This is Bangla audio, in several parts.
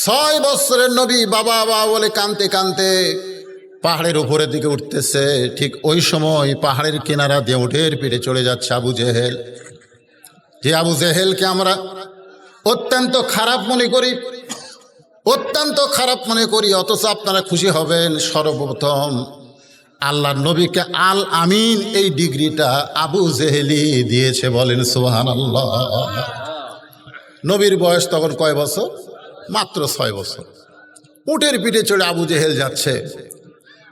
6 বছরের নবী বাবা বাবা বলে কানতে কানতে পাহাড়ের উপরের দিকে উঠতেছে। ঠিক ওই সময় পাহাড়ের কিনারা দিয়ে উঠের পিঠে চলে যাচ্ছে আবু জেহেল। যে আবু জেহেলকে আমরা অত্যন্ত খারাপ মনে করি, অত্যন্ত খারাপ মনে করি, অথচ আপনারা খুশি হবেন, সর্বপ্রথম আল্লাহর নবীকে আল আমিন এই ডিগ্রিটা আবু জেহেলি দিয়েছে। বলেন সুবহানাল্লাহ। নবীর বয়স তখন কয় বছর? মাত্র 6 বছর। উটের পিঠে চড়ে আবু জেহেল যাচ্ছে,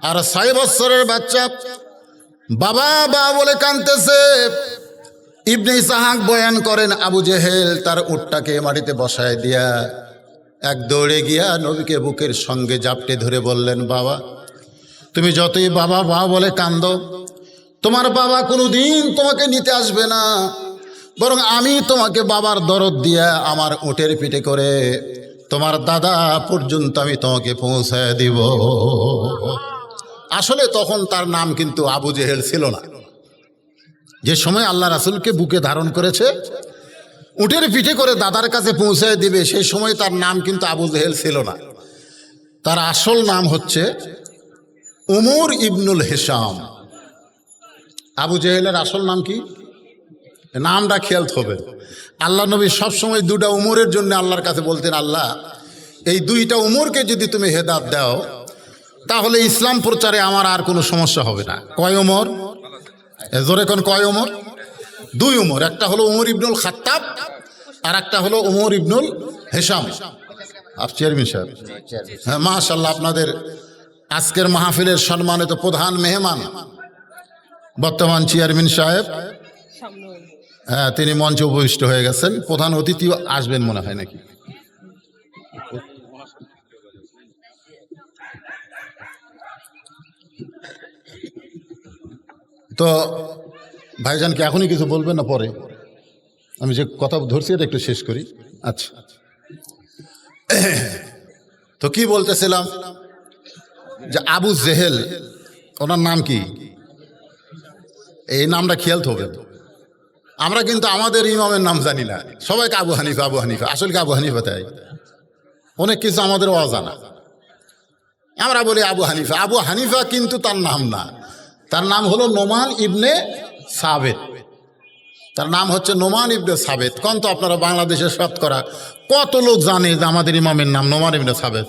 আর 6 বছরের বাচ্চা বাবা বাবা বলে কাঁদতেছে। ইবনে ইসহাক বয়ান করেন, আবু জেহেল তার উটটাকে মাটিতে বসায় দিয়া এক দৌড়ে গিয়া নবীকে বুকের সঙ্গে জাপটে ধরে বললেন, বাবা তুমি যতই বাবা বাবা বলে কান্দো, তোমার বাবা কোনোদিন তোমাকে নিতে আসবে না, বরং আমি তোমাকে বাবার দরদ দিয়া আমার উটের পিঠে করে তোমার দাদা পর্যন্ত আমি তোমাকে পৌঁছায় দিব। আসলে তখন তার নাম কিন্তু আবু জেহেল ছিল না। যে সময় আল্লাহ রাসূলকে বুকে ধারণ করেছে, উটের পিঠে করে দাদার কাছে পৌঁছায় দিবে, সেই সময় তার নাম কিন্তু আবু জেহেল ছিল না। তার আসল নাম হচ্ছে উমর ইবনুল হিসাম। আবু জেহেলের আসল নাম কি? নামটা খেয়াল হবে। আল্লাহ নবী সবসময় 2টা উমরের জন্য আল্লাহর কাছে বলতেন, আল্লাহ এই 2টা উমরকে যদি তুমি হেদায়েত দাও তাহলে ইসলাম প্রচারে আমার আর কোনো সমস্যা হবে না। কয় উমর? জোরে কোন কয় উমর? 2 উমর। একটা হলো উমর ইবনুল খাত্তাব, আর একটা হলো উমর ইবনুল হিসাম। চেয়ারম্যান সাহেব, হ্যাঁ মাশাআল্লাহ, আপনাদের আজকের মাহফিলের সম্মানিত প্রধান মেহমান বর্তমান চেয়ারম্যান সাহেব, হ্যাঁ তিনি মঞ্চে উপবিষ্ট হয়ে গেছেন। প্রধান অতিথিও আসবেন মনে হয় নাকি? তো ভাইজান কি এখনই কিছু বলবেন না পরে? আমি যে কথা ধরছি এটা একটু শেষ করি। আচ্ছা, তো কি বলতেছিলাম, যে আবু জেহেল ওনার নাম কি? এই নামটা খেয়াল হবে। আমরা কিন্তু আমাদের ইমামের নাম জানি না, সবাইকে আবু হানিফা আবু হানিফা। আসলে কি আবু হানিফা? তাই অনেক কিছু আমাদের অজানা। আমরা বলি আবু হানিফা। আবু হানিফা কিন্তু তার নাম না, তার নাম হলো নোমান ইবনে সাবেত। তার নাম হচ্ছে নোমান ইবনে সাবেত। কোন তো আপনারা বাংলাদেশের শতকরা কত লোক জানে যে আমাদের ইমামের নাম নোমান ইবনে সাবেত?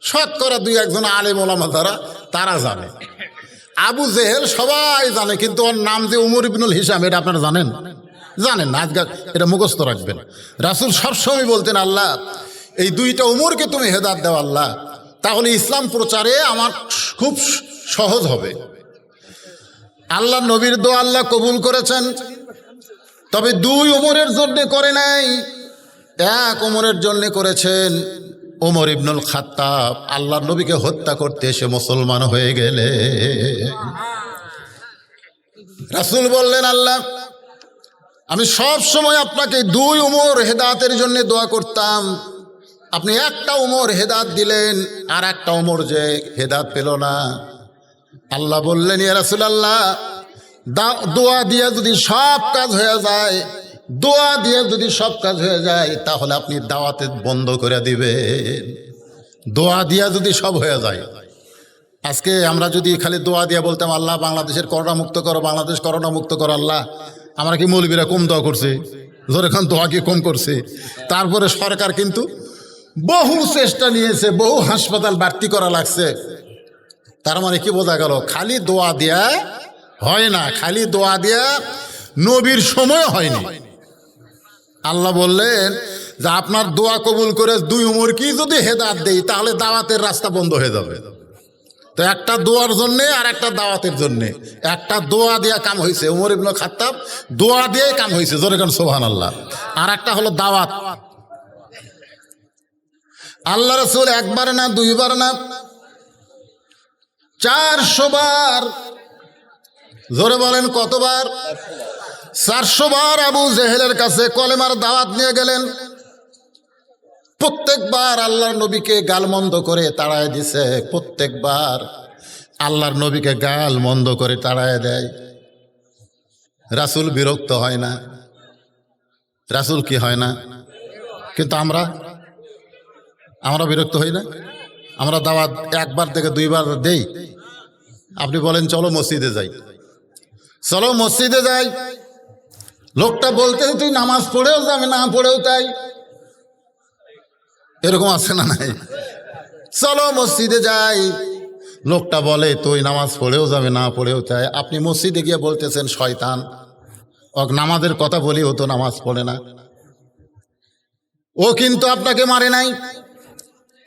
শতকরা 2-1 জন আলেম ওলামা যারা, তারা জানে। আবু জেহেল সবাই জানে, কিন্তু ওর নাম যে উমর ইবনুল হিসাম, এটা আপনারা জানেন? জানেন না। আজকাল এটা মুখস্থ রাখবেন। রাসূল সবসময় বলতেন, আল্লাহ এই 2টা উমরকে তুমি হেদায়েত দাও আল্লাহ, তাহলে ইসলাম প্রচারে আমার খুব সহজ হবে। আল্লাহ নবীর দোয়া আল্লাহ কবুল করেছেন, তবে 2 উমরের জন্য করে নাই, 1 উমরের জন্য করেছেন। ওমর ইবনুল খাত্তাব আল্লাহর নবীকে হত্যা করতে এসে মুসলমান হয়ে গেলে রাসূল বললেন, আল্লাহ আমি সব সময় আপনাকে 2 উমর হেদায়েতের জন্য দোয়া করতাম, আপনি একটা উমর হেদায়েত দিলেন, আর একটা উমর যে হেদায়েত পেল না। আল্লাহ বললেন, ইয়া রাসূলুল্লাহ দোয়া দিয়ে যদি সব কাজ হয়ে যায়, দোয়া দিয়ে যদি সব কাজ হয়ে যায়, তাহলে আপনি দাওয়াতে বন্ধ করে দিবেন। দোয়া দিয়া যদি সব হয়ে যায়। আজকে আমরা যদি খালি দোয়া দিয়া বলতাম, আল্লাহ বাংলাদেশের করোনা মুক্ত করো, বাংলাদেশ করোনা মুক্ত করো, আল্লাহ আমরা কি মৌলবীরা কম দোয়া করছি? জোরে খান দোয়া কি কম করছে? তারপরে সরকার কিন্তু বহু চেষ্টা নিয়েছে, বহু হাসপাতাল ভর্তি করা লাগছে। তার মানে কি বোঝা গেল? খালি দোয়া দিয়া হয় না, খালি দোয়া দিয়া নবীর সময় হয়নি। আল্লাহ বললেন যে আপনার দোয়া কবুল করে 2 উমর কি যদি হেদায়েত দেই, তাহলে দাওয়াতের রাস্তা বন্ধ হয়ে যাবে। তো একটা দোয়ার জন্যে আর একটা দাওয়াতের জন্যে, একটা দোয়া দিয়া কাম হয়েছে, উমর ইবনে খাত্তাব দোয়া দিয়ে কাম হয়েছে, জোরে কান সুবহানাল্লাহ। আর একটা হলো দাওয়াত। আল্লাহ রাসূল 1 বার না 2 বার না 400 বার, জোরে বলেন কতবার? 400 বার আবু জেহেলের কাছে কলেমার দাওয়াত নিয়ে গেলেন। প্রত্যেকবার আল্লাহর নবীকে গালমন্দ করে তাড়ায় দিছে, প্রত্যেকবার আল্লাহর নবীকে গালমন্দ করে তাড়ায় দেয়। রাসূল বিরক্ত হয় না? রাসূল কি হয় না? কিন্তু আমরা আমরা বিরক্ত হই না? আমরা দাওয়াত একবার থেকে দুইবার দেই, আপনি বলেন চলো মসজিদে যাই, চলো মসজিদে যাই, লোকটা বলতে তুই নামাজ পড়েও যাবে, না পড়েও তাই, এরকম আছে না নাই? চলো মসজিদে যাই, লোকটা বলে তুই নামাজ পড়েও যাবে, না পড়েও তাই, আপনি মসজিদে গিয়ে বলতেছেন শয়তান, ওক নামাজের কথা বলি ও তো নামাজ পড়ে না। ও কিন্তু আপনাকে মারে নাই,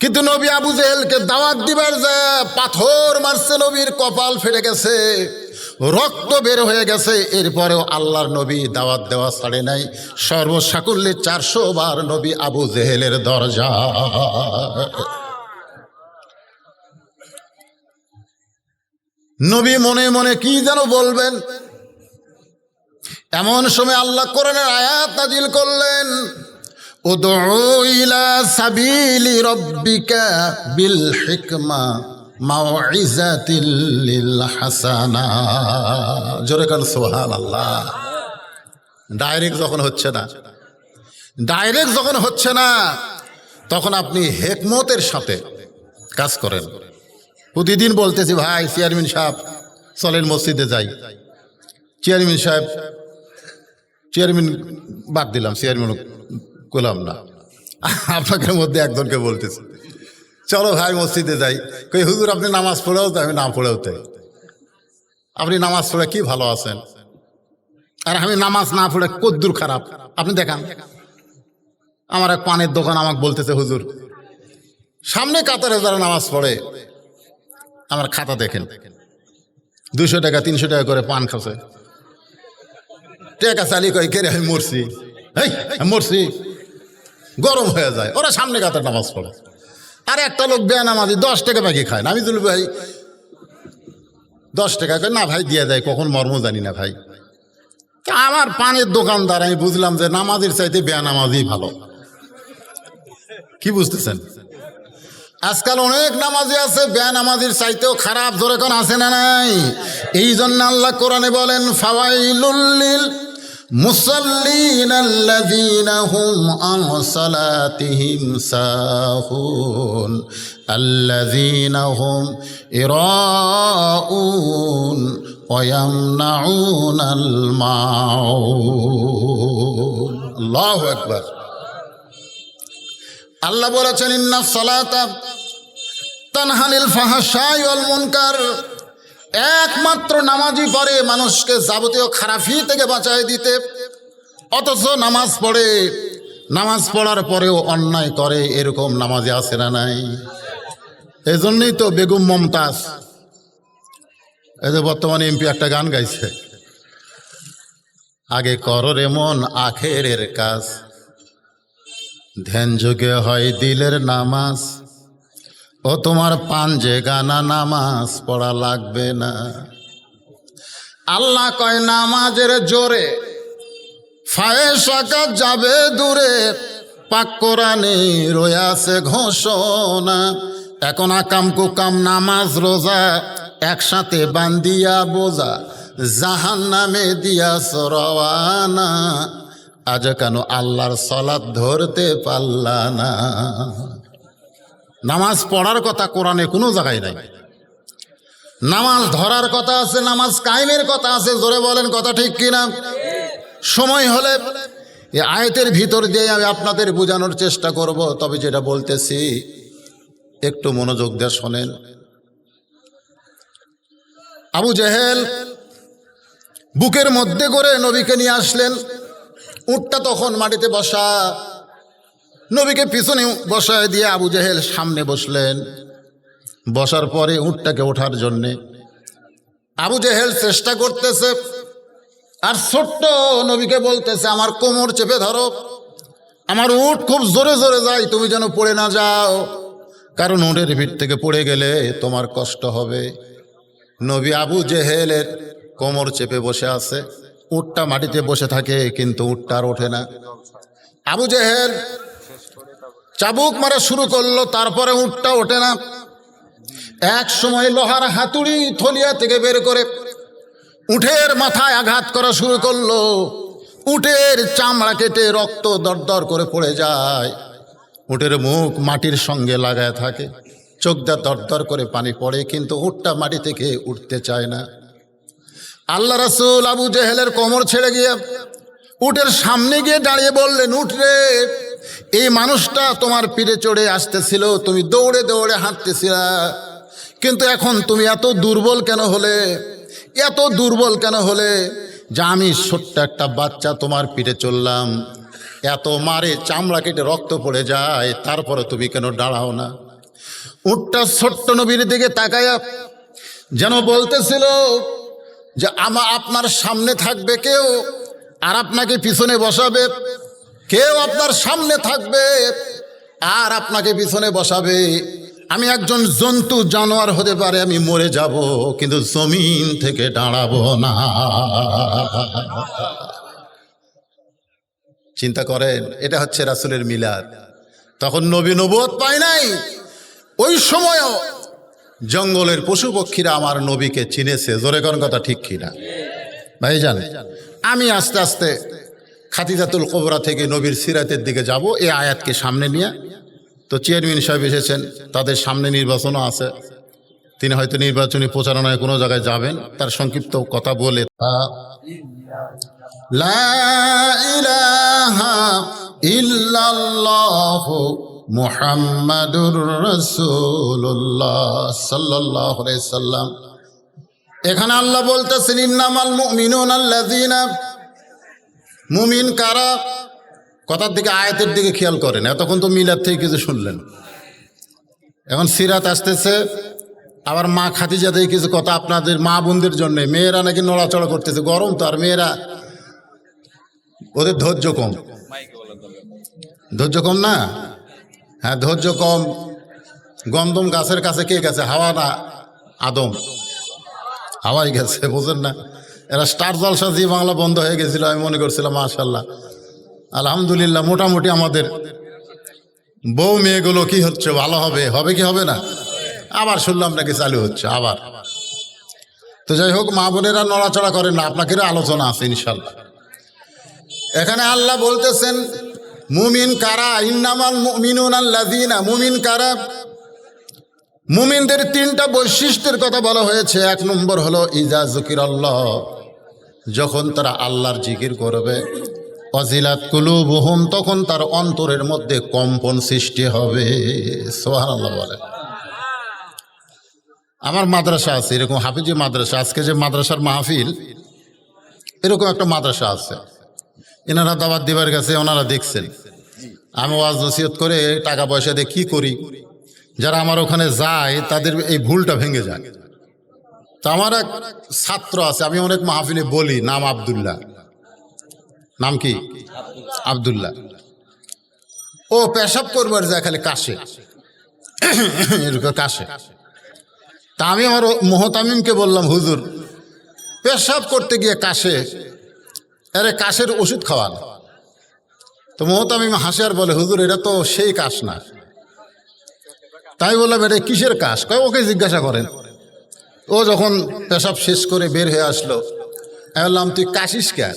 কিন্তু নবী আবু জেহেলকে দাওয়াত দিবার যে পাথর মারছে, নবীর কপাল ফেটে গেছে, রক্ত বের হয়ে গেছে, এরপরেও আল্লাহর নবী দাওয়াত দেওয়া ছাড়ে নাই। সর্বসাকুল্যে 400 বার নবী আবু জেহেলের দরজা। নবী মনে মনে কি যেন বলবেন, এমন সময় আল্লাহ কোরআনের আয়াত নাজিল করলেন, উদউ ইলা সাবিলি রাব্বিকা বিল হিকমা মাউইজাতিল লিল হাসানা। জোরে কান সুবহানাল্লাহ। ডাইরেক্ট যখন হচ্ছে না, তখন আপনি হিকমতের সাথে কাজ করেন। প্রতিদিন বলতেছি ভাই চেয়ারম্যান সাহেব চলেন মসজিদে যাই, চেয়ারম্যান বাদ দিলাম, চেয়ারম্যান করলাম না, আপনাদের মধ্যে একজনকে বলতেছি চলো ভাই মসজিদে যাই, কই হুজুর আপনি নামাজ পড়েও তাই, আমি না পড়েও তাই। আপনি নামাজ পড়ে কি ভালো আছেন, আর আমি নামাজ না পড়ে কদ্দুর খারাপ আপনি দেখান। আমার এক পানের দোকান আমাকে বলতেছে হুজুর সামনে কাতারে যারা নামাজ পড়ে আমার খাতা দেখেন, 200 টাকা 300 টাকা করে পান খাচ্ছে, টাকা চালি কই কে রে আমি মরছি, মরছি, গরম হয়ে যায়। ওরা সামনে কাতার নামাজ পড়ে, আর একটা লোক বেনামাজি 10 টাকা বাকি খায় না। আমি তুলি ভাই 10 টাকা করে, না ভাই দিয়ে দেয়, কখন মর্ম জানি না ভাই। তা আমার পানের দোকানদার, আমি বুঝলাম যে নামাজের চাইতে বেনামাজি ভালো। কি বুঝতেছেন? আজকাল অনেক নামাজি আছে বেনামাজির চাইতেও খারাপ, জোরে কোন আছে না নাই? এই জন্য আল্লাহ কোরআনে বলেন, ফাওয়াইলুল লিল মুসাল্লিন আল্লাযীনা হুম আন সালাতিহিম সাহুন আল্লাযীনা হুম ইরাউন ওয়া ইয়ামনাউনাল মাউন। আল্লাহু আকবার। আল্লাহ বলেছেন, ইন্নাস সালাতা তানহা আনিল ফাহশাই ওয়াল মুনকার। একমাত্র নামাজই পারে মানুষকে যাবতীয় খারাপি থেকে বাঁচায় দিতে, অথচ নামাজ পড়ে, নামাজ পড়ার পরেও অন্যায় করে, এরকম নামাজে আছে না নাই? এই জন্যই তো বেগম মমতাজ, এই যে বর্তমানে এমপি একটা গান গাইছে, আগে করো রে মন আখেরের কাজ, ধ্যান যোগে হয় দিলের নামাজ, ও তোমার পাঞ্জে গানা নামাজ পড়া লাগবে না। আল্লাহ কয় নামাজের জোরে ফায়েশা যাবে দূরে, পাক কোরআনে রয়েছে ঘোষণা। এখন আকাম কুকাম নামাজ রোজা একসাথে বান্দিয়া বোঝা, জাহান্নামে দিয়াছ রওয়ানা। আজ কেন আল্লাহর সালাত ধরতে পারলা না? নামাজ পড়ার কথা কোরআনে কোনো জায়গায় নাই, নামাজ ধরার কথা আছে, নামাজ কায়েমের কথা আছে। জোরে বলেন কথা ঠিক কিনা? সময় হলে এই আয়াতের ভিতর দিয়ে আমি আপনাদের বোঝানোর চেষ্টা করব, তবে যেটা বলতেছি একটু মনোযোগ দিয়ে শোনেন। আবু জেহেল বুকের মধ্যে করে নবীকে নিয়ে আসলেন, উটটা তখন মাটিতে বসা, নবীকে পিছনে বসায় দিয়ে আবু জেহেল সামনে বসলেন। বসার পরে উটটাকে ওঠার জন্যে আবু জেহেল চেষ্টা করতেছে, আর ছোট্ট নবীকে বলতেছে আমার কোমর চেপে ধরো, আমার উট খুব জোরে জোরে যায়, তুমি যেন পড়ে না যাও, কারণ উটের ভিড় থেকে পড়ে গেলে তোমার কষ্ট হবে। নবী আবু জেহেলের কোমর চেপে বসে আছে, উটটা মাটিতে বসে থাকে, কিন্তু উটটা আর ওঠে না। আবু জেহেল চাবুক মারা শুরু করলো, তারপরে উটটা ওঠে না। এক সময় লোহার হাতুড়ি থলিয়া থেকে বের করে উটের মাথায় আঘাত করা শুরু করলো, উটের চামড়া কেটে রক্ত দরদর করে পড়ে যায়। উটের মুখ মাটির সঙ্গে লাগায় থাকে, চোখ দা দরদর করে পানি পড়ে, কিন্তু উটটা মাটি থেকে উঠতে চায় না। আল্লাহ রাসূল আবু জেহেলের কোমর ছেড়ে গিয়ে উটের সামনে গিয়ে দাঁড়িয়ে বললেন, উট রে, এই মানুষটা তোমার পিঠে চড়ে আসতেছিল, তুমি দৌড়ে দৌড়ে হাঁটতেছিলা, কিন্তু এখন তুমি এত দুর্বল কেন হলে, এত দুর্বল কেন হলে যে আমি ছোট্ট একটা বাচ্চা তোমার পিঠে চললাম, এত মারে, চামড়া কেটে রক্ত পড়ে যায়, তারপরে তুমি কেন দাঁড়াও না? উটটা ছোট্ট নবীর দিকে তাকায়া যেন বলতেছিল যে আপনার সামনে থাকবে কেউ আর আপনাকে পিছনে বসাবে, কেউ আপনার সামনে থাকবে আর আপনাকে পিছনে বসাবে। আমি একজন জন্তু জানোয়ার হতে পারে, আমি মরে যাব, কিন্তু জমিন থেকে দাঁড়াবো না। চিন্তা করেন, এটা হচ্ছে রাসূলের মিলাদ। তখন নবী নবুয়ত পায় নাই, ওই সময়ও জঙ্গলের পশু পক্ষীরা আমার নবীকে চিনেছে। জোরে কোন কথা ঠিক কিনা ভাইজান? আমি আস্তে আস্তে খাদিজাতুল কুবরা থেকে নবীর সিরাতের দিকে যাব, এই আয়াতকে সামনে নিয়ে। তো চেয়ারম্যান সাহেব এসেছেন, তাদের সামনে নির্বাচনও আছে, তিনি হয়তো নির্বাচনী প্রচারণায় কোনো জায়গায় যাবেন, তার সংক্ষিপ্ত কথা বলে লা ইলাহা ইল্লাল্লাহু মুহাম্মাদুর রাসূলুল্লাহ সাল্লাল্লাহু আলাইহি সাল্লাম। এখানে আল্লাহ বলতেছেন, ইন্নামাল মুমিনুনা আল্লাযীনা, মুমিন কারা? কথার দিকে, আয়াতের দিকে খেয়াল করেন। এতক্ষণ তো মিলাদ থেকে কিছু শুনলেন, এখন সিরাত আসতেছে, আবার মা খাদিজা থেকে কিছু কথা আপনাদের মা বোনদের জন্য। মেয়েরা নাকি নড়াচড়া করতেছে, গরম তো, আর মেয়েরা ওদের ধৈর্য কম। ধৈর্য কম না? হ্যাঁ, ধৈর্য কম। গন্ধম গাছের কাছে কে গেছে? হাওয়া না আদম? হাওয়াই গেছে, বোঝেন না? এরা স্টার জলসা জি বাংলা বন্ধ হয়ে গেছিল, আমি মনে করছিলাম মাশাআল্লাহ আলহামদুলিল্লাহ মোটামুটি আমাদের বউ মেয়েগুলো কি হচ্ছে, ভালো হবে, হবে কি হবে না? আবার শুনলাম নাকি চালু হচ্ছে আবার। তো যাই হোক, মা বোনেরা নড়াচড়া করেন না, আপনাকে আলোচনা আছে ইনশাল্লাহ। এখানে আল্লাহ বলতেছেন মুমিন কারা, ইন্নামাল মুমিনুনা আল্লাযীনা, মুমিন কারা? মুমিনদের তিনটা বৈশিষ্ট্যের কথা বলা হয়েছে। এক নম্বর হলো ইজা যুকিরাল্লাহ, যখন তারা আল্লাহর জিকির করবে, ওয়াজিলাত কুলুবুহুম, তখন তার অন্তরের মধ্যে কম্পন সৃষ্টি হবে। সুবহানাল্লাহ বলে। আমার মাদ্রাসা আছে, এরকম হাফিজি মাদ্রাসা, আজকে যে মাদ্রাসার মাহফিল, এরকম একটা মাদ্রাসা আছে। এনারা দাওয়াত দিবার কাছে, ওনারা দেখছেন আমি ওয়াজ নসিহত করে টাকা পয়সা দিয়ে কী করি, যারা আমার ওখানে যায় তাদের এই ভুলটা ভেঙে যায়। তো আমার এক ছাত্র আছে, আমি অনেক মাহফিলে বলি, নাম আব্দুল্লাহ। নাম কি? আব্দুল্লাহ। ও পেশাব করবার যায় খালি কাশে, এরকম কাশে। তা আমি আমার মোহতামিমকে বললাম, হুজুর পেশাব করতে গিয়ে কাশে, আরে কাশের ওষুধ খাওয়ান। তো মোহতামিম হাসে আর বলে, হুজুর এটা তো সেই কাশ না। তাই বললাম, এটা কিসের কাশ? কয় ওকে জিজ্ঞাসা করেন। ও যখন পেশাব শেষ করে বের হয়ে আসলো, আমি বললাম, তুই কাশিস কে?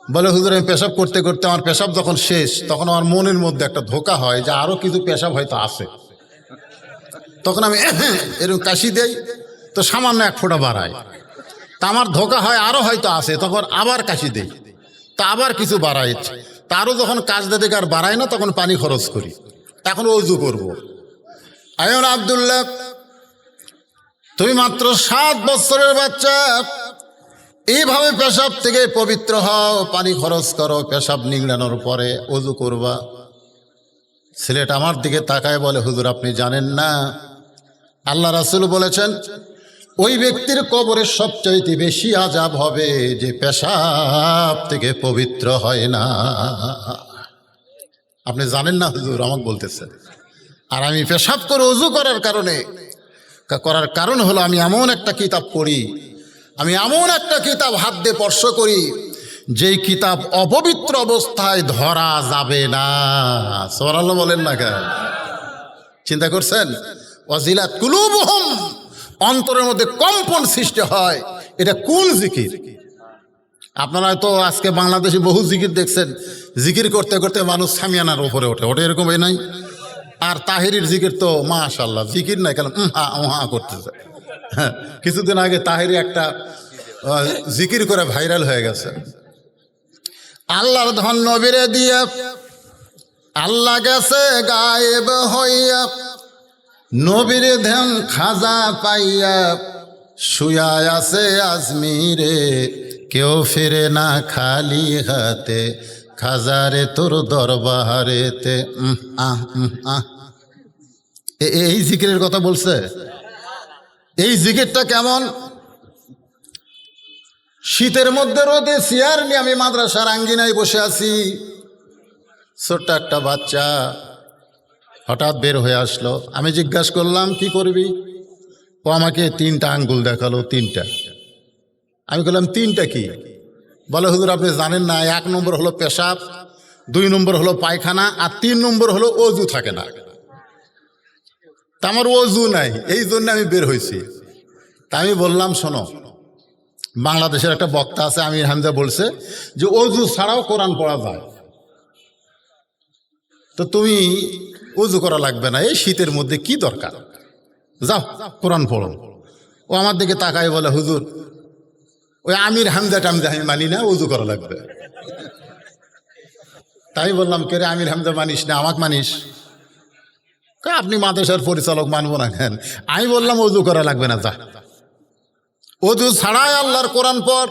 বলে, হুজুর আমি পেশাব করতে করতে আমার পেশাব যখন শেষ, তখন আমার মনের মধ্যে একটা ধোঁকা হয় যে আরও কিছু পেশাব হয়তো আছে, তখন আমি এরকম কাশি দেই, তো সামান্য এক ফোঁটা বাড়ায়, তা আমার ধোঁকা হয় আরও হয়তো আছে, তখন আবার কাশি দেই, তা আবার কিছু বাড়ায়, তারও যখন কাজ দিতে আর বাড়ায় না, তখন পানি খরচ করি, এখন ওযু করবো। আয়ন আব্দুল্লাহ, তুমি মাত্র 7 বছরের বাচ্চা, এইভাবে পেশাব থেকে পবিত্র হও, পানি খরচ করো, পেশাব নিংড়ানোর পরে ওযু করবা। ছেলেটা আমার দিকে তাকায় বলে, হুজুর আপনি জানেন না, আল্লাহ রাসূল বলেছেন ওই ব্যক্তির কবরে সবচাইতে বেশি আযাব হবে যে পেশাব থেকে পবিত্র হয় না। আপনি জানেন না হুজুর? আমাকে বলতেছেন। আর আমি পেশাব করে ওযু করার কারণ হলো আমি এমন একটা কিতাব পড়ি, আমি এমন একটা কিতাব হাত দিয়ে স্পর্শ করি, যেই কিতাব অপবিত্র অবস্থায় ধরা যাবে না। সুবহানাল্লাহ বলেন না কেন? চিন্তা করছেন? ওয়াজিলাত কুলুবুহুম, অন্তরের মধ্যে কম্পন সৃষ্টি হয়। এটা কোন জিকির? আপনারা তো আজকে বাংলাদেশে বহু জিকির দেখছেন, জিকির করতে করতে মানুষ সামিয়ানার উপরে ওঠে ওঠে, এরকম এই নাই। আর তাহেরির জিকির তো মাশাআল্লাহ, জিকির নাই কেন করতেছে। হ্যাঁ, কিছুদিন আগে তাহেরি একটা জিকির করে ভাইরাল হয়ে গেছে। আল্লাহর ধন নবীরে দিয়া আল্লাহ গেছে গায়েব হইয়া, নবীর ধ্যান খাজা পাইয়া শুয়া আছে আজমিরে, কেউ ফিরে না খালি হাতে, খাজারে তোর দরবারেতে। এই জিকিরের কথা বলছে। এই জিকিরটা কেমন? শীতের মধ্যে রোদে চেয়ার নিয়ে আমি মাদ্রাসার আঙ্গিনায় বসে আছি, ছোট্ট একটা বাচ্চা হঠাৎ বের হয়ে আসলো। আমি জিজ্ঞাসা করলাম কি করবি? ও আমাকে 3টা আঙ্গুল দেখালো, 3টা। আমি বললাম 3টা কি? বলে হুজুর আপনি জানেন না, 1 নম্বর হলো পেশাব, 2 নম্বর হলো পায়খানা, আর 3 নম্বর হলো অজু থাকে না। তা আমার অজু নাই, এই জন্য আমি বের হয়েছি। তা আমি বললাম শোনো, বাংলাদেশের একটা বক্তা আছে আমির হামজা, বলছে যে অজু ছাড়াও কোরআন পড়া যায়, তো তুমি অজু করা লাগবে না, এই শীতের মধ্যে কি দরকার, যাও কোরআন পড়ো। ও আমার দিকে তাকায় বলে হুজুর ওই আমির হামজা টামজা আমি মানি না, অজু করা লাগবে। তাই বললাম কে রে, আমির হামজা মানিস না, আমাকে মানিস? আপনি মাদ্রাসার পরিচালক, মানবো না কেন? আমি বললাম অজু করা লাগবে না, যা অজু ছাড়াই আল্লাহর কোরআন পড়,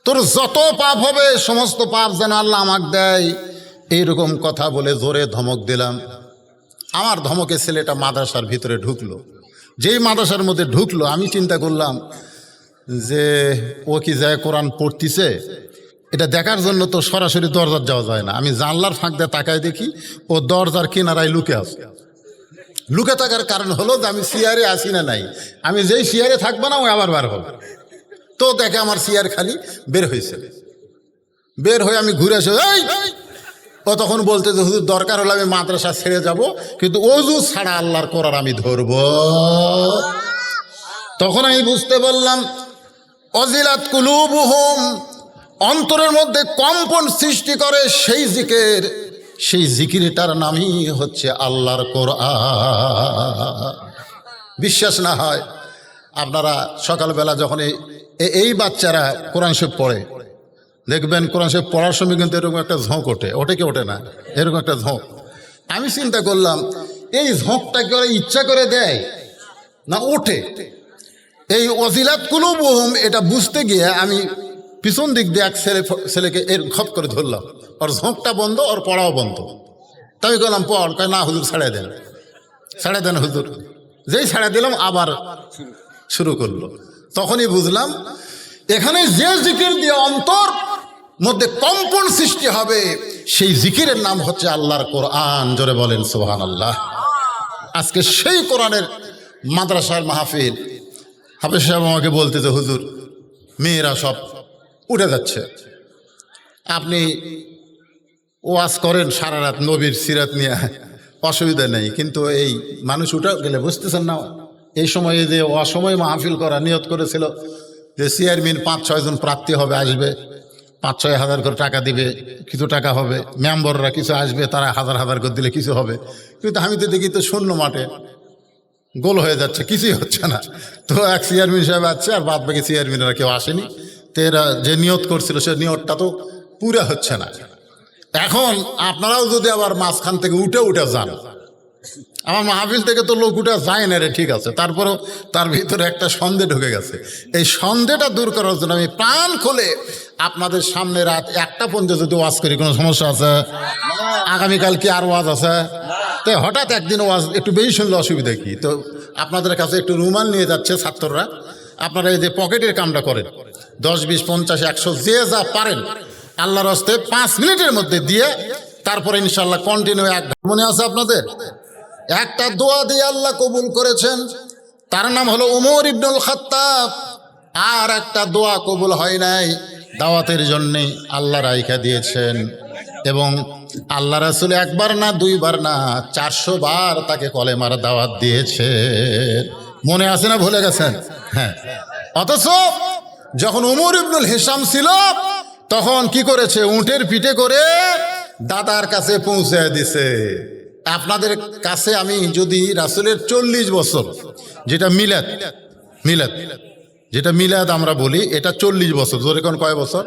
তোর যত পাপ হবে সমস্ত পাপ যেন আল্লাহ আমাকে দেয়। এইরকম কথা বলে জোরে ধমক দিলাম। আমার ধমকে ছেলেটা মাদ্রাসার ভিতরে ঢুকলো। যেই মাদ্রাসার মধ্যে ঢুকলো আমি চিন্তা করলাম যে ও কি যায় কোরআন পড়তিছে, এটা দেখার জন্য তো সরাসরি দরজার যাওয়া যায় না। আমি জানলার ফাঁক দিয়ে তাকায় দেখি ও দরজার কিনারায় লুকে আছে। লুকে থাকার কারণ হলো যে আমি চেয়ারে আসি না নাই, আমি যেই চেয়ারে থাকবো না ও আবার বার হবে। তো দেখে আমার চেয়ার খালি, বের হয়েছে। বের হয়ে আমি ঘুরে এসে ও তখন বলতে যে হুজুর দরকার হলে আমি মাদ্রাসা ছেড়ে যাব, কিন্তু অজু ছাড়া আল্লাহর কোরআন আমি ধরব। তখন আমি বুঝতে পারলাম অজিলাত কুলুবুহুম, অন্তরের মধ্যে কম্পন সৃষ্টি করে সেই জিকির, সেই জিকিরটার নামই হচ্ছে আল্লাহর কোরআন। বিশ্বাস না হয় আপনারা সকালবেলা যখন এই বাচ্চারা কোরআন শরীফ পড়ে দেখবেন, কোরআন শরীফ পড়ার সময় কিন্তু এরকম একটা ঝোঁক ওঠে, ওঠে কি ওঠে না, এরকম একটা ঝোঁক। আমি চিন্তা করলাম এই ঝোঁকটা কি ওরা ইচ্ছা করে দেয় না ওঠে? এই ওয়াজিলাত কুলুবুহুম এটা বুঝতে গিয়ে আমি পিছন দিক দিয়ে এক ছেলেকে এর খপ করে ধরলাম, ওর ঝোঁকটা বন্ধ, ওর পড়াও বন্ধ। তাই বললাম পড়, কয় না হুজুর ছাড়াই দেন, ছাড়াই দেন হুজুর। যেই ছাড়াই দিলাম আবার শুরু করলো। তখনই বুঝলাম এখানে যে জিকির দিয়ে অন্তর মধ্যে কম্পন সৃষ্টি হবে সেই জিকিরের নাম হচ্ছে আল্লাহর কোরআন। জোরে বলেন সুবহানাল্লাহ। আজকে সেই কোরআনের মাদ্রাসার মাহফিল। হাফেজ সাহেব আমাকে বলতে যে হুজুর মেয়েরা সব উঠে যাচ্ছে, আপনি ওয়াজ করেন সারা রাত নবীর সিরাত নিয়ে, অসুবিধা নেই, কিন্তু এই মানুষ উঠে গেলে বুঝতেছেন না, এই সময়ে যে অসময় মাহফিল করা নিয়ত করেছিল যে চেয়ারম্যান 5-6 জন প্রার্থী হবে, আসবে 5-6 হাজার করে টাকা দিবে, কিছু টাকা হবে, মেম্বাররা কিছু আসবে, তারা 1000 করে দিলে কিছু হবে, কিন্তু আমি তো দেখি তো শূন্য মাঠে গোল হয়ে যাচ্ছে, কিছুই হচ্ছে না। তো এক চেয়ারম্যান সাহেব আছে, আর বাদ বাকি চেয়ারম্যানরা কেউ আসেনি। তো এরা যে নিয়ত করছিল সে নিয়তটা তো পুরা হচ্ছে না। এখন আপনারাও যদি আবার মাঝখান থেকে উঠে যান, আমার মাহফিল থেকে তো লোক উঠে যায় না রে, ঠিক আছে, তারপরেও তার ভিতরে একটা সন্দেহ ঢুকে গেছে। এই সন্দেহটা দূর করার জন্য আমি প্রাণ খুলে আপনাদের সামনে রাত 1টা পর্যন্ত যদি ওয়াজ করি, কোনো সমস্যা আছে? আগামীকাল কি আর ওয়াজ আছে? তো হঠাৎ একদিন ওয়াজ একটু বেশি শুনলে অসুবিধা কি? তো আপনাদের কাছে একটু রুমাল নিয়ে যাচ্ছে ছাত্ররা, আপনারা এই যে পকেটের কামটা করেন, 10, 20, 50, 100 যে যা পারেন আল্লাহর হস্তে 5 মিনিটের মধ্যে দিয়ে তারপরে ইনশাল্লাহ কন্টিনিউ। মনে আছে আপনাদের একটা দোয়া দিয়ে আল্লাহ কবুল করেছেন, তার নাম হলো উমর ইবনুল খাত্তাব। আর একটা দোয়া কবুল হয় নাই, দাওয়াতের জন্যে আল্লাহ রাইখা দিয়েছেন, এবং আল্লাহ রাসূল 1 বার না 2 বার না 400 বার তাকে কলেমার দাওয়াত দিয়েছে। মনে আছে না ভুলে গেছেন? হ্যাঁ। অথচ যখন উমর ইবনুল হিসাম ছিল তখন কি করেছে, উটের পিঠে করে দাদার কাছে পৌঁছে দিছে। আপনাদের কাছে আমি যদি রাসূলের 40 বছর, যেটা মিলাদ মিলাদ যেটা মিলাদ আমরা বলি, এটা 40 বছর, জোরে কোন কয় বছর?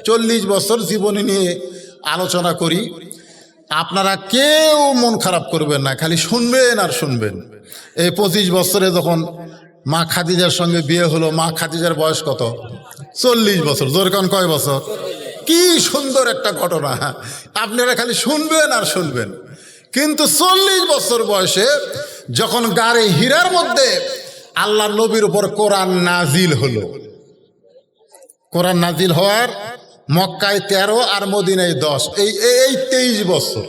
40 বছর জীবনী নিয়ে আলোচনা করি, আপনারা কেউ মন খারাপ করবেন না, খালি শুনবেন আর শুনবেন। এই 25 বছরে যখন মা খাদিজার সঙ্গে বিয়ে হলো, মা খাদিজার বয়স কত? 40 বছর। জোরে কোন কয় বছর? কি সুন্দর একটা ঘটনা, আপনারা খালি শুনবেন আর শুনবেন। কিন্তু 40 বছর বয়সে যখন গাড়ে হীরার মধ্যে আল্লাহ নবীর উপর কোরআন নাজিল হলো, কোরআন নাজিল হওয়ার মক্কায় 13 আর মদিনায় 10, এই 23 বছর।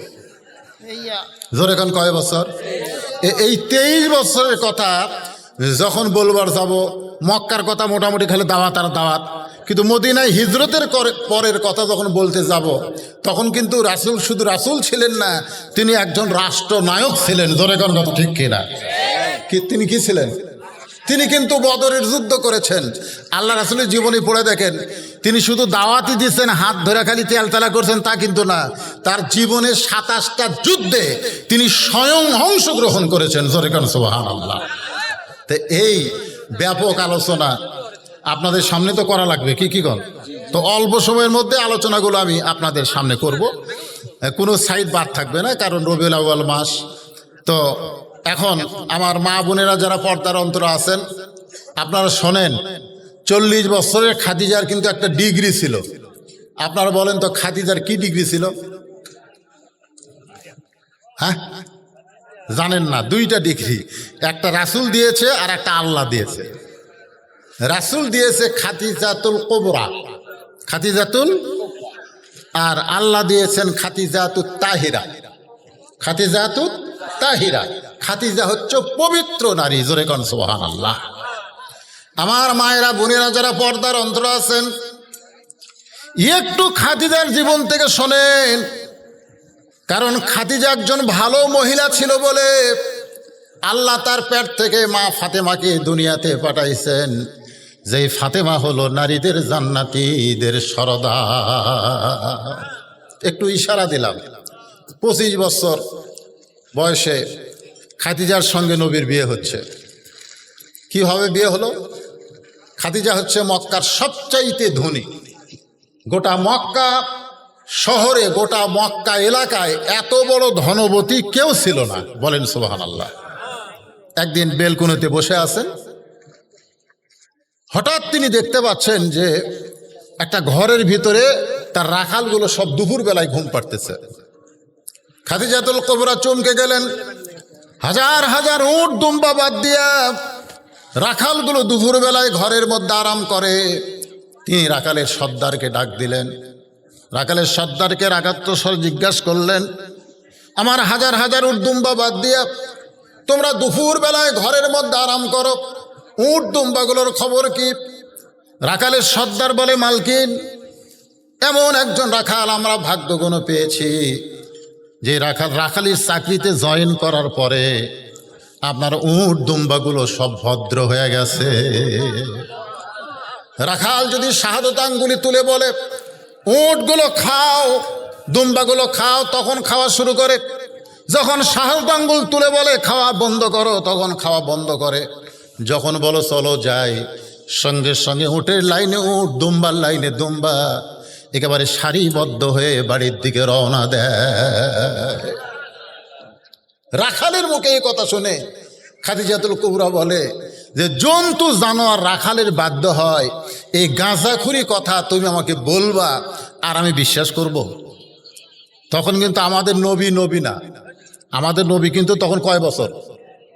জোরে কোন কয় বছর? এই 23 বছরের কথা যখন বলবার যাব, মক্কার কথা মোটামুটি খালি দাওয়াত আর দাওয়াত, কিন্তু মদিনায় হিজরতের পরের কথা যখন বলতে যাব, তখন কিন্তু রাসূল শুধু রাসূল ছিলেন না, তিনি একজন রাষ্ট্রনায়ক ছিলেন। জোরে কোন কথা ঠিক কিনা? তিনি কি ছিলেন? তিনি কিন্তু বদরের যুদ্ধ করেছেন। আল্লাহ রাসূলের জীবনী পড়ে দেখেন, তিনি শুধু দাওয়াতই দিচ্ছেন, হাত ধরে খালি তেলতেলা করছেন তা কিন্তু না, তার জীবনের 27টা যুদ্ধে তিনি স্বয়ং অংশগ্রহণ করেছেন। জোরে কোন সুবহানাল্লাহ। তো এই ব্যাপক আলোচনা আপনাদের সামনে তো করা লাগবে, কি কর। তো অল্প সময়ের মধ্যে আলোচনাগুলো আমি আপনাদের সামনে করব, কোনো সাইড বাদ থাকবে না, কারণ রবিউল আউয়াল মাস। তো এখন আমার মা বোনেরা যারা পর্দার অন্তরে আছেন, আপনারা শোনেন, 40 বছরের খাদিজার কিন্তু একটা ডিগ্রি ছিল। আপনারা বলেন তো, খাদিজার কি ডিগ্রি ছিল? হ্যাঁ, জানেন না? 2টা ডিগ্রি, একটা রাসূল দিয়েছে আর একটা আল্লাহ দিয়েছে। রাসূল দিয়েছে খাদিজাতুল কুবরা, খাদিজাতুল, আর আল্লাহ দিয়েছেন খাদিজাতুত তাহিরা, খাদিজাতুত তাহিরা। খাদিজা হচ্ছে পবিত্র নারী। জোরে কোন সুবহানাল্লাহ। আমার মায়েরা বোনেরা যারা পর্দার অন্তরে আছেন, একটু খাদিজার জীবন থেকে শোনেন, কারণ খাদিজা একজন ভালো মহিলা ছিল বলে আল্লাহ তার পেট থেকে মা ফাতেমাকে দুনিয়াতে পাঠাইছেন। যেই ফাতেমা হলো নারীদের জান্নাতীদের সরদার। একটু ইশারা দিলাম। 25 বছর বয়সে খাদিজার সঙ্গে নবীর বিয়ে হচ্ছে। কিভাবে বিয়ে হলো? খাদিজা হচ্ছে মক্কার সবচাইতে ধনী। গোটা মক্কা শহরে, গোটা মক্কা এলাকায় এত বড় ধনবতী কেউ ছিল না। বলেন সুবহানাল্লাহ। একদিন বেলকুনিতে বসে আছেন, হঠাৎ তিনি দেখতে পাচ্ছেন যে একটা ঘরের ভিতরে তার রাখালগুলো সব দুপুর বেলায় ঘুম পাড়তেছে। খাদিজাতুল কুবরা চমকে গেলেন। হাজার হাজার উট দুম্বা বাদ দিয়া রাখালগুলো দুপুর বেলায় ঘরের মধ্যে আরাম করে। তিনি রাখালের সর্দারকে ডাক দিলেন। রাখালের সর্দারকে রাগাত্মস্বর জিজ্ঞাসা করলেন, আমার হাজার হাজার উট দুম্বা বাদ দিয়া তোমরা দুপুর বেলায় ঘরের মধ্যে আরাম করো, উট দুম্বাগুলোর খবর কি? রাখালের সর্দার বলে, মালকিন, এমন একজন রাখাল আমরা ভাগ্যগুণ পেয়েছি, যে রাখালির চাকরিতে জয়েন করার পরে আপনার উট দুম্বাগুলো সব ভদ্র হয়ে গেছে। রাখাল যদি শাহাদত আঙ্গুলি তুলে বলে, উটগুলো খাও, দুম্বাগুলো খাও, তখন খাওয়া শুরু করে। যখন শাহাদত আঙ্গুল তুলে বলে খাওয়া বন্ধ করো, তখন খাওয়া বন্ধ করে। যখন বলো চলো যাই, সঙ্গে সঙ্গে উটের লাইনে উট, দুম্বার লাইনে দুম্বা, একেবারে সারিবদ্ধ হয়ে বাড়ির দিকে রওনা দেয়। রাখালের মুখে এই কথা শুনে খাদিজাতুল কুবরা বলে যে, জন্তু জানোয়ার রাখালের বাধ্য হয়, এই গাঁজাখুরি কথা তুমি আমাকে বলবা আর আমি বিশ্বাস করব? তখন কিন্তু আমাদের নবী না, আমাদের নবী কিন্তু তখন কয় বছর?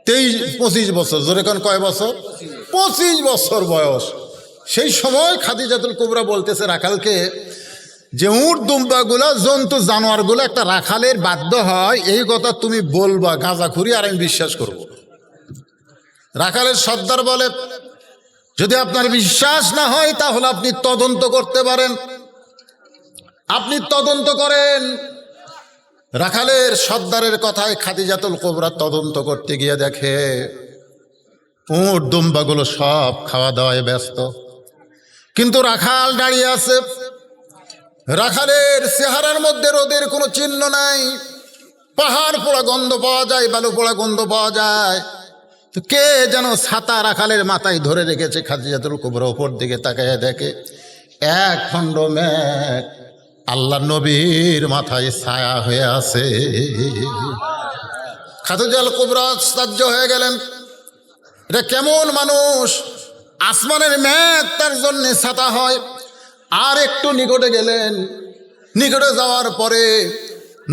25 বছর। জোরে কোন কয় বছর? 25 বছর বয়স। সেই সময় খাদিজাতুল কুবরা বলতেছে রাখালকে যে, উট দুম্বাগুলা, জন্তু জানোয়ারগুলো একটা রাখালের বাধ্য হয়, এই কথা তুমি বলবা গাঁজাখুরি, আর আমি বিশ্বাস করব। রাখালের সর্দার বলে, যদি আপনার বিশ্বাস না হয় তাহলে আপনি তদন্ত করতে পারেন, আপনি তদন্ত করেন। রাখালের সর্দারের কথায় খাদিজাতুল কুবরা তদন্ত করতে গিয়ে দেখে উট দুম্বাগুলো সব খাওয়া দাওয়ায় ব্যস্ত, কিন্তু রাখাল দাঁড়িয়ে আছে। রাখালের চেহারার মধ্যে রোদের কোনো চিহ্ন নাই, পাহাড় পোড়া গন্ধ পাওয়া যায়, বালু পোড়া গন্ধ পাওয়া যায়। তো কে যেন ছাতা রাখালের মাথায় ধরে রেখেছে। খাদিজাতুল কুবরা উপর দিকে তাকায় দেখে এক খণ্ড মেঘ আল্লাহ নবীর মাথায় ছায়া হয়ে আছে। খাদিজাতুল কুবরা আশ্চর্য হয়ে গেলেন, এটা কেমন মানুষ, আসমানের মেঘ তার জন্য ছাতা হয়। আর একটু নিকটে গেলেন, নিকটে যাওয়ার পরে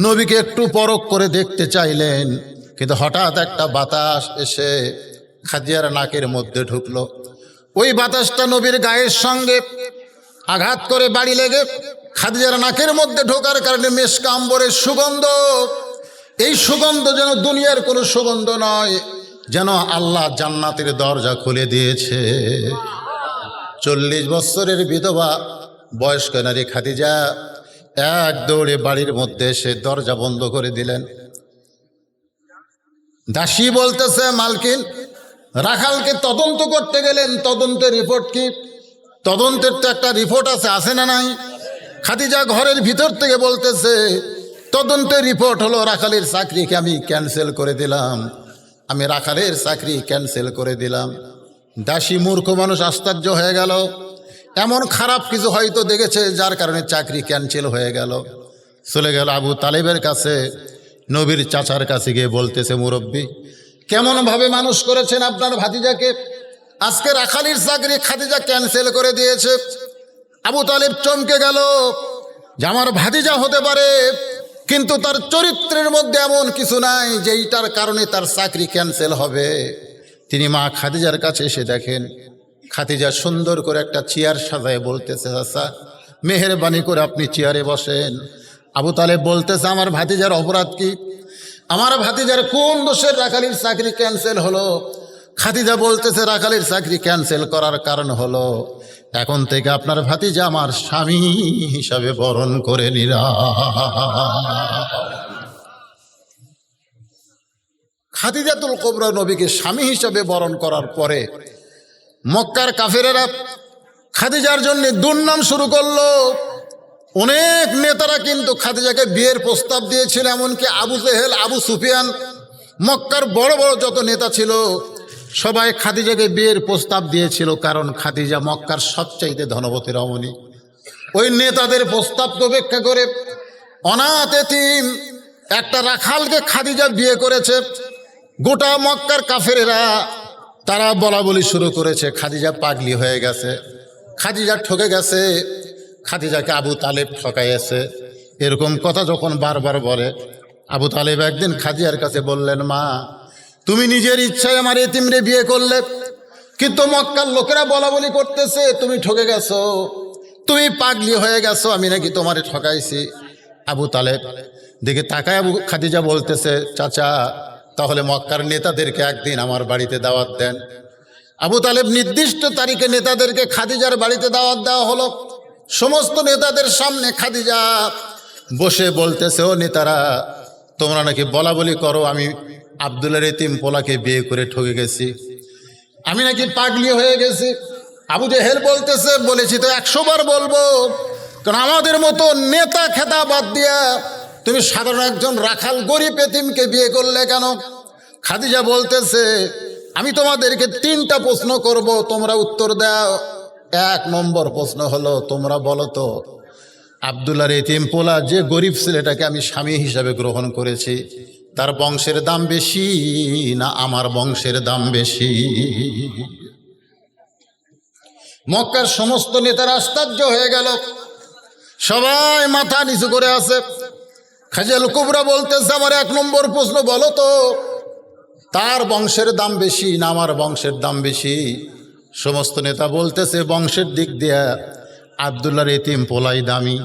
নবীকে একটু পরখ করে দেখতে চাইলেন, কিন্তু হঠাৎ একটা বাতাস এসে খাদিজার নাকের মধ্যে ঢুকলো। ওই বাতাসটা নবীর গায়ের সঙ্গে আঘাত করে বাড়ি লেগে খাদিজার নাকের মধ্যে ঢোকার কারণে মেশক আম্বরের সুগন্ধ, এই সুগন্ধ যেন দুনিয়ার কোনো সুগন্ধ নয়, যেন আল্লাহ জান্নাতের দরজা খুলে দিয়েছে। 40 বছরের বিধবা বয়স্ক নারী খাদিজা এক দৌড়ে বাড়ির মধ্যে এসে দরজা বন্ধ করে দিলেন। দাসী বলতেছে, মালকিন রাখালকে তদন্ত করতে গেলেন, তদন্তের রিপোর্ট কি? তদন্তের তো একটা রিপোর্ট আছে না নাই? খাদিজা ঘরের ভিতর থেকে বলতেছে, তদন্তের রিপোর্ট হলো রাখালের চাকরিকে আমি ক্যান্সেল করে দিলাম, আমি রাখালের চাকরি ক্যান্সেল করে দিলাম। দাসী মূর্খ মানুষ আশ্চর্য হয়ে গেল, এমন খারাপ কিছু হয়তো দেখেছে যার কারণে চাকরি ক্যান্সেল হয়ে গেল। চলে গেল আবু তালেবের কাছে, নবীর চাচার কাছে গিয়ে বলতেছে, মুরব্বী কেমনভাবে মানুষ করেছেন আপনার ভাতিজাকে, আজকে রাখালির চাকরি খাদিজা ক্যান্সেল করে দিয়েছে। আবু তালেব চমকে গেল যে আমার ভাতিজা হতে পারে, কিন্তু তার চরিত্রের মধ্যে এমন কিছু নাই যেইটার কারণে তার চাকরি ক্যান্সেল হবে। তিনি মা খাদিজার কাছে এসে দেখেন খাদিজা সুন্দর করে একটা চেয়ার সাজায় বলতেছে, চাচা মেহেরবানি করে আপনি চেয়ারে বসেন। আবু তালেব বলতেছে, আমার ভাতিজার অপরাধ কি, আমার ভাতিজার কোন দোষের রাখালির চাকরি ক্যান্সেল হলো? খাদিজা বলতেছে, রাখালির চাকরি ক্যান্সেল করার কারণ হলো এখন থেকে আপনার ভাতিজা আমার স্বামী হিসাবে বরণ করে নিরা। খাদিজাতুল কুবরা নবীকে স্বামী হিসাবে বরণ করার পরে মক্কার কাফেরেরা খাদিজার জন্য দুর্নাম শুরু করলো। অনেক নেতারা কিন্তু খাদিজাকে বিয়ের প্রস্তাব দিয়েছিল, এমনকি আবু জেহেল, আবু সুফিয়ান, মক্কার বড় বড় যত নেতা ছিল সবাই খাদিজাকে বিয়ের প্রস্তাব দিয়েছিল, কারণ খাদিজা মক্কার সবচাইতে ধনবতী রমণী। ওই নেতাদের প্রস্তাবকে উপেক্ষা করে অনাথ এতিম একটা রাখালকে খাদিজা বিয়ে করেছে। গোটা মক্কার কাফেরেরা তারা বলা বলি শুরু করেছে, খাদিজা পাগলি হয়ে গেছে, খাদিজা ঠকে গেছে, খাদিজাকে আবু তালেব ঠকাইছে। এরকম কথা যখন বারবার বলে, আবু তালেব একদিন খাদিজার কাছে বললেন, মা তুমি নিজের ইচ্ছায় আমার এতিমরে বিয়ে করলে, কিন্তু মক্কার লোকেরা বলা বলি করতেছে তুমি ঠকে গেছো, তুমি পাগলি হয়ে গেছো, আমি নাকি তোমারে ঠকাইছি। আবু তালেব দিকে তাকায় আবু খাদিজা বলতেছে, চাচা তাহলে মক্কার নেতাদেরকে একদিন আমার বাড়িতে দাওয়াত দেন। আবু তালেব নির্দিষ্ট তারিখে নেতাদেরকে খাদিজার বাড়িতে দাওয়াত দেওয়া হলো। সমস্ত নেতাদের সামনে খাদিজা বসে বলতেছে, ও নেতারা তোমরা নাকি বলা বলি করো আমি আব্দুল্লাহর এতিম পোলাকে বিয়ে করে ঠকে গেছি, আমি নাকি পাগলি হয়ে গেছি। আবু জেহেল বলতেছে, বলেছি তো 100 বার বলবো, কারণ আমাদের মতো নেতা খেতা বাদ দিয়া তুমি সাধারণ একজন রাখাল গরিব এতিমকে বিয়ে করলে কেন? খাদিজা বলতেছে, আমি তোমাদেরকে 3টা প্রশ্ন করব, তোমরা উত্তর দাও। 1 নম্বর প্রশ্ন হলো, তোমরা বলো তো আব্দুল্লাহর এতিম পোলা যে গরিব ছেলেটাকে আমি স্বামী হিসাবে গ্রহণ করেছি, তার বংশের দাম বেশি না আমার বংশের দাম বেশি? মক্কার সমস্ত নেতারা আশ্চর্য হয়ে গেল, সবাই মাথা নিচু করে আছে। খাদিজাতুল কুবরা বলতেছে, আমার 1 নম্বর প্রশ্ন, বলো তো তার বংশের দাম বেশি না আমার বংশের দাম বেশি? সমস্ত নেতা বলতেছে, বংশের দিক দিয়ে আব্দুল্লাহর এতিম পোলাই দামি,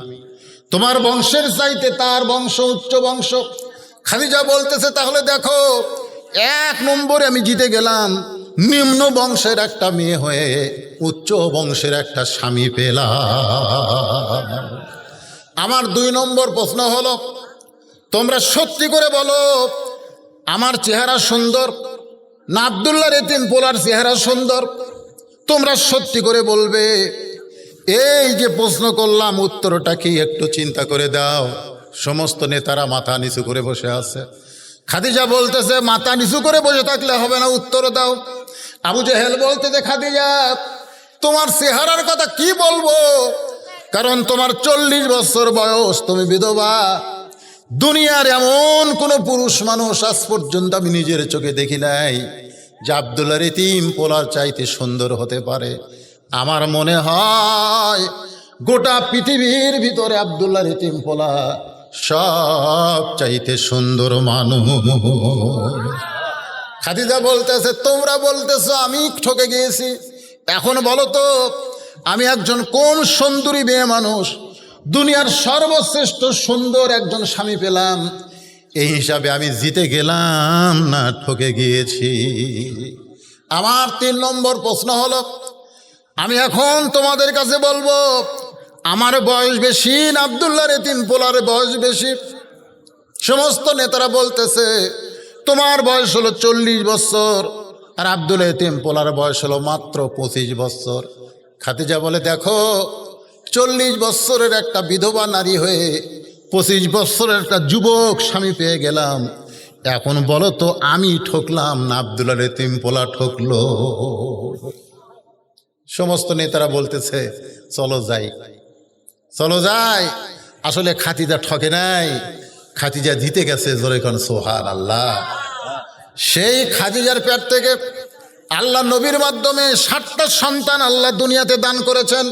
তোমার বংশের চাইতে তার বংশ উচ্চ বংশ। খাদিজা বলতেছে, তাহলে দেখো 1 নম্বরে আমি জিতে গেলাম, নিম্ন বংশের একটা মেয়ে হয়ে উচ্চ বংশের একটা স্বামী পেলাম। আমার 2 নম্বর প্রশ্ন হলো, তোমরা সত্যি করে বলো আমার চেহারা সুন্দর না আব্দুল্লাহর এতিম পোলার চেহারা সুন্দর? তোমরা সত্যি করে বলবে। এই যে প্রশ্ন করলাম উত্তরটা কি একটু চিন্তা করে দাও। সমস্ত নেতারা মাথা নিচু করে বসে আছে। খাদিজা বলতেছে মাথা নিচু করে বসে থাকলে হবে না, উত্তর দাও। আবু জেহেল বলতেছে খাদিজা তোমার চেহারার কথা কি বলবো, কারণ তোমার 40 বছর বয়স, তুমি বিধবা। দুনিয়ার এমন কোন পুরুষ মানুষ আজ পর্যন্ত আমি নিজের চোখে দেখি নাই যে আব্দুল্লাহর ইতিম পোলার চাইতে সুন্দর হতে পারে। আমার মনে হয় গোটা পৃথিবীর ভিতরে আব্দুল্লাহর ইতিম পোলা সব চাইতে সুন্দর মানুষ। খাদিজা বলতেছে তোমরা বলতেছো আমি ঠকে গিয়েছি, এখন বলো তো আমি একজন কোন সুন্দরী মেয়ে মানুষ দুনিয়ার সর্বশ্রেষ্ঠ সুন্দর একজন স্বামী পেলাম, এই হিসাবে আমি জিতে গেলাম না ঠকে গিয়েছি? আমার 3 নম্বর প্রশ্ন হলো, আমি এখন তোমাদের কাছে বলবো আমার বয়স বেশি না আব্দুল্লাহর ইতিম পোলার বয়স বেশি? সমস্ত নেতারা বলতেছে তোমার বয়স হলো 40 বছর আর আব্দুল্লাহর ইতিম পোলার বয়স হলো মাত্র 25 বছর। খাদিজা বলে দেখো 40 বছরের একটা বিধবা নারী হয়ে 25 বছরের একটা যুবক স্বামী পেয়ে গেলাম, এখন বলো তো আমি ঠকলাম না আব্দুল্লাহর ইতিম পোলা ঠকলো? সমস্ত নেতারা বলতেছে চলো যাই, চলো যাই। আসলে খাদিজা ঠকে নাই, খাদিজা জিতে গেছে। জোরে কোন সুবহানাল্লাহ। সেই খাদিজার পেট থেকে আল্লাহ নবীর মাধ্যমে 60টা সন্তান আল্লাহ দুনিয়াতে দান করেছেন।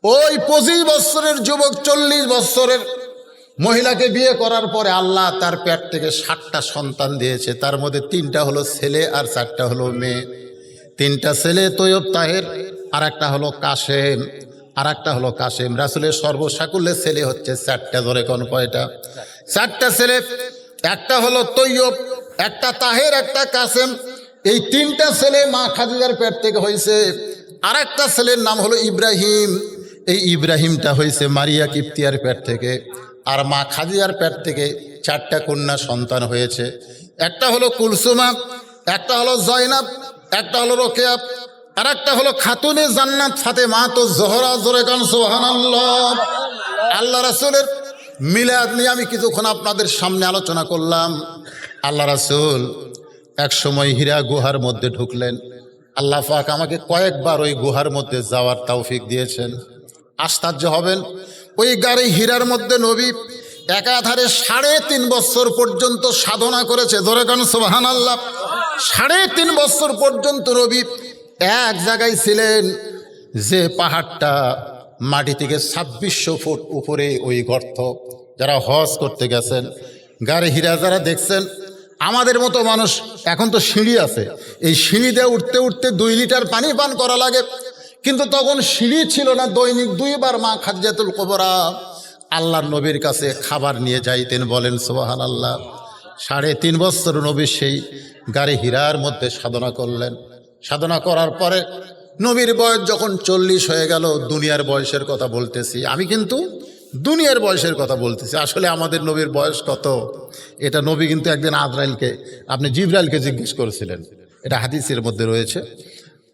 ওই 25 বছরের যুবক 40 বছরের মহিলাকে বিয়ে করার পরে আল্লাহ তার পেট থেকে 60টা সন্তান দিয়েছে। তার মধ্যে 3টা হলো ছেলে আর 4টা হলো মেয়ে। 3টা ছেলে তৈয়ব তাহের, আর একটা হলো কাসেম, আর একটা হলো কাসেম। রাসূলের সর্বসাকুল্যে ছেলে হচ্ছে 4টা। ধরে কোন কয়টা? 4টা ছেলে, একটা হলো তৈয়ব, একটা তাহের, একটা কাসেম। এই 3টা ছেলে মা খাদিজার পেট থেকে হয়েছে। আর একটা ছেলের নাম হলো ইব্রাহিম। এই ইব্রাহিমটা হয়েছে মারিয়া কিপ্তিয়ার পেট থেকে। আর মা খাদিজার পেট থেকে 4টা কন্যা সন্তান হয়েছে। একটা হলো কুলসুমা, একটা হলো জয়নাব, একটা হলো রোকেয়া, আর একটা হলো খাতুনে জান্নাত ফাতেমা তো জোহরা। জোরে কান সুবহানাল্লাহ। আল্লাহ রাসূলের মিলাদ নিয়ে আমি কিছুক্ষণ আপনাদের সামনে আলোচনা করলাম। আল্লাহ রাসূল এক সময় হীরা গুহার মধ্যে ঢুকলেন। আল্লাহ পাক আমাকে কয়েকবার ওই গুহার মধ্যে যাওয়ার তৌফিক দিয়েছেন। আশ্চর্য হবেন, ওই গাড়ি হীরার মধ্যে নবী একাধারে 3.5 বছর পর্যন্ত সাধনা করেছে। ধরে কান সুবহানাল্লাহ। 3.5 বছর পর্যন্ত নবী এক জায়গায় ছিলেন, যে পাহাড়টা মাটি থেকে 2600 ফুট উপরে ওই গর্ত। যারা হজ করতে গেছেন, গাড়ি হীরা যারা দেখছেন, আমাদের মতো মানুষ এখন তো সিঁড়ি আছে, এই সিঁড়ি দিয়ে উঠতে উঠতে 2 লিটার পানি পান করা লাগে, কিন্তু তখন সিঁড়ি ছিল না। দৈনিক 2 বার মা খাদিজাতুল কুবরা আল্লাহর নবীর কাছে খাবার নিয়ে যাইতেন। বলেন সুবহানাল্লাহ। 3.5 বছর নবী সেই গাড়ি হীরার মধ্যে সাধনা করলেন। সাধনা করার পরে নবীর বয়স যখন 40 হয়ে গেল, দুনিয়ার বয়সের কথা বলতেছি আমি, কিন্তু দুনিয়ার বয়সের কথা বলতেছি। আসলে আমাদের নবীর বয়স কত এটা নবী কিন্তু একদিন আজরাইলকে, আপনি জিবরাইলকে জিজ্ঞেস করেছিলেন। এটা হাদিসের মধ্যে রয়েছে।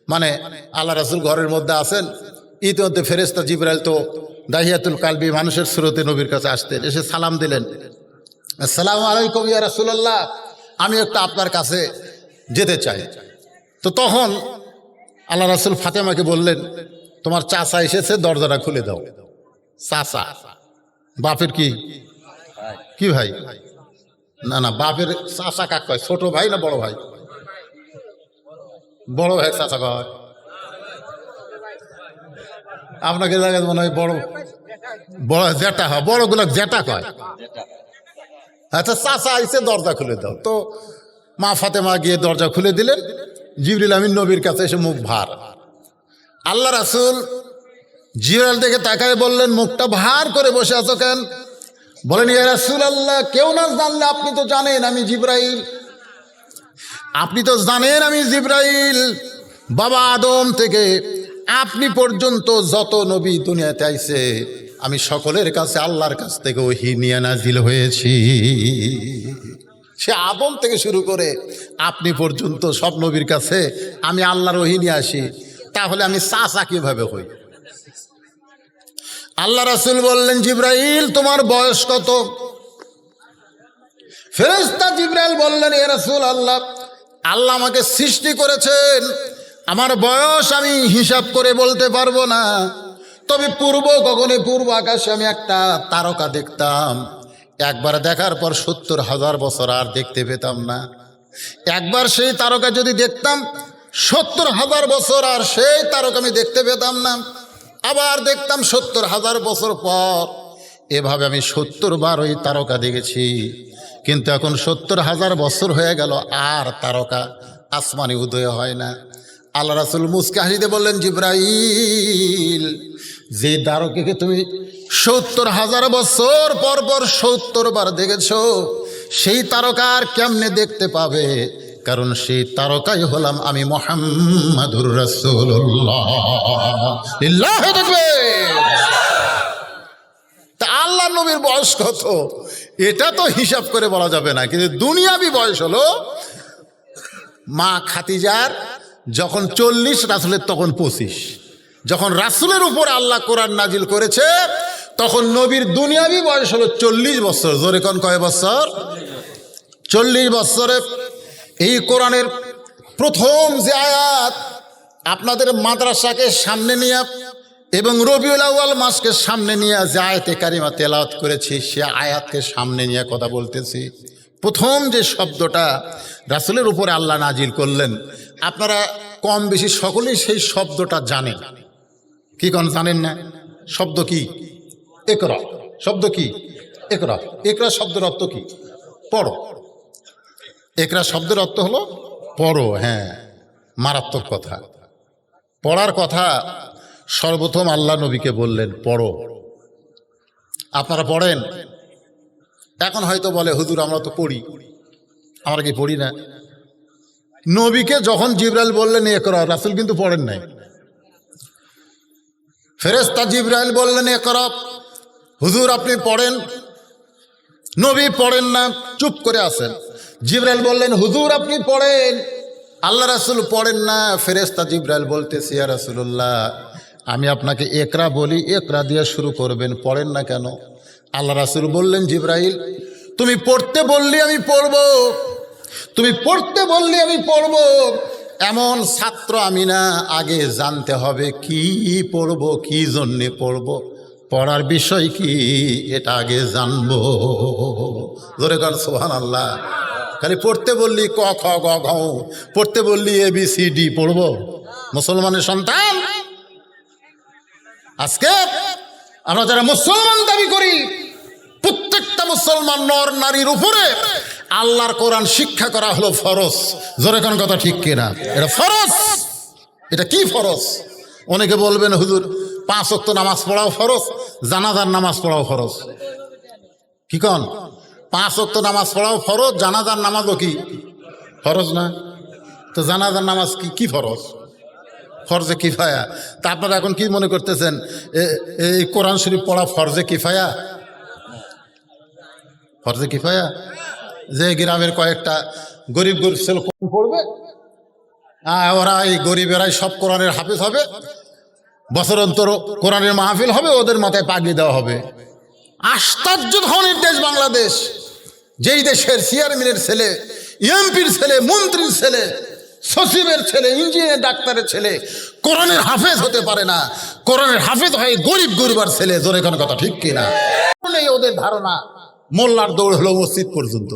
মানে আল্লাহ রাসূল ঘরের মধ্যে আছেন, ইতিমধ্যে ফেরেশতা জিবরাইল তো দাহিয়াতুল কালবি মানুষের সুরতে নবীর কাছে আসতেন। এসে সালাম দিলেন, আসসালামু আলাইকুম ইয়া রাসূলুল্লাহ, আমি একটা আপনার কাছে যেতে চাই। তো তখন আল্লাহ রাসূল ফাতেমাকে বললেন, তোমার চাচা এসেছে, দরজাটা খুলে দাও। চাচা বাপের কি কি ভাই? না না, বাপের চাচা কাক কয়? ছোট ভাই না বড় ভাই? বড় ভাই চাচা কয়। আপনাকে জায়গায় মনে হয় বড় বড় জেঠা হয়, বড়গুলো জেঠা কয়। আচ্ছা, চাচা আইসে, দরজা খুলে দাও। তো মা ফাতেমা গিয়ে দরজা খুলে দিলেন। জিবরিল আমিন নবীর কাছে এসে মুখ ভার। আল্লাহ রাসূল জিবরাইল দেখে তাকায় বললেন, মুখটা ভার করে বসে আছো কেন? বলেন, ইয়া রাসূলুল্লাহ, কেউ না জানলে আপনি তো জানেন আমি জিবরাইল। আপনি তো জানেন আমি জিবরাইল। বাবা আদম থেকে আপনি পর্যন্ত যত নবী দুনিয়াতে আইছে, আমি সকলের কাছে আল্লাহর কাছ থেকে ওহী নিয়ে নাজিল হয়েছি। সে আদম থেকে শুরু করে আপনি পর্যন্ত সব নবীর কাছে আমি আল্লাহর ওহী নিয়ে আসি। তাহলে আমি চাচা কিভাবে হই? আল্লাহ রাসূল বললেন, জিবরাইল তোমার বয়স কত? ফেরেশতা জিবরাইল বললেন, ইয়া রাসূলুল্লাহ, আল্লাহ আমাকে সৃষ্টি করেছেন, আমার বয়স আমি হিসাব করে বলতে পারবো না। তবে পূর্ব গগনে, পূর্ব আকাশে আমি একটা তারকা দেখতাম, একবার দেখার পর ৭০,০০০ বছর আর দেখতে পেতাম না। একবার সেই তারকা যদি দেখতাম ৭০,০০০ বছর আর সেই তারকা আমি দেখতে পেতাম না। আবার দেখতাম ৭০,০০০ বছর পর। এভাবে আমি ৭০ বার ওই তারকা দেখেছি। কিন্তু এখন ৭০,০০০ বছর হয়ে গেল, আর তারকা আসমানে উদয় হয় না। আল্লাহ রাসূল মুস্কে হাসিতে বললেন, জিবরাইল, যে তারকাকে তুমি ৭০,০০০ বছর পর পর ৭০ বার দেখেছো, সেই তারকা আর কেমনে দেখতে পাবে? কারণ সেই তারকাই হলাম আমি, মুহাম্মাদুর রাসূলুল্লাহ। লিল্লাহি তাকবীর। তা আল্লাহ নবীর বয়স কত এটা তো হিসাব করে বলা যাবে না, কিন্তু দুনিয়াবি বয়স হলো মা খাদিজার যখন 40, রাসূলের তখন 25। যখন রাসূলের উপর আল্লাহ কোরআন নাজিল করেছে তখন নবীর দুনিয়াবি বয়স হলো 40 বছর। জোরে কোন কয় বছর? 40 বছরে এই কোরআনের প্রথম যে আয়াত আপনাদের মাদ্রাসাকে সামনে নিয়ে এবং রবিউল আউয়াল মাসকে সামনে নিয়ে যে আয়াতে কারিমা তেলাওয়াত করেছি, সে আয়াতকে সামনে নিয়ে কথা বলতেছি। প্রথম যে শব্দটা রাসূলের উপরে আল্লাহ নাজিল করলেন, আপনারা কম বেশি সকলেই সেই শব্দটা জানেন। কি কোন জানেন না? শব্দ কি? ইকরা। শব্দ কি? ইকরা। ইকরা শব্দের অর্থ কি? পড়ো। ইকরা শব্দের অর্থ হলো পড়ো। হ্যাঁ, মারাত্মক কথা। পড়ার কথা সর্বপ্রথম আল্লাহ নবীকে বললেন, পড়ো। আপনারা পড়েন? এখন হয়তো বলে, হুজুর আমরা তো পড়ি। আমরা কি পড়ি না? নবীকে যখন জিবরাইল বললেন ইকরা, রাসূল কিন্তু পড়েন নাই। ফেরেশতা জিবরাইল বললেন ইকরা, হুজুর আপনি পড়েন। নবী পড়েন না, চুপ করে আছেন। জিবরাইল বললেন, হুজুর আপনি পড়েন। আল্লাহ রাসূল পড়েন না। ফেরেশতা জিবরাইল বলতেছে, ইয়া রাসূলুল্লাহ, আমি আপনাকে ইকরা বলি, ইকরা দিয়ে শুরু করবেন, পড়েন না কেন? আল্লাহ রাসূল বললেন, জিবরাইল তুমি পড়তে বললি আমি পড়ব, তুমি পড়তে বললি আমি পড়ব। এমন ছাত্র আমি না, আগে জানতে হবে কি পড়ব, কি জন্যে পড়ব, পড়ার বিষয় কি এটা আগে জানবো। জোরে গান সুবহানাল্লাহ। খালি পড়তে বললি ক খ গ ঘ, পড়তে বললি ABCD পড়ব? মুসলমানের সন্তান, আজকে আমরা যারা মুসলমান দাবি করি, প্রত্যেকটা মুসলমান নর নারীর উপরে আল্লাহর কোরআন শিক্ষা করা হলো ফরজ। জোরে কোন কথা ঠিক কিনা? এটা ফরজ। এটা কি ফরজ? অনেকে বলবেন, হুজুর 5 ওয়াক্ত নামাজ পড়াও ফরজ, জানাজার নামাজ পড়াও ফরজ। কি কন? 5 ওয়াক্ত নামাজ পড়াও ফরজ, জানাজার নামাজও কি ফরজ না? তো জানাজার নামাজ কি ফরজ? ফরজে কিফায়া। তা আপনারা এখন কি মনে করতেছেন, এই কোরআন শরীফ পড়া ফরজে কিফায়া? ফরজে কিফায়া যে গ্রামের কয়েকটা গরিব গরিব ছেলে কোরআন পড়বে, ওরা এই গরিবেরাই সব কোরআনের হাফেজ হবে, বছর অন্তর কোরআনের মাহফিল হবে, ওদের মাথায় পাগড়ি দেওয়া হবে। আশ্চর্য ধরনের দেশ বাংলাদেশ, যেই দেশের চেয়ারম্যানের ছেলে, এমপির ছেলে, মন্ত্রীর ছেলে, সচিবের ছেলে, ইঞ্জিনিয়ার ডাক্তারের ছেলে কোরআনের হাফেজ হতে পারে না। কোরআনের হাফেজ হয় গরিব গরিবার ছেলে। জোরে কোন কথা ঠিক কিনা? ওদের ধারণা মোল্লার দৌড় হলো মসজিদ পর্যন্ত।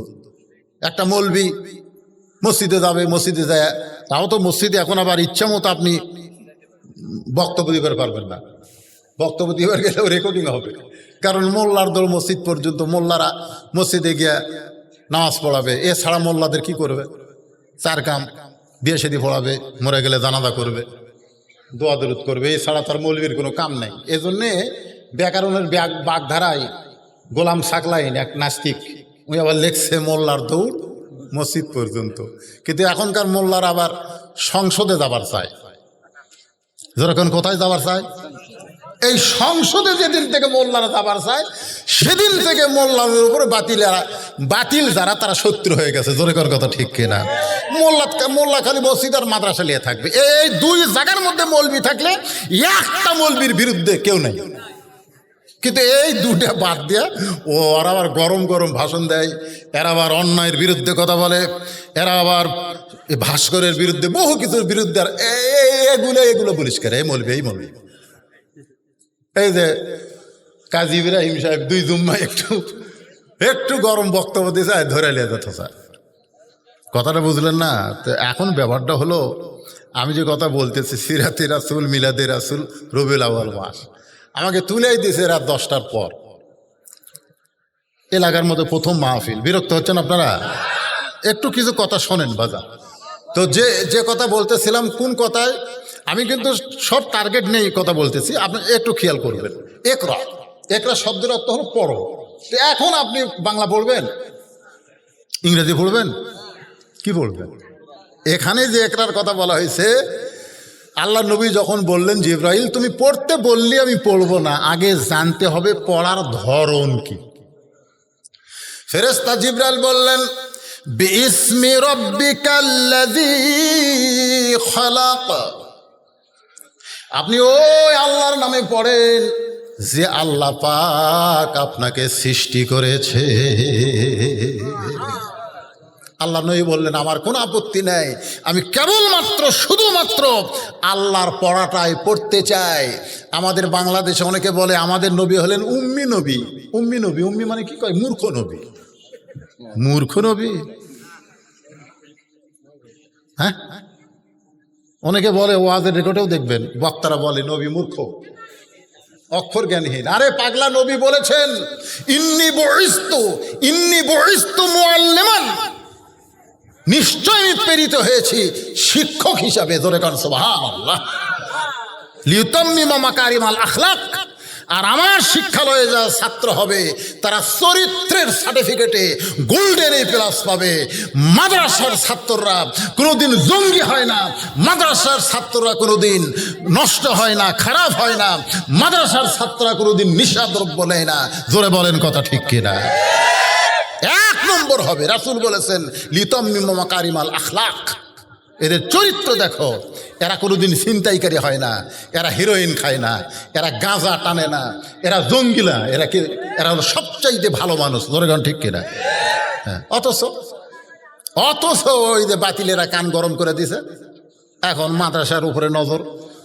একটা মৌলবি মসজিদে যাবে, মসজিদে যায়, তাও তো মসজিদে এখন আবার ইচ্ছা মতো আপনি বক্তব্য দিবার পারবেন না। বক্তব্য দিবার গেলেও রেকর্ডিং হবে, কারণ মোল্লার দৌড় মসজিদ পর্যন্ত। মোল্লারা মসজিদে গিয়া নামাজ পড়াবে, এছাড়া মোল্লাদের কি করবে? 4 কাম, বিয়ে শাদী পড়াবে, মরে গেলে জানাজা করবে, দোয়া দরুদ করবে, এছাড়া তার মৌলবীর কোনো কাম নাই। এজন্যে ব্যাকরণের বাগধারায় গোলাম সাকলাইন এক নাস্তিক, উনি আবার লেখছে মোল্লার দৌড় মসজিদ পর্যন্ত। কিন্তু এখনকার মোল্লার আবার সংসদে যাবার চায়। যেরকম কোথায় যাবার চায়? এই সংসদে যেদিন থেকে মোল্লারা যাবার চায়, সেদিন থেকে মোল্লাদের উপরে বাতিল যারা তারা শত্রু হয়ে গেছে। জোরে কর কথা ঠিক কিনা? মোল্লা খালি মসজিদ আর মাদ্রাসা নিয়ে থাকবে। এই 2 জায়গার মধ্যে মৌলবি থাকলে একটা মৌলবির বিরুদ্ধে কেউ নেই। কিন্তু এই দুটা বাদ দিয়ে ওরা আবার গরম গরম ভাষণ দেয়, এরা আবার অন্যায়ের বিরুদ্ধে কথা বলে, এরা আবার ভাস্করের বিরুদ্ধে বহু কিছুর বিরুদ্ধে, আর এগুলো বলিস করে এই মলবি। এই যে কাজী ইব্রাহিম সাহেব 2 জুম্মা একটু গরম বক্তব্য দিয়েছে, ধরে লিয়ে যেত স্যার। কথাটা বুঝলেন না? তো এখন ব্যাপারটা হলো, আমি যে কথা বলতেছি সিরাতে রাসূল, মিলাদে রাসূল, রবিউল আউয়াল মাস, আমাকে তুলেই দিয়েছে রাত 10টার পর, এলাকার মধ্যে প্রথম মাহফিল। বিরক্ত হচ্ছেন আপনারা? একটু কিছু কথা শোনেন বাজার। তো যে কথা বলতেছিলাম, কোন কথায় আমি কিন্তু সব টার্গেট নেই কথা বলতেছি, আপনি একটু খেয়াল করবেন। একরা শব্দের অর্থ হলো পড়ো। তো এখন আপনি বাংলা পড়বেন, ইংরেজি পড়বেন, কি পড়বেন? এখানে যে একরার কথা বলা হয়েছে, আল্লাহ নবী যখন বললেন জিবরাইল তুমি পড়তে বললি আমি পড়বো না, আগে জানতে হবে পড়ার ধরন কি। ফেরেশতা জিবরাইল বললেন বিইসমি রাব্বিকাল্লাযী খালাক, আপনি ওই আল্লাহর নামে পড়েন যে আল্লাহ পাক আপনাকে সৃষ্টি করেছে। আল্লাহ নবী বললেন আমার কোনো আপত্তি নেই, আমি কেবলমাত্র শুধুমাত্র আল্লাহর পড়াটাই পড়তে চাই। আমাদের বাংলাদেশে অনেকে বলে আমাদের নবী হলেন উম্মি নবী। উম্মি মানে কি কয়? মূর্খ নবী। হ্যাঁ, অনেকে বলে, ওয়াজের রেকর্ডেও দেখবেন বক্তারা বলে নবী মূর্খ, অক্ষর জ্ঞানহীন। আরে পাগলা, নবী বলেছেন ইন্নী বুইস্তু মুআল্লিমান, নিশ্চয় আমি প্রেরিত হয়েছি শিক্ষক হিসাবে। জোরে কান সুবহানাল্লাহ। লিউতাম্মিমা মাকারিমাল আখলাক, আর আমার শিক্ষালয়ে যা ছাত্র হবে তারা চরিত্রের সার্টিফিকেটে গোল্ডেন এ প্লাস পাবে। মাদ্রাসার ছাত্ররা কোনোদিন জঙ্গি হয় না, মাদ্রাসার ছাত্ররা কোনোদিন নষ্ট হয় না, খারাপ হয় না, মাদ্রাসার ছাত্ররা কোনোদিন নিশাদ্রব্য নেয় না। জোরে বলেন কথা ঠিক কিনা? 1 নম্বর হবে। রাসূল বলেছেন লিতাম্মিমা মাকারিমাল আখলাক, এদের চরিত্র দেখো। এরা কোনোদিন ছিনতাইকারী হয় না, এরা হিরোইন খায় না, এরা গাঁজা টানে না, এরা জঙ্গিলা, এরা হলো সবচাইতে ভালো মানুষ। ধরেগান ঠিক কিনা? হ্যাঁ। অথচ ওই যে বাতিলেরা কান গরম করে দিছে। এখন মাদ্রাসার উপরে নজর,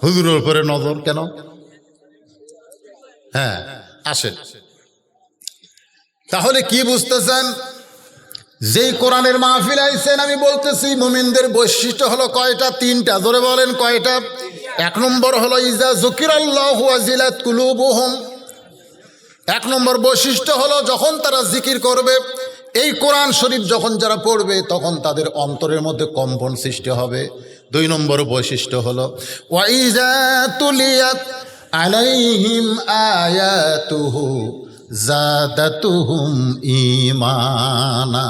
হুজুরের উপরে নজর কেন? হ্যাঁ, আসেন। তাহলে কি বুঝতেছেন? যেই কোরআনের মাহফিল আইছেন, আমি বলতেছি মুমিনদের বৈশিষ্ট্য হলো কয়টা? 3টা। জোরে বলেন কয়টা? 1 নম্বর হলো ইজা যুকিরাল্লাহু ওয়াজিলাত কুলুবুহুম। 1 নম্বর বৈশিষ্ট্য হলো যখন তারা জিকির করবে, এই কোরআন শরীফ যখন যারা পড়বে তখন তাদের অন্তরের মধ্যে কম্পন সৃষ্টি হবে। 2 নম্বর বৈশিষ্ট্য হলো ওয়াইজা তুলিয়াত আলাইহিম আয়াতুহু জাদাতুহুম ঈমানা,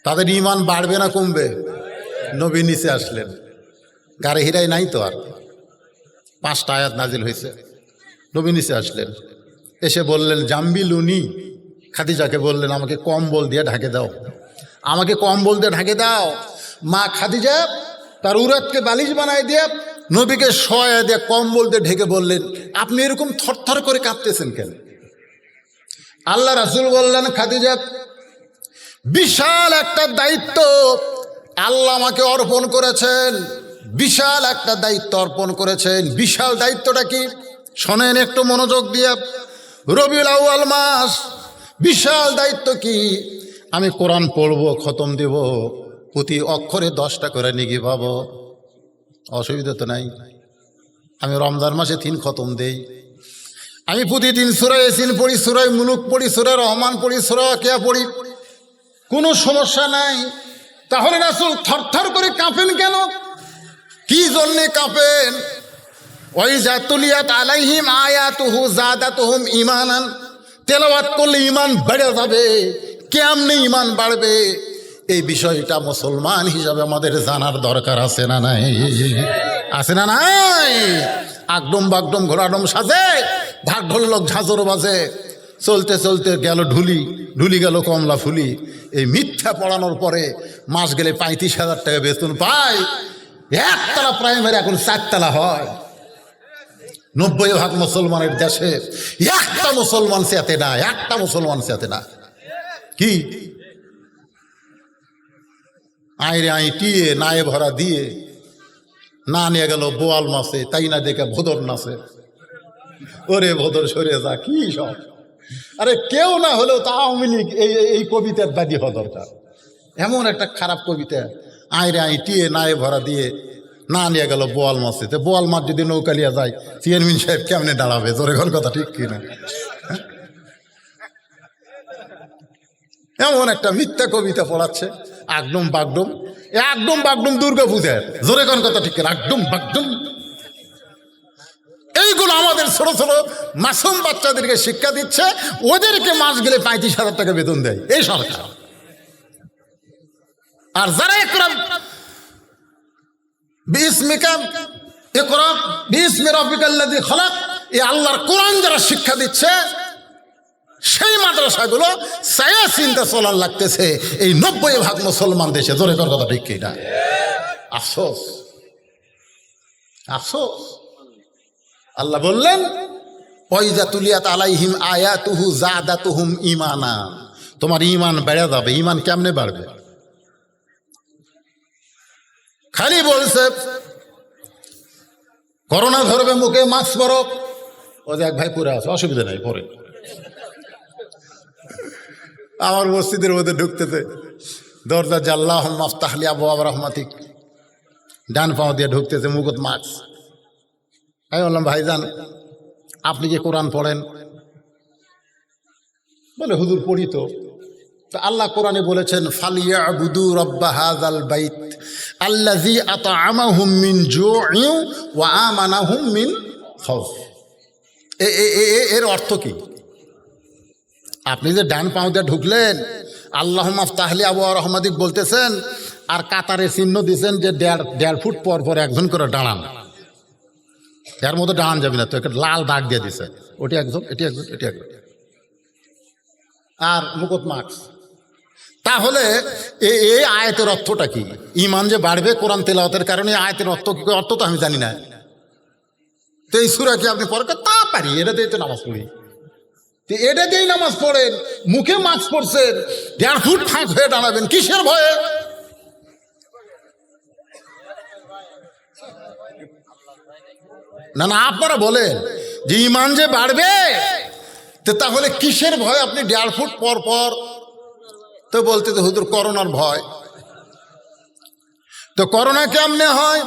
তাদের ঈমান বাড়বে না কমবে? নবী নিচে আসলেন, গাড়ি হিরাই নাই তো, আর 5টা আয়াত নাজিল হয়েছে। নবী নিচে আসলেন, এসে বললেন জাম্বিলুনি, খাদিজাকে বললেন আমাকে কম্বল দিয়ে ঢাকে দাও, আমাকে কম্বল দিয়ে ঢাকে দাও। মা খাদিজা তার উরাতকে বালিশ বানায় দিয়ে নবীকে শোয়া দিয়ে কম্বল দিয়ে ঢেকে বললেন আপনি এরকম থরথর করে কাঁপতেছেন কেন? আল্লাহ রাসূল বললেন খাদিজা, বিশাল একটা দায়িত্ব আল্লাহ আমাকে অর্পণ করেছেন, বিশাল একটা দায়িত্ব অর্পণ করেছেন। বিশাল দায়িত্বটা কি শোনেন একটু মনোযোগ দিয়ে। রবিউল আউয়াল মাস, বিশাল দায়িত্ব কি? আমি কোরআন পড়বো, খতম দেব, প্রতি অক্ষরে 10টা করে নিগি পাবো, অসুবিধা তো নাই। আমি রমজান মাসে 3 খতম দেই, আমি প্রতিদিন সূরা ইয়াসিন পড়ি, সূরা মুলুক পড়ি, সূরা রহমান পড়ি, সূরা ওয়াকিয়া পড়ি, কোনো সমস্যা নাই। তাহলে রাসূল থরথর করে কাঁপেন কেন? কি জন্যে কাঁপেন? ওয়াইজা তুলিয়াত আলাইহিম আয়াতুহু জাদাতুহুম ঈমানান, তেলাওয়াত করলে ঈমান বেড়ে যাবে। কেমনে ঈমান বাড়বে? এই বিষয়টা মুসলমান হিসাবে আমাদের জানার দরকার আছে না নাই? আছে না নাই? আগডম বাগডম ঘোড়াডম সাজে, ঢাক ঢোলক ঝাঁঝর বাজে, চলতে চলতে গেল ঢুলি গেল কমলা ফুলি। এই মিথ্যা পড়ানোর পরে মাস গেলে 35,000 টাকা বেতন পায়, 1 তলা প্রাইমারি এখন 4 তলা হয়। 90% মুসলমানের দেশে একটা মুসলমান সাথে না, একটা মুসলমান সাথে না। কি আইরে আই টিয়ে নায়ে ভরা দিয়ে না নিয়ে গেল বোয়াল মাছে, তাই না দেখে ভোদর নাচে। ওরে ভোদর সরে যা, কি সব। আরে কেউ না হলেও তা আওয়ামী লীগ এই কবিতার বাদী হওয়া দরকার। এমন একটা খারাপ কবিতা, আইরে আই টিয়ে নায়ে ভরা দিয়ে না নিয়ে গেল বোয়াল মাছে। তো বোয়াল মাছ যদি নৌকালিয়া যায়, চেয়ারম্যান সাহেব কেমনে দাঁড়াবে? জোরে ঘর কথা ঠিক কিনা? এমন একটা মিথ্যা কবিতা পড়াচ্ছে, আগডুম বাগডুম। একদম বাগডুম দুর্গা পূজার, জোরে কোন কথা ঠিক কিনা? একদম বাগডুম। এইগুলো আমাদের ছোট ছোট মাসুম বাচ্চাদেরকে শিক্ষা দিচ্ছে, ওদেরকে মাস গেলে 35,000 টাকা বেতন দেয় এই সরকার। আর যারা একরাম বিসমিকা ইকরা বিসমি রাব্বিকাল্লাযী খালাক, এই আল্লাহর কোরআন যারা শিক্ষা দিচ্ছে, সেই মাদ্রাসাগুলো ছায়া চিন্তা চলার লাগতেছে এই 90% মুসলমান দেশে। জোরে কর কথা ঠিক কিনা? আফসোস, আফসোস। আল্লাহ বললেন, ওয়াইজা তুলিয়াত আলাইহিম আয়াতুহু যাদাতুহুম ঈমানা। তোমার ঈমান বেড়ে যাবে। ঈমান কেমনে বাড়বে? খালি বলছে করোনা ধরবে, মুখে মাস্ক পরো। ও যে এক ভাই পরে আছে, অসুবিধা নাই, পরে। আমার মসজিদের মধ্যে ঢুকতেছে, দরজা জাল্লাহ মাফতাহলি আবওয়াব রাহমাতিক, ডান পাও দিয়ে ঢুকতেছে, মুখত মাস্ক। আমি বললাম, ভাইজান আপনি কি কোরআন পড়েন? বলে, হুজুর পড়ি তো। আল্লাহ কোরআনে বলেছেন, ফালিয়াবুদু রাব্বা হাযাল বাইত আল্লাযী আত'আমাহুম মিন জু'ইন ওয়া আমানাহুম মিন খাউফ। এর অর্থ কি? আপনি যে ডান পাও দিয়ে ঢুকলেন, আল্লাহ মাফতাহলি আবওয়াব রাহমাতিক বলতেছেন, আর কাতারে চিহ্ন দিচ্ছেন যে 1.5 ফুট পর পর একজন করে দাঁড়ান। এর মধ্যে দাঁড়ান যাবে না, তো একটা লাল দাগ দিয়ে দিছে, ওটি একজন, এটি একজন, এটি একজন, আর মুকুট মাস্ক। তাহলে এই আয়াতের অর্থটা কি? ঈমান যে বাড়বে কোরআন তেলাওয়াতের কারণে, আয়াতের অর্থ কি? অর্থ তো আমি জানি না। তো এই সূরা কি আপনি পড়তে? তা পারি, এটা দিয়ে তো নামাজ পড়ি। তো এটা দিয়েই নামাজ পড়েন, মুখে মাস্ক পড়ছেন, 1.5 ফুট ফাঁক হয়ে দাঁড়াবেন, কিসের ভয়ে? না না, আপনারা বলেন যে ঈমান যে বাড়বে, তো তাহলে কিসের ভয় আপনি 1.5 ফুট পর পর? তো বলতে তো হুজুর করোনার ভয়। তো করোনা কেমনে হয়?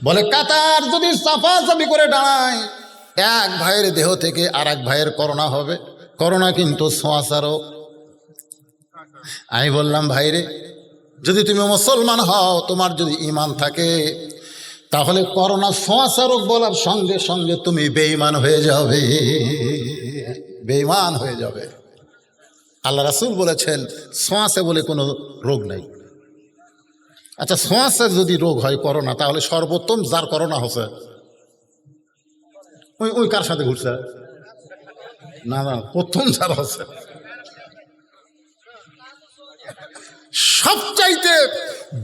বলে, কাতার যদি সাফাসাফি করে দাঁড়ায়, এক ভাইয়ের দেহ থেকে আর এক ভাইয়ের করোনা হবে। করোনা কিন্তু ছোঁয়াচারও। আমি বললাম, ভাইরে যদি তুমি মুসলমান হও, তোমার যদি ঈমান থাকে, তাহলে করোনা ছোঁয়াচারক বলার সঙ্গে সঙ্গে তুমি বেঈমান হয়ে যাবে, বেঈমান হয়ে যাবে। আল্লাহ রাসূল বলেছেন, ছোঁয়াচে বলে কোনো রোগ নাই। আচ্ছা, ছোঁয়াচে যদি রোগ হয় করোনা, তাহলে সর্বোত্তম যার করোনা হচ্ছে ওই কার সাথে ঘুরছে? না না, প্রথম যার হচ্ছে। সবচাইতে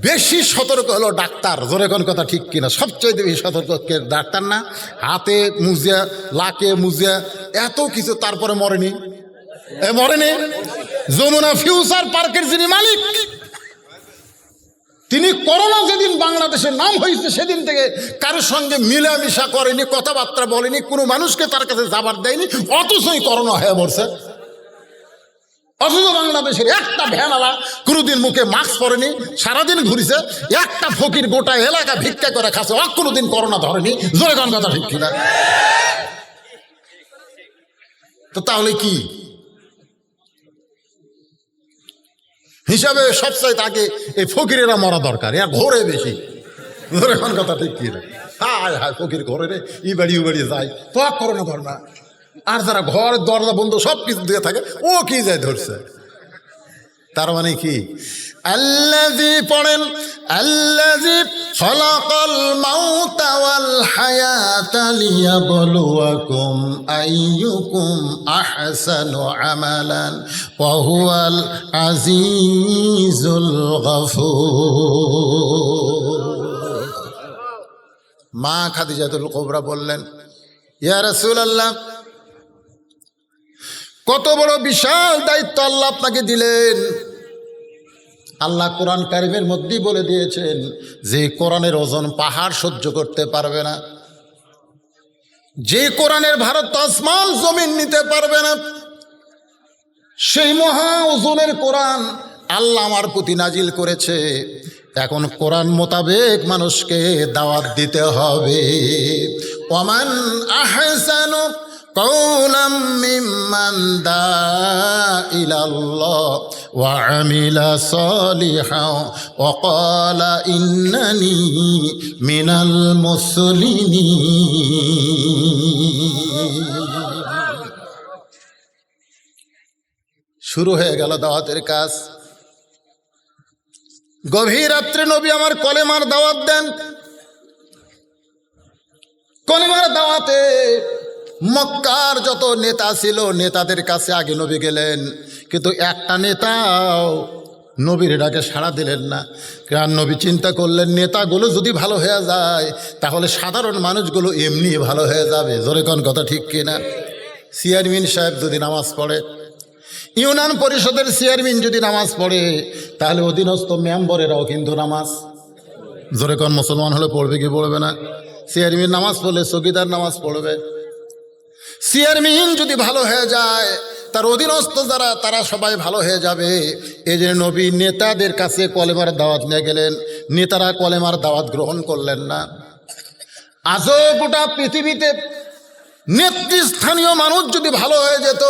বেশি সতর্ক হলো ডাক্তার। জোরে কোন কথা ঠিক কিনা? সবচাইতে বেশি সতর্ক ডাক্তার না? হাতে মুজিয়া, লাকে মুজিয়া, এত কিছু, তারপরে মরেনি। মরেনি। যমুনা ফিউচার পার্কের যিনি মালিক, তিনি করোনা যেদিন বাংলাদেশের নাম হয়েছে, সেদিন থেকে কারোর সঙ্গে মিলামিশা করেনি, কথাবার্তা বলেনি, কোনো মানুষকে তার কাছে যাবার দেয়নি, অথচই করোনা হয়ে মরছে। অথচ বাংলাদেশের একটা ভ্যানওয়ালা কোনোদিন মুখে মাস্ক পরেনি, সারাদিন ঘুরেছে। একটা ফকির গোটা এলাকা ভিক্ষা করে খাচ্ছে, কোনোদিন করোনা ধরেনি। জোরে কোন কথা ঠিক কিনা? তো তাহলে কি হিসাবে সবচাইতে আগে এই ফকিরেরা মরা দরকার, এর ঘোরে বেশি। জোরে কোন কথা ঠিক কিনা? হায় হায়, ফকির ঘরে রে, ই বাড়ি ও বাড়ি যায়, তো করোনা ধর না। আর যারা ঘর দরজা বন্ধ সব কিছু দিয়ে থাকে, ও কি যায় ধরছে। তার মানে কি? আল্লাযী পড়েন, আল্লাযী খালাকাল মাউতা ওয়াল হায়াতা লিয়াবলুয়াকুম আইয়ুকুম আহসানু আমালান ওয়া হুয়াল আজিজুল গফুর। মা খাদিজাতুল কুবরা বললেন, ইয়া রাসূলুল্লাহ, কত বড় বিশাল দায়িত্ব আল্লাহ আপনাকে দিলেন। আল্লাহ কোরআন কারিমের মধ্যেই বলে দিয়েছেন যে কোরআনের ওজন পাহাড় সহ্য করতে পারবে না, যে কোরআনের ভারত আসমান জমিন নিতে পারবে না, সেই মহা ওজনের কোরআন আল্লাহ আমার প্রতি নাজিল করেছে। এখন কোরআন মোতাবেক মানুষকে দাওয়াত দিতে হবে। ওমান আহসানু কাওলাম মিম্মান দা ইলাল্লাহ ওয়া আমিলা সালিহান ওয়া ক্বালা ইন্নানি মিনাল মুসলিমিন। শুরু হয়ে গেল দাওয়াতের কাজ। গভীর রাত্রে নবী আমার কলেমার দাওয়াত দেন। কলেমার দাওয়াতে মক্কার যত নেতা ছিল নেতাদের কাছে আগে নবী গেলেন, কিন্তু একটা নেতাও নবীর ডাকে সাড়া দিলেন না। কারণ নবী চিন্তা করলেন নেতাগুলো যদি ভালো হয়ে যায় তাহলে সাধারণ মানুষগুলো এমনি ভালো হয়ে যাবে। জোরে কোন কথা ঠিক কিনা? চেয়ারম্যান সাহেব যদি নামাজ পড়ে, ইউনিয়ন পরিষদের চেয়ারম্যান যদি নামাজ পড়ে, তাহলে অধীনস্থ মেম্বরেরাও কিন্তু নামাজ, জোরে কোন মুসলমান হলে পড়বে কি পড়বে না? চেয়ারম্যান নামাজ পড়লে চৌকিদার নামাজ পড়বে। চেয়ারম্যান যদি ভালো হয়ে যায় তার অধীনস্থ যারা তারা সবাই ভালো হয়ে যাবে। এই যে নবী নেতাদের কাছে কলেমার দাওয়াত নিয়ে গেলেন, নেতারা কলেমার দাওয়াত গ্রহণ করলেন না। আজও গোটা পৃথিবীতে নেতৃস্থানীয় মানুষ যদি ভালো হয়ে যেত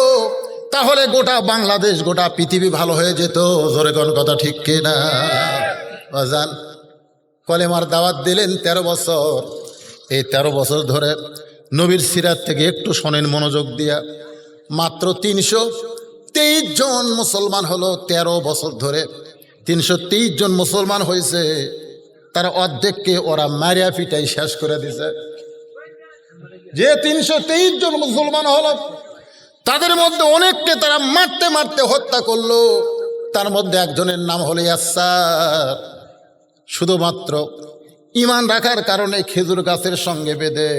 তাহলে গোটা বাংলাদেশ গোটা পৃথিবী ভালো হয়ে যেত। জোরে কোন কথা ঠিক কিনা? বাজান কলেমার দাওয়াত দিলেন 13 বছর। এই 13 বছর ধরে নবীর সিরাত থেকে একটু শোনেন মনোযোগ দিয়া। মাত্র 323 জন মুসলমান হলো 13 বছর ধরে। 323 জন মুসলমান হয়েছে, তার অর্ধেককে ওরা মারিয়া পিটাই শেষ করে দিছে। যে 323 জন মুসলমান হলো তাদের মধ্যে অনেককে তারা মারতে মারতে হত্যা করলো। তার মধ্যে একজনের নাম হলো ইয়াসার। শুধুমাত্র ঈমান রাখার কারণে খেজুর গাছের সঙ্গে বেঁধে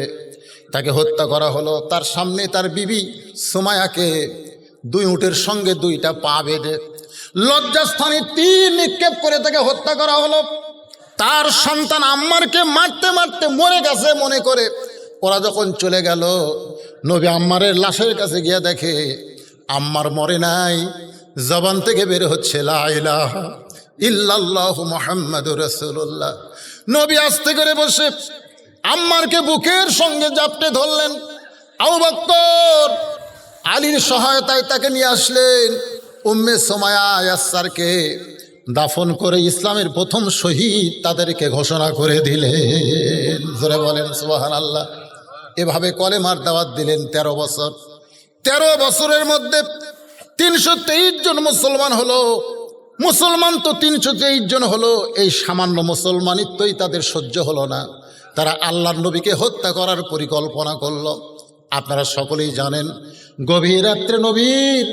তাকে হত্যা করা হলো। তার সামনে তার বিবি সুমায়াকে 2 উটের সঙ্গে 2টা পা বেঁধে লজ্জাস্থানে তীর নিক্ষেপ করে তাকে হত্যা করা হলো। তার সন্তান আম্মারকে মারতে মারতে মরে গেছে মনে করে ওরা যখন চলে গেল, নবী আম্মারের লাশের কাছে গিয়ে দেখে আম্মার মরে নাই, জবান থেকে বের হচ্ছে লা ইলাহা ইল্লাল্লাহু মুহাম্মাদুর রাসূলুল্লাহ। নবী আস্তে করে বসে আম্মারকে বুকের সঙ্গে জাপটে ধরলেন। আবু বকর আলীর সহায়তায় তাকে নিয়ে আসলেন। উম্মে সুমায়া ইয়াসারকে দাফন করে ইসলামের প্রথম শহীদ তাদেরকে ঘোষণা করে দিলেন। জোরে বলেন সুবহানাল্লাহ। এভাবে কলেমার দাওয়াত দিলেন 13 বছর। 13 বছরের মধ্যে 323 জন মুসলমান হলো। মুসলমান তো 323 জন হলো, এই সামান্য মুসলমানিত্বই তাদের সহ্য হলো না। তারা আল্লাহর নবীকে হত্যা করার পরিকল্পনা করলো। আপনারা সকলেই জানেন গভীর রাত্রে নবীর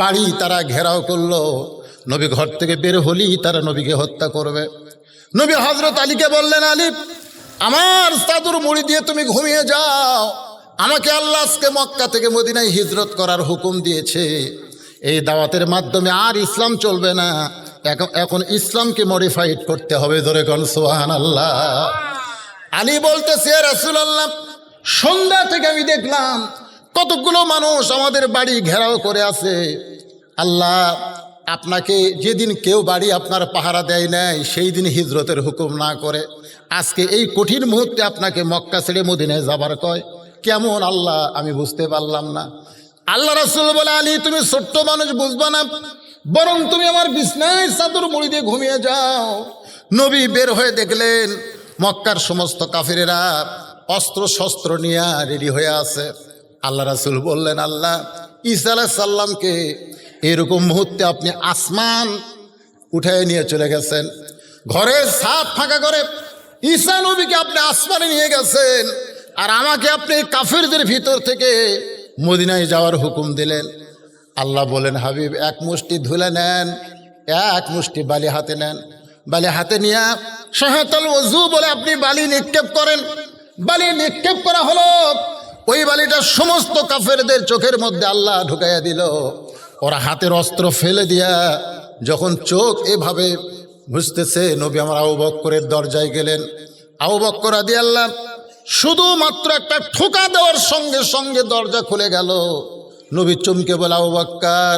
বাড়ি তারা ঘেরাও করলো। নবী ঘর থেকে বের হলেই তারা নবীকে হত্যা করবে। নবী হযরত আলীকে বললেন, আলী আমার চাদর মুড়ি দিয়ে তুমি ঘুমিয়ে যাও, আমাকে আল্লাহ আজকে মক্কা থেকে মদিনায় হিজরত করার হুকুম দিয়েছে। এই দাওয়াতের মাধ্যমে আর ইসলাম চলবে না, এখন ইসলামকে মডিফাইড করতে হবে। ধরে কোন সুবহানাল্লাহ। আলী বলতেছে, রাসূলুল্লাহ সন্ধ্যা থেকে আমি দেখলাম কতগুলো মানুষ আমাদের বাড়ি ঘেরাও করে আছে। আল্লাহ আপনাকে যেদিন কেউ বাড়ি আপনার পাহারা দেয় নাই সেই দিন হিজরতের হুকুম না করে আজকে এই কঠিন মুহূর্তে আপনাকে মক্কা ছেড়ে মদিনায় যাবার কয়, কেমন আল্লাহ আমি বুঝতে পারলাম না। আল্লাহ রাসূল বলে, আলী তুমি ছোট্ট মানুষ বুঝবা না, বরং তুমি আমার বিছনায় চাদর মুড়ি দিয়ে ঘুমিয়ে যাও। নবী বের হয়ে দেখলেন মক্কার সমস্ত কাফিরেরা অস্ত্র শস্ত্র নিয়ে রেডি হয়ে আছে। আল্লাহ রাসূল বললেন, আল্লাহ ঈসা আলাইহিস সালামকে এরকম মুহূর্তে আপনি আসমান উঠায় নিয়ে চলে গেছেন, ঘরের ছাদ ফাঁকা করে ঈসা নবীকে আপনি আসমানে নিয়ে গেছেন, আর আমাকে আপনি কাফিরদের ভিতর থেকে মদিনায় যাওয়ার হুকুম দিলেন। আল্লাহ বলেন, হাবিব এক মুষ্টি ধুলে নেন, এক মুষ্টি বালি হাতে নেন, বালি হাতে নিয়ে শাহাদাতুল ওযু বলে আপনি বালি নিক্ষেপ করেন। বালি নিক্ষেপ করা হলো। ওই বালিটা সমস্ত কাফেরদের চোখের মধ্যে আল্লাহ ঢুকাইয়া দিল। ওরা হাতের অস্ত্র ফেলে দিয়া যখন চোখ এভাবে বুঝতেছে, নবী আমার আবু বকরের দরজায় গেলেন। আবু বকর রাদিয়াল্লাহু শুধুমাত্র একটা ঠোকা দেওয়ার সঙ্গে সঙ্গে দরজা খুলে গেল। নবী চমকে বলে, আবু বকর,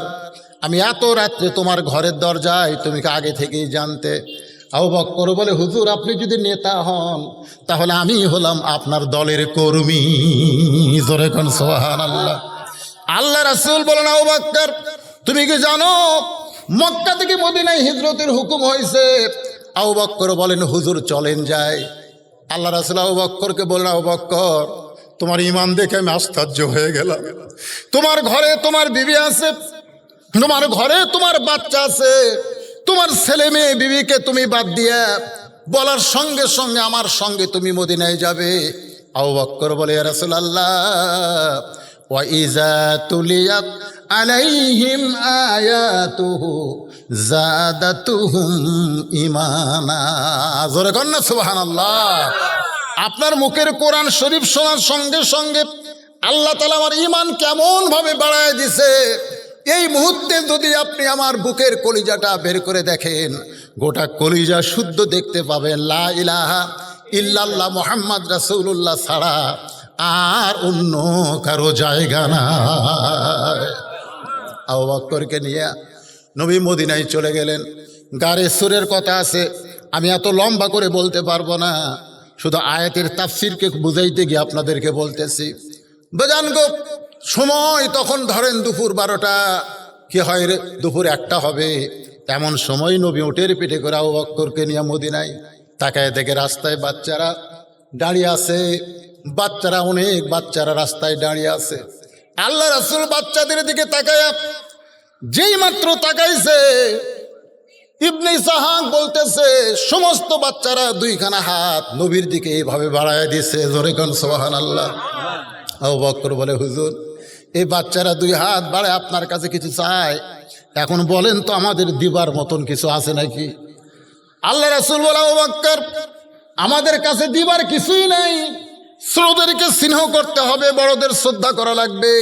আমি এত রাত্রে তোমার ঘরের দরজায়, তুমি কি আগে থেকেই জানতে? আবু বকর বলে, হুজুর, আপনি যদি নেতা হন তাহলে আমি হলাম আপনার দলের কর্মী। জোরে কোন সুবহানাল্লাহ। আল্লাহ রাসূল বলেন, আবু বকর, তুমি কি জানো মক্কা থেকে মদিনায় হিজরতের হুকুম হয়েছে? আবু বকর বলেন, হুজুর চলেন যাই। আল্লাহ রাসূল আবু বকরকে বললেন, আবু বকর, তোমার ঈমান দেখে আমি আশ্চর্য হয়ে গেলাম। তোমার ঘরে তোমার বিবি আছে, তোমার ঘরে তোমার বাচ্চা আছে, তোমার ছেলে মেয়ে বিবিকে তুমি বাদ দিয়া বলার সঙ্গে সঙ্গে আমার সঙ্গে তুমি মদিনায় যাবে। আবু বকর বলে, ইয়া রাসূলুল্লাহ, ওয়া ইযা তুলিয়াত আলাইহিম আয়াতুহু জাদাতুহুম ঈমানা। জোরে কর না সুবহানাল্লাহ। আপনার মুখের কোরআন শরীফ শোনার সঙ্গে সঙ্গে আল্লাহ তাআলা আমার ঈমান কেমন ভাবে বাড়ায় দিছে। এই মুহূর্তে যদি আপনি আমার বুকের কলিজাটা বের করে দেখেন, গোটা কলিজা শুদ্ধ দেখতে পাবেন। লা ইলাহা ইল্লাল্লাহ মুহাম্মদ রাসূলুল্লাহ ছাড়া আর অন্য কারো জায়গা নাই। আবু বকরকে নিয়ে নবী মদিনায় চলে গেলেন। গারে সুরের কথা আছে, আমি এত লম্বা করে বলতে পারবো না, শুধু আয়াতের তাফসিরকে বুঝাইতে গিয়ে আপনাদেরকে বলতেছি। বেজান গো, সময় তখন ধরেন দুপুর 12টা, কি হয় রে, দুপুর 1টা হবে। এমন সময় নবী উটের পিঠে করে আবু বকরকে নিয়ে মদিনায়। তাকায় দেখে রাস্তায় বাচ্চারা দাঁড়িয়ে আছে। বাচ্চারা, অনেক বাচ্চারা রাস্তায় দাঁড়িয়ে আছে। আল্লাহ রাসূল বাচ্চাদের দিকে তাকায়, যেই মাত্র তাকাইছে, ইবনে ইসহাক বলতেছে সমস্ত বাচ্চারা দুইখানা হাত নবীর দিকে এইভাবে বাড়ায় দিয়েছে। জোরে কোন সুবহানাল্লাহ। আবু বকর বলে, হুজুর, এই বাচ্চারা 2 হাত বাড়ায় আপনার কাছে কিছু চায়, এখন বলেন তো আমাদের দিবার মতন কিছু আছে নাকি? আল্লাহ রাসূল বলে, আবু বকর, আমাদের কাছে দিবার কিছুই নাই। ছোটদেরকে স্নেহ করতে হবে, বড়দের শ্রদ্ধা করা লাগবে।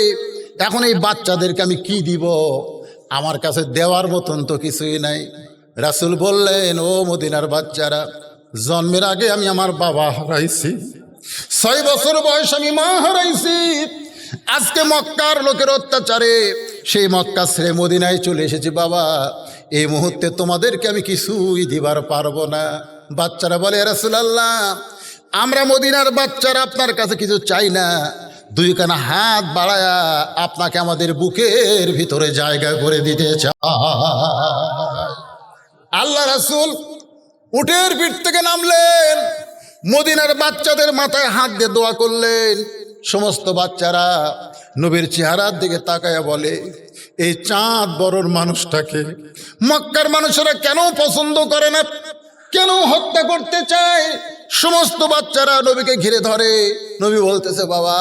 এখন এই বাচ্চাদেরকে আমি কি দিব? আমার কাছে দেওয়ার মতন তো কিছুই নাই। রাসূল বললেন, ও মদিনার বাচ্চারা, জন্মের আগে আমি আমার বাবা হারাইছি, 6 বছর বয়স আমি মা হারাইছি। আজকে মক্কার লোকের অত্যাচারে সেই মক্কা ছেড়ে মদিনায় চলে এসেছি বাবা। এই মুহূর্তে তোমাদেরকে আমি কিছুই দিবার পারবো না। বাচ্চারা বলে, ইয়া রাসূলুল্লাহ, আমরা মদিনার বাচ্চারা আপনার কাছে কিছু চাই না, 2খানা হাত বাড়ায়া আপনাকে আমাদের বুকের ভিতরে জায়গা করে দিতে চাই। আল্লাহ রাসূল উটের পিঠ থেকে নামলেন, মদিনার বাচ্চাদের মাথায় হাত দিয়ে দোয়া করলেন। সমস্ত বাচ্চারা নবীর চেহারার দিকে তাকায়া বলে, এই চাঁদ বড়র মানুষটাকে মক্কার মানুষেরা কেন পছন্দ করে না, কেন হত্যা করতে চায়? সমস্ত বাচ্চারা নবীকে ঘিরে ধরে। নবী বলতেছে, বাবা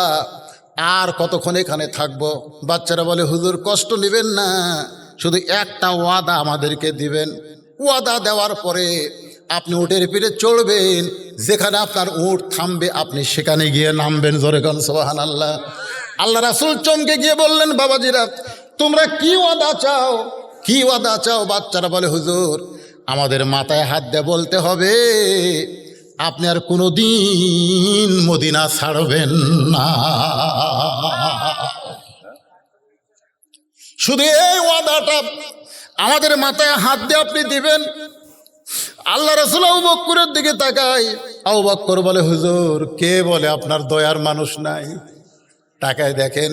আর কতক্ষণ এখানে থাকবো? বাচ্চারা বলে, হুজুর কষ্ট নেবেন না, শুধু একটা ওয়াদা আমাদেরকে দিবেন। ওয়াদা দেওয়ার পরে আপনি উটের পিঠে চড়বেন, যেখানে আপনার উট থামবে আপনি সেখানে গিয়ে নামবেন। জোরে কোন সুবহানাল্লাহ। আল্লাহ রাসূল চমকে গিয়ে বললেন, বাবাজিরা তোমরা কি ওয়াদা চাও, কি ওয়াদা চাও? বাচ্চারা বলে, হুজুর আমাদের মাথায় হাত দিয়ে বলতে হবে আপনি আর কোনোদিন মদিনা ছাড়বেন না। শুধু এই ওয়াদাটা আমাদের মাথায় হাত দিয়ে আপনি দিবেন। আল্লাহ রাসূল আবু বকরের দিকে তাকায়। আবু বকর বলে, হুজুর কে বলে আপনার দয়ার মানুষ নাই? তাকায় দেখেন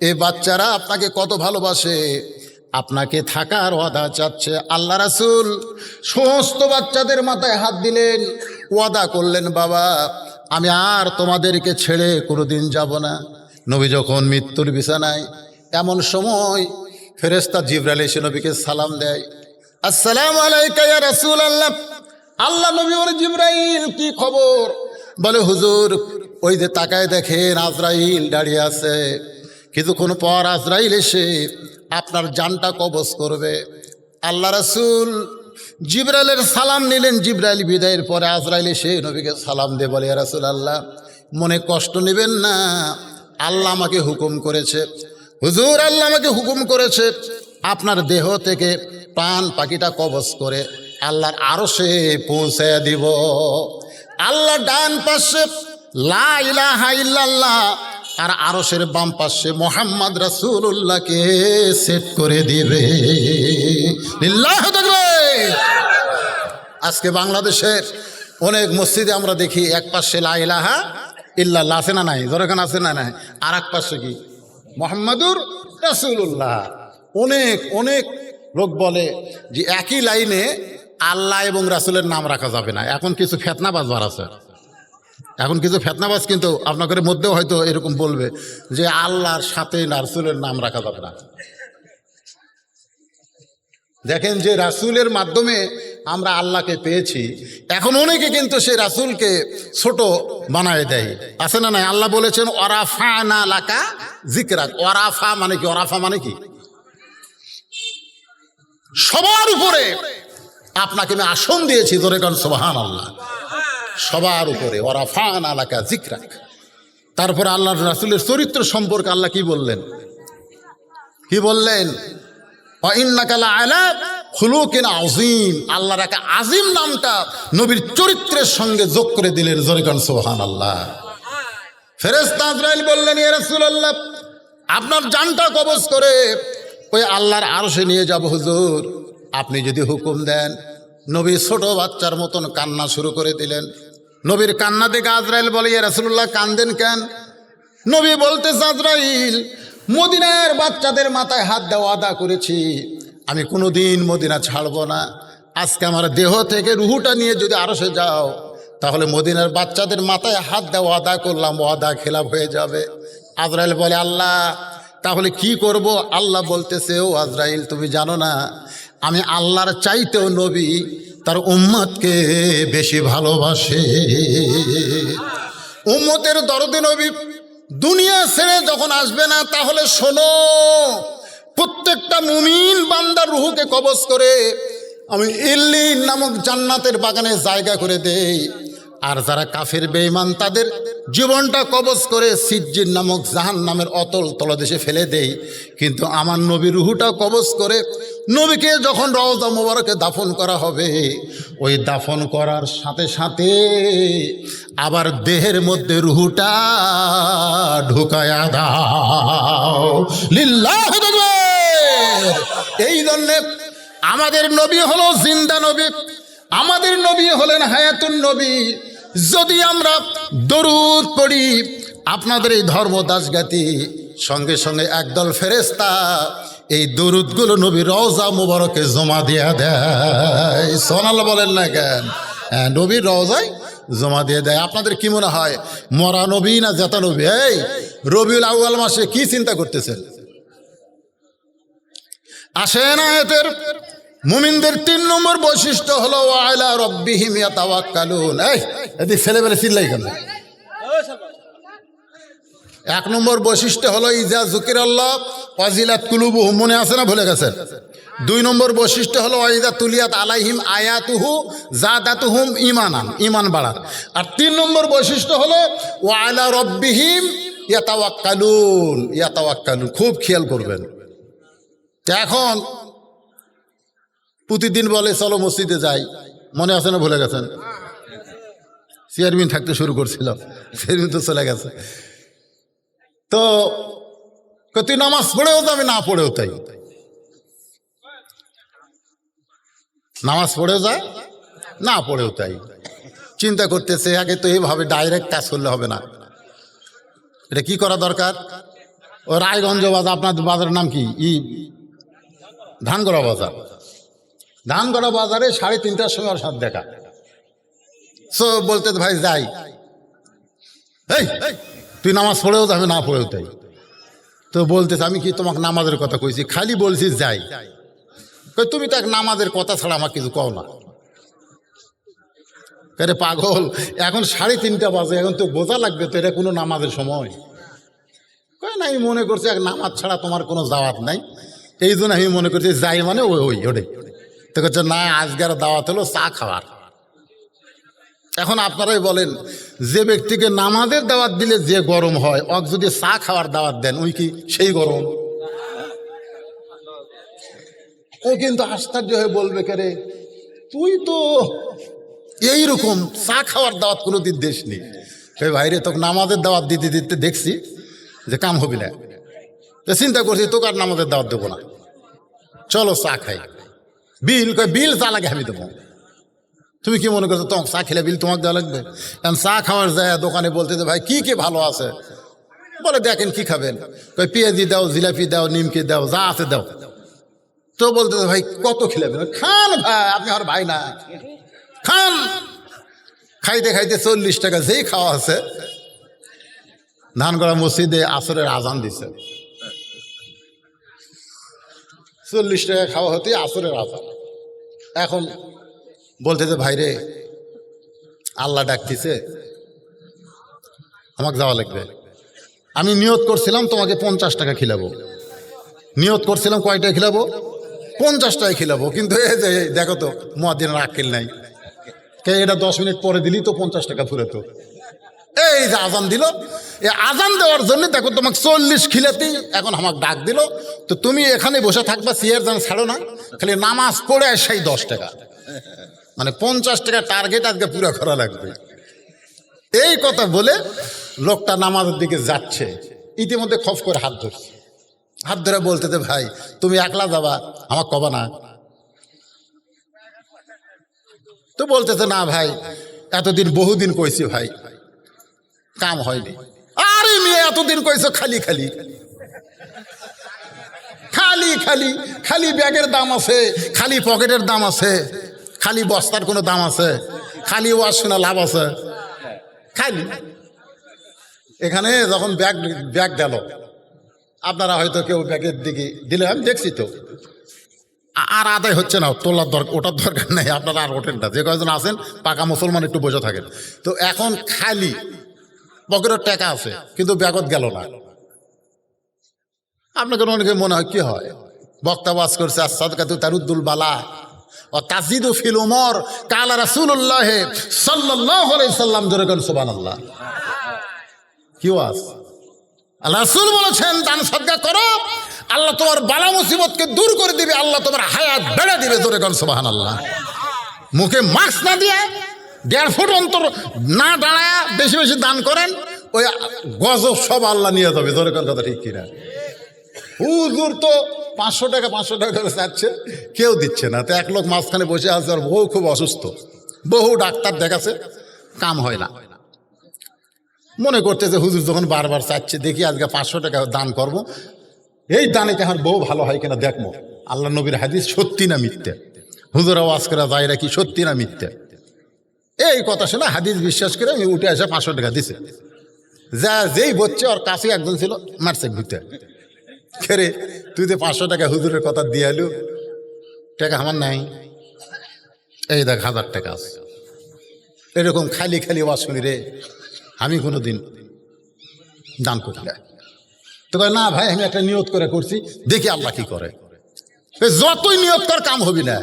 এই বাচ্চারা আপনাকে কত ভালোবাসে, আপনাকে থাকার ওয়াদা চাচ্ছে। আল্লাহ রাসূল সমস্ত বাচ্চাদের মাথায় হাত দিলেন, ওয়াদা করলেন, বাবা আমি আর তোমাদেরকে ছেড়ে কোনোদিন যাব না। নবী যখন মৃত্যুর বিছানায়, এমন সময় ফেরেশতা জিবরাইল এসে নবীকে সালাম দেয়, আসসালামু আলাইকা ইয়া রাসূলুল্লাহ। আল্লাহ নবী বলে, জিবরাইল কি খবর? বলে, হুজুর ওই যে তাকায় দেখেন আজরাইল দাঁড়িয়ে আছে, কিছুক্ষণ পর আজরাইল এসে আপনার জানটা কবজ করবে। আল্লাহ রাসূল জিবরাইলের সালাম নিলেন। জিবরাইল বিদায়ের পরে আজরাইল এসে নবীকে সালাম দিয়ে বলে, ইয়া রাসূলুল্লাহ মনে কষ্ট নেবেন না, আল্লাহ আমাকে হুকুম করেছে, হুজুর আল্লাহ আমাকে হুকুম করেছে আপনার দেহ থেকে প্রাণ পাখিটা কবজ করে আল্লাহর আরশে পৌঁছায় দিব। আল্লাহ ডান পাশে লা ইলাহা ইল্লাল্লাহ আর আরশের বাম পাশে মুহাম্মদ রাসূলুল্লাহকে সেট করে দিবে। লিল্লাহু তাকবীর। আজকে বাংলাদেশের অনেক মসজিদে আমরা দেখি এক পাশে লা ইলাহা ইল্লাল্লাহ আছে না নাই, যেখানে আছে না নাই, আর এক পাশে কি মুহাম্মাদুর রাসূলুল্লাহ। অনেক অনেক লোক বলে যে একই লাইনে আল্লাহ এবং রাসূলের নাম রাখা যাবে না। এখন কিছু ফেতনাবাজ বার আছে, এখন কিছু ফেতনাবাজ কিন্তু আপনাদের মধ্যেও হয়তো এরকম বলবে যে আল্লাহর সাথে রাসূলের নাম রাখা যাবে না। দেখেন যে রাসূলের মাধ্যমে আমরা আল্লাহকে পেয়েছি, এখন অনেকে কিন্তু সেই রাসূলকে ছোট বানায় দেয়, আছে না নাই? আল্লাহ বলেছেন ওয়ারাফানা লাকা যিকরাক। ওয়ারাফা মানে কি? ওয়ারাফা মানে কি? সবার উপরে আপনাকে আমি আসন দিয়েছি, ধরে কারণ সুবহানাল্লাহ, সবার উপরে ওয়ারাফানা লাকা যিকরাক। তারপরে আল্লাহর রাসূলের চরিত্র সম্পর্কে আল্লাহ কি বললেন? কি বললেন? ইন্নাকা লাআলা খুলুকিন আযীম। আল্লাহর একটা আজিম নামটা নবীর চরিত্রের সঙ্গে যোগ করে দিলেন, জোরে কান সুবহানাল্লাহ। ফেরেশতা আজরাইল বললেন, ইয়া রাসূলুল্লাহ, আপনার জানটা কবজ করে ওই আল্লাহর আরশে নিয়ে যাব হুজুর, আপনি যদি হুকুম দেন। নবী ছোট বাচ্চার মতন কান্না শুরু করে দিলেন। নবীর কান্না দেখে আজরাইল বলে, ইয়া রাসূলুল্লাহ কান্দেন কেন? নবী বলতেছে, আজরাইল, মদিনার বাচ্চাদের মাথায় হাত দেওয়া আদা করেছি, আমি কোনোদিন মদিনা ছাড়বো না। আজকে আমার দেহ থেকে রুহুটা নিয়ে যদি আরশে যাও, তাহলে মদিনার বাচ্চাদের মাথায় হাত দেওয়া আদা করলাম, ওয়াদা খেলাফ হয়ে যাবে। আজরাইল বলে, আল্লাহ তাহলে কি করব? আল্লাহ বলতেছে, ও আজরাইল, তুমি জানো না আমি আল্লাহর চাইতেও নবী তার উম্মতকে বেশি ভালোবাসে। উম্মতের দরদে নবী দুনিয়া ছেড়ে যখন আসবে না, তাহলে শোনো, প্রত্যেকটা মুমিন বান্দার রুহুকে কবজ করে আমি ইল্লিন নামক জান্নাতের বাগানে জায়গা করে দেই। আর যারা কাফের বেঈমান তাদের জীবনটা কবজ করে সিজ্জিন নামক জাহান্নামের অতল তলদেশে ফেলে দেই। কিন্তু আমার নবীর রুহুটা কবজ করে নবীকে যখন রওজা মোবারকে দাফন করা হবে, ওই দাফন করার সাথে সাথে আবার দেহের মধ্যে রুহুটা ঢুকায়া দাও। লিল্লাহু তাকবীর। এই জন্যে আমাদের নবী হলো জিন্দা নবী, আমাদের নবী হলেন হায়াতুন নবী। যদি আমরা দরুদ পড়ি, আপনাদের এই ধর্মদাস গাতি সঙ্গে সঙ্গে একদল ফেরেশতা এই দরুদগুলো নবীর রওজা মুবারকে জমা দিয়া দেয়। সুবহানাল্লাহ বলেন না কেন? হ্যাঁ, নবীর রওজায় জমা দিয়ে দেয়। আপনাদের কি মনে হয় মরা নবী না জেতা নবী? এই রবিউল আউয়াল মাসে কি চিন্তা করতেছেন? আসেন আয়াতের মুমিনদের 3 নম্বর বৈশিষ্ট্য হলো ওয়ালা রাব্বিহিম ইয়াতাওয়াক্কালুন। এই এদি ছেলেবেলে চিল্লাই কেন? 1 নম্বর বৈশিষ্ট্য হলো ইজা যুকিরাল্লাহ ওয়াজিলাত কুলুবুহুম। মনে আছে না ভুলে গেছেন? 2 নম্বর বৈশিষ্ট্য হলো ওয়াইদা তুলিয়াত আলাইহিম আয়াতুহু জাদাতুহুম ঈমানান, ঈমান বাড়ার। আর 3 নম্বর বৈশিষ্ট্য হলো ওয়ালা রাব্বিহিম ইয়াতাওয়াক্কালুন। ইয়াতাওয়াক্কালুন খুব খেয়াল করবেন। এখন প্রতিদিন বলে চলো মসজিদে যাই, মনে আছে না ভুলে গেছেন? চেয়ারম্যান থাকতে শুরু করছিল, চেয়ারম্যান তো চলে গেছে। তো তুই নামাজ পড়েও যাবে, না পড়েও তাই। নামাজ পড়েও যায়, না পড়েও তাই। চিন্তা করতেছে আগে তো এইভাবে ডাইরেক্ট কাজ করলে হবে না, এটা কি করা দরকার? ও রায়গঞ্জ বাজার, আপনার বাজারের নাম কি? ধানগড়া বাজার। ধানগড়া বাজারে 3:30টার সময় ওর সাথে দেখা। সো বলতে ভাই যাই, এই তুই নামাজ পড়েও যাবে, না পড়েও তাই। তো বলতেছে আমি কি তোমাকে নামাজের কথা কইছি? খালি বলছিস যাই। তুমি তো এক নামাজের কথা ছাড়া আমার কিছু কও না। আরে পাগল, এখন 3:30 বাজে, এখন তো বোঝা লাগবে তো এটা কোনো নামাজের সময়। কয় না, আমি মনে করছি এক নামাজ ছাড়া তোমার কোনো দাওয়াত নাই, এই জন্য আমি মনে করছি যাই মানে ওই ওটাই। তো করছে না, আজকের দাওয়াত হলো চা খাওয়ার। এখন আপনারাই বলেন, যে ব্যক্তিকে নামাজের দাওয়াত দিলে যে গরম হয়, অক যদি চা খাওয়ার দাওয়াত দেন ওই কি সেই গরম? ও কিন্তু আশ্চর্য হয়ে বলবে, কে তুই তো এইরকম চা খাওয়ার দাওয়াত কোনোদিন দেশ নেই। সেই ভাইরে তোকে নামাজের দাওয়াত দিতে দিতে দেখছি যে কাম হবি না, চিন্তা করছি তোকে আর নামাজের দাওয়াত দেবো না, চলো চা খাই। বিল চা লাগে আমি দেবো। তুমি কি মনে করছো তোমাকে চা খেলে বিল তোমাকে দেওয়া লাগবে? কারণ চা খাওয়ার যায় দোকানে বলতে যে ভাই কি কি ভালো আছে, বলে দেখেন কি খাবেন, পেঁয়াজি দাও, জিলাপি দাও, নিমকি দাও, যা আছে দাও। তো বলতে ভাই কত খেলাবেন? খান ভাই, আপনি আমার ভাই না, খান। খাইতে খাইতে 40 টাকা যেই খাওয়া আছে। ধানগড়া মসজিদে আসরের আজান দিছে, 40 টাকা খাওয়া হতে আসরের আজান। এখন বলতেছে ভাইরে আল্লাহ ডাকতেছে, আমাকে যাওয়া লাগবে। আমি নিয়ত করছিলাম তোমাকে 50 টাকা খিলাবো, নিয়ত করছিলাম কয়টায় খিলাবো? 50 টাকায় খিলাবো। কিন্তু এই যে দেখো তো মুয়াজ্জিনের আক্কেল নাই, এটা 10 মিনিট পরে দিলি তো 50 টাকা ফুরে তো। এই যে আজান দিল, এই আজান দেওয়ার জন্য দেখো তোমাকে 40 খিলাতেই এখন আমাকে ডাক দিল। তো তুমি এখানে বসে থাকবা, সিয়ার যেন ছাড়ো না, খালি নামাজ পড়ে সেই 10 টাকা, মানে 50 টাকা টার্গেট আজকে পুরো করা লাগবে। এই কথা বলে লোকটা নামাজের দিকে যাচ্ছে, ইতিমধ্যে খপ করে হাত ধরছে। হাত ধরে বলতেছে ভাই তুমি একলা যাবা, আমার কবা না? তো বলতেছে না ভাই এতদিন বহুদিন কইছি ভাই, কাম হয়নি। আরে মেয়ে এতদিন কইছো খালি খালি খালি খালি খালি ব্যাগের দাম আছে, খালি পকেটের দাম আছে, খালি বস্তার কোনো দাম আছে, খালি ওয়াজ শোনা লাভ আছে, খালি। এখানে যখন ব্যাগ গেল, আপনারা হয়তো কেউ ব্যাগের দিকে দিলে, আমি দেখছি তো আর আদায় হচ্ছে না, তোলার দরকার, ওটার দরকার নেই, আপনারা আর ওঠেন না, যে কয়েকজন আছেন পাকা মুসলমান একটু বসে থাকেন। তো এখন খালি পকেটের টাকা আছে কিন্তু ব্যাগত গেল না। আপনাদের অনেকে মনে হয় কি হয়, বক্তা ওয়াজ করছে আস-সাদকাতু তারুদ্দুল বালা ও তাজিদু ফিল উমর, কালা রাসূলুল্লাহ সাল্লাল্লাহু আলাইহি সাল্লাম, জোরে কোন সুবহানাল্লাহ। কি ওয়াজ? আল্লাহ রাসূল বলেছেন দান সদকা করো, আল্লাহ তোমার বালা মুসিবতকে দূর করে দিবে, আল্লাহ তোমার হায়াত বেড়ে দিবে, জোরে কোন সুবহানাল্লাহ। মুখে মাস্ক না দিয়ে 1.5 ফুট অন্তর না দাঁড়ায় বেশি বেশি দান করেন, ওই গজব সব আল্লাহ নিয়ে যাবে, জোরে কোন কথা ঠিক কিনা? হুজুর তো 500 টাকা করে চাচ্ছে, কেউ দিচ্ছে না। তো এক লোক মাঝখানে বসে আছে, আর বহু খুব অসুস্থ, বহু ডাক্তার দেখাচ্ছে, কাম হয় না। মনে করতেছে হুজুর যখন বারবার চাচ্ছে, দেখি আজকে 500 টাকা দান করব, এই দানে কি আমার বহু ভালো হয় কিনা দেখবো, আল্লাহ নবীর হাদিস সত্যি না মিথ্যে, হুজুর আওয়াজ করা যায় কি সত্যি না মিথ্যে। এই কথা শুনে হাদিস বিশ্বাস করে আমি উঠে আসে 500 টাকা দিছে। যা যেই বলছে ওর কাছে একজন ছিল, মারছে ঘুরতে, খেরে তুই তো 500 টাকা হুজুরের কথা দিয়ে এলু, টাকা আমার নাই, এই দেখ 1000 টাকা আছে। এরকম খালি খালি ওয়াজ শুনি রে, আমি কোনোদিন দান করি না। তো না ভাই আমি একটা নিয়ত করে করছি, দেখি আল্লাহ কি করে। যতই নিয়ত কর কাম হবি না,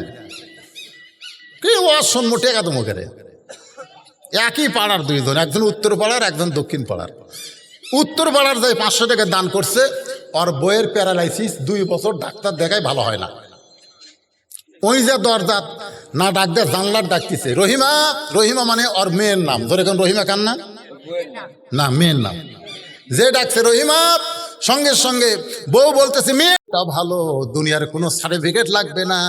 কি ওয়াজ শুনবো, টেকা তো মুখে রে। একই পাড়ার দুইজন, একজন উত্তর পাড়ার, একজন দক্ষিণ পাড়ার। উত্তর পাড়ার যাই 500 টাকা দান করছে, ওর বইয়ের প্যারালাইসিস, 2 বছর ডাক্তার দেখায় ভালো হয় না। ওই যে দরজা না ডাক দেয়, জানলার ডাকতেছে রহিমা, রহিমা মানে ওর মেয়ের নাম, ধরে কোন রহিমা কান না, না মেয়ের নাম, যে ডাকছে রহিমা, সঙ্গে সঙ্গে বউ বলতেছে মেয়েটা ভালো, দুনিয়ার কোনো সার্টিফিকেট লাগবে না,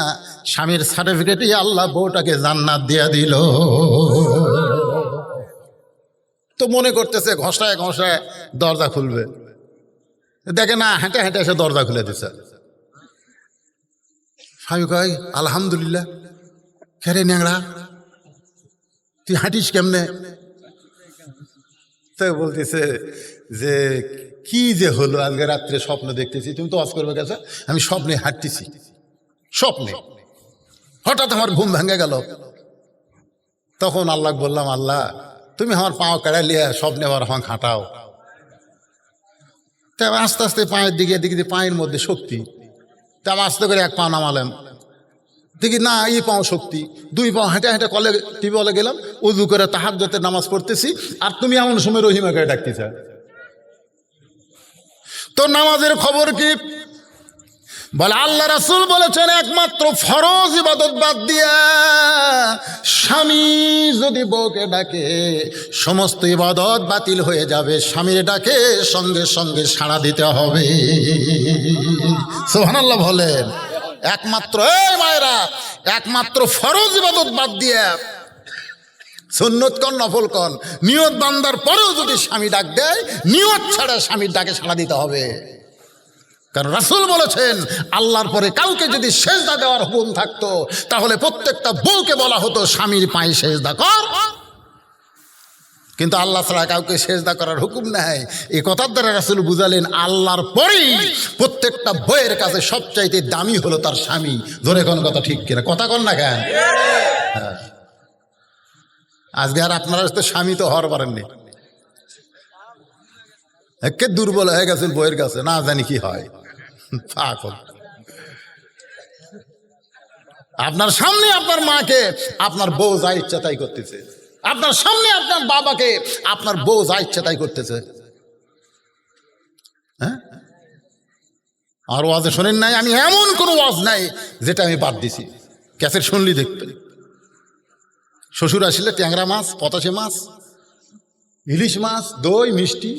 স্বামীর সার্টিফিকেটই আল্লাহ বউটাকে জান্নাত দিয়া দিল। তো মনে করতেছে ঘষায় ঘষায় দরজা খুলবে, দেখে না হেঁটে হেঁটে এসে দরজা খুলে দিছে। স্বামী কয় আলহামদুলিল্লাহ, খেরে ন্যাংরা তুই হাঁটিস কেমনে? তাই বলতেছে যে কি যে হলো, আজকে রাত্রে স্বপ্ন দেখতেছি, তুমি তো ওয়াজ করবে গেছে, আমি স্বপ্নে হাঁটতেছি, স্বপ্নে হঠাৎ আমার ঘুম ভেঙে গেল। তখন আল্লাহ বললাম, আল্লাহ তুমি আমার পাও কেড়া লিয়া স্বপ্নে আবার আমাকে হাঁটাও। তাই আস্তে আস্তে পায়ের দিকে দেখি পায়ের মধ্যে শক্তি, তা আমি আস্তে করে 1 পা নামালাম, দেখি না এই পাও শক্তি, 2 পা হেঁটে হেঁটে কলে টিউবওয়েলে গেলাম, উযু করে তাহাজ্জুদের নামাজ পড়তেছি, আর তুমি এমন সময় রহিমাকে ডাকতেছ। তো নামাজের খবর কি? বলে আল্লাহ রাসূল বলেছেন, একমাত্র ফরজ ইবাদত বাদ দিয়া স্বামী যদি বউকে ডাকে সমস্ত ইবাদত বাতিল হয়ে যাবে। স্বামীর ডাকে সঙ্গে সঙ্গে সাড়া দিতে হবে। সুবহানাল্লাহ বলেন। একমাত্র, এই মায়েরা, একমাত্র ফরজ ইবাদত বাদ দিয়া সুন্নত কন নফল কন নিয়ত বান্দার পরেও যদি স্বামী ডাক দেয়, নিয়ত ছাড়া স্বামীর ডাকে সাড়া দিতে হবে। কারণ রাসূল বলেছেন, আল্লাহর পরে কাউকে যদি সেজদা দেওয়ার হুকুম থাকতো তাহলে প্রত্যেকটা বউকে বলা হতো স্বামীর পায়ে সেজদা কর। কিন্তু আল্লাহ ছাড়া কাউকে সেজদা করার হুকুম নাই। এই কথার দ্বারা রাসূল বুঝালেন, আল্লাহর পরেই প্রত্যেকটা বউয়ের কাছে সবচাইতে দামি হলো তার স্বামী। ধরে কোন কথা ঠিক কিনা? কথা কন না কেন? হ্যাঁ, আজকে আর আপনারা তো স্বামী তো হওয়ার পারেননি, একে দুর্বল হয়ে গেছেন বউয়ের কাছে, না জানি কি হয়। আপনার সামনে আপনার মাকে আপনার বউ যা ইচ্ছা তাই করতেছে, আপনার সামনে আপনার বাবাকে আপনার বউ যা ইচ্ছা তাই করতেছে। হ্যাঁ, আর ওয়াজে শোনেন নাই? আমি এমন কোনো ওয়াজ নাই যেটা আমি বাদ দিছি। ক্যাসেট শুনলি দেখবেন, শ্বশুর আসলে ট্যাংরা মাছ, পটাশে মাছ, ইলিশ মাছ, দই, মিষ্টি।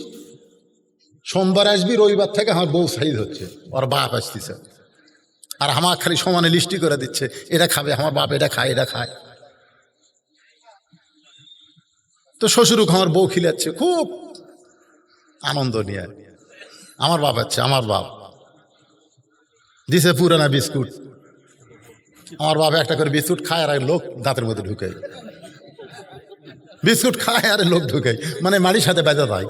সোমবার আসবি, রবিবার থেকে আমার বউ সাইজ হচ্ছে, ওর বাপ আসতেছে, আর আমার খালি সমানে লিস্টি করে দিচ্ছে, এটা খাবে আমার বাপ, এটা খায়, এটা খায়। তো শ্বশুরও আমার বউ খিলাচ্ছে খুব আনন্দ নিয়ে। আমার বাপ আছে, আমার বাপ দিছে পুরানা বিস্কুট। আমার বাবা একটা করে বিস্কুট খায় আর লোক দাঁতের মধ্যে ঢুকায়, বিস্কুট খায় আর লোক ঢুকায়, মানে মাড়ির সাথে বেজা যায়।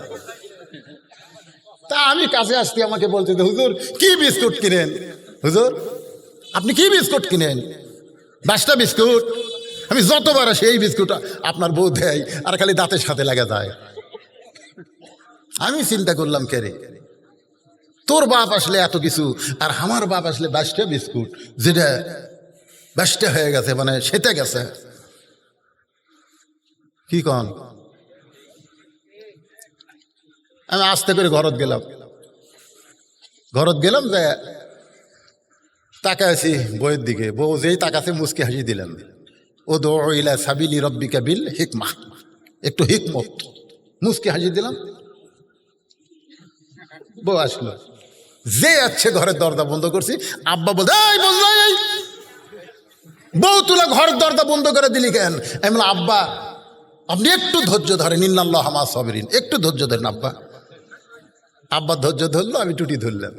তা আমি কাছে আসতে আমাকে বলতে, হুজুর কি বিস্কুট কিনেন? হুজুর আপনি কি বিস্কুট কিনেন? 10টা বিস্কুট। আমি যতবার আসি এই বিস্কুট আপনার বউ দেয় আর খালি দাঁতের সাথে লাগা যায়। আমি চিন্তা করলাম, কে রে, তোর বাপ আসলে এত কিছু, আর আমার বাপ আসলে 22টা বিস্কুট, যেটা 22টা হয়ে গেছে, মানে সেটা গেছে। কি কন? আমি আস্তে করে ঘরত গেলাম, যে তাকাইছি বইয়ের দিকে, বউ যেই তাকাছে মুচকি হাসি দিলেন। ও দো ইলা সাবিলি রব্বিকা বিল হিকমা, একটু হিকমত, মুচকি হাসি দিলাম। বউ আসলো, যে আছে ঘরের দরজা বন্ধ করছি। আব্বা বলতে, বউ তুলা ঘরের দরজা বন্ধ করে দিলি কেন? আমি বললাম, আব্বা আপনি একটু ধৈর্য ধরেন, ইন্নাল্লাহ মা সাবিরিন, একটু ধৈর্য ধরেন আব্বা। আব্বা ধৈর্য ধরলো, আমি টুটি ধরলাম।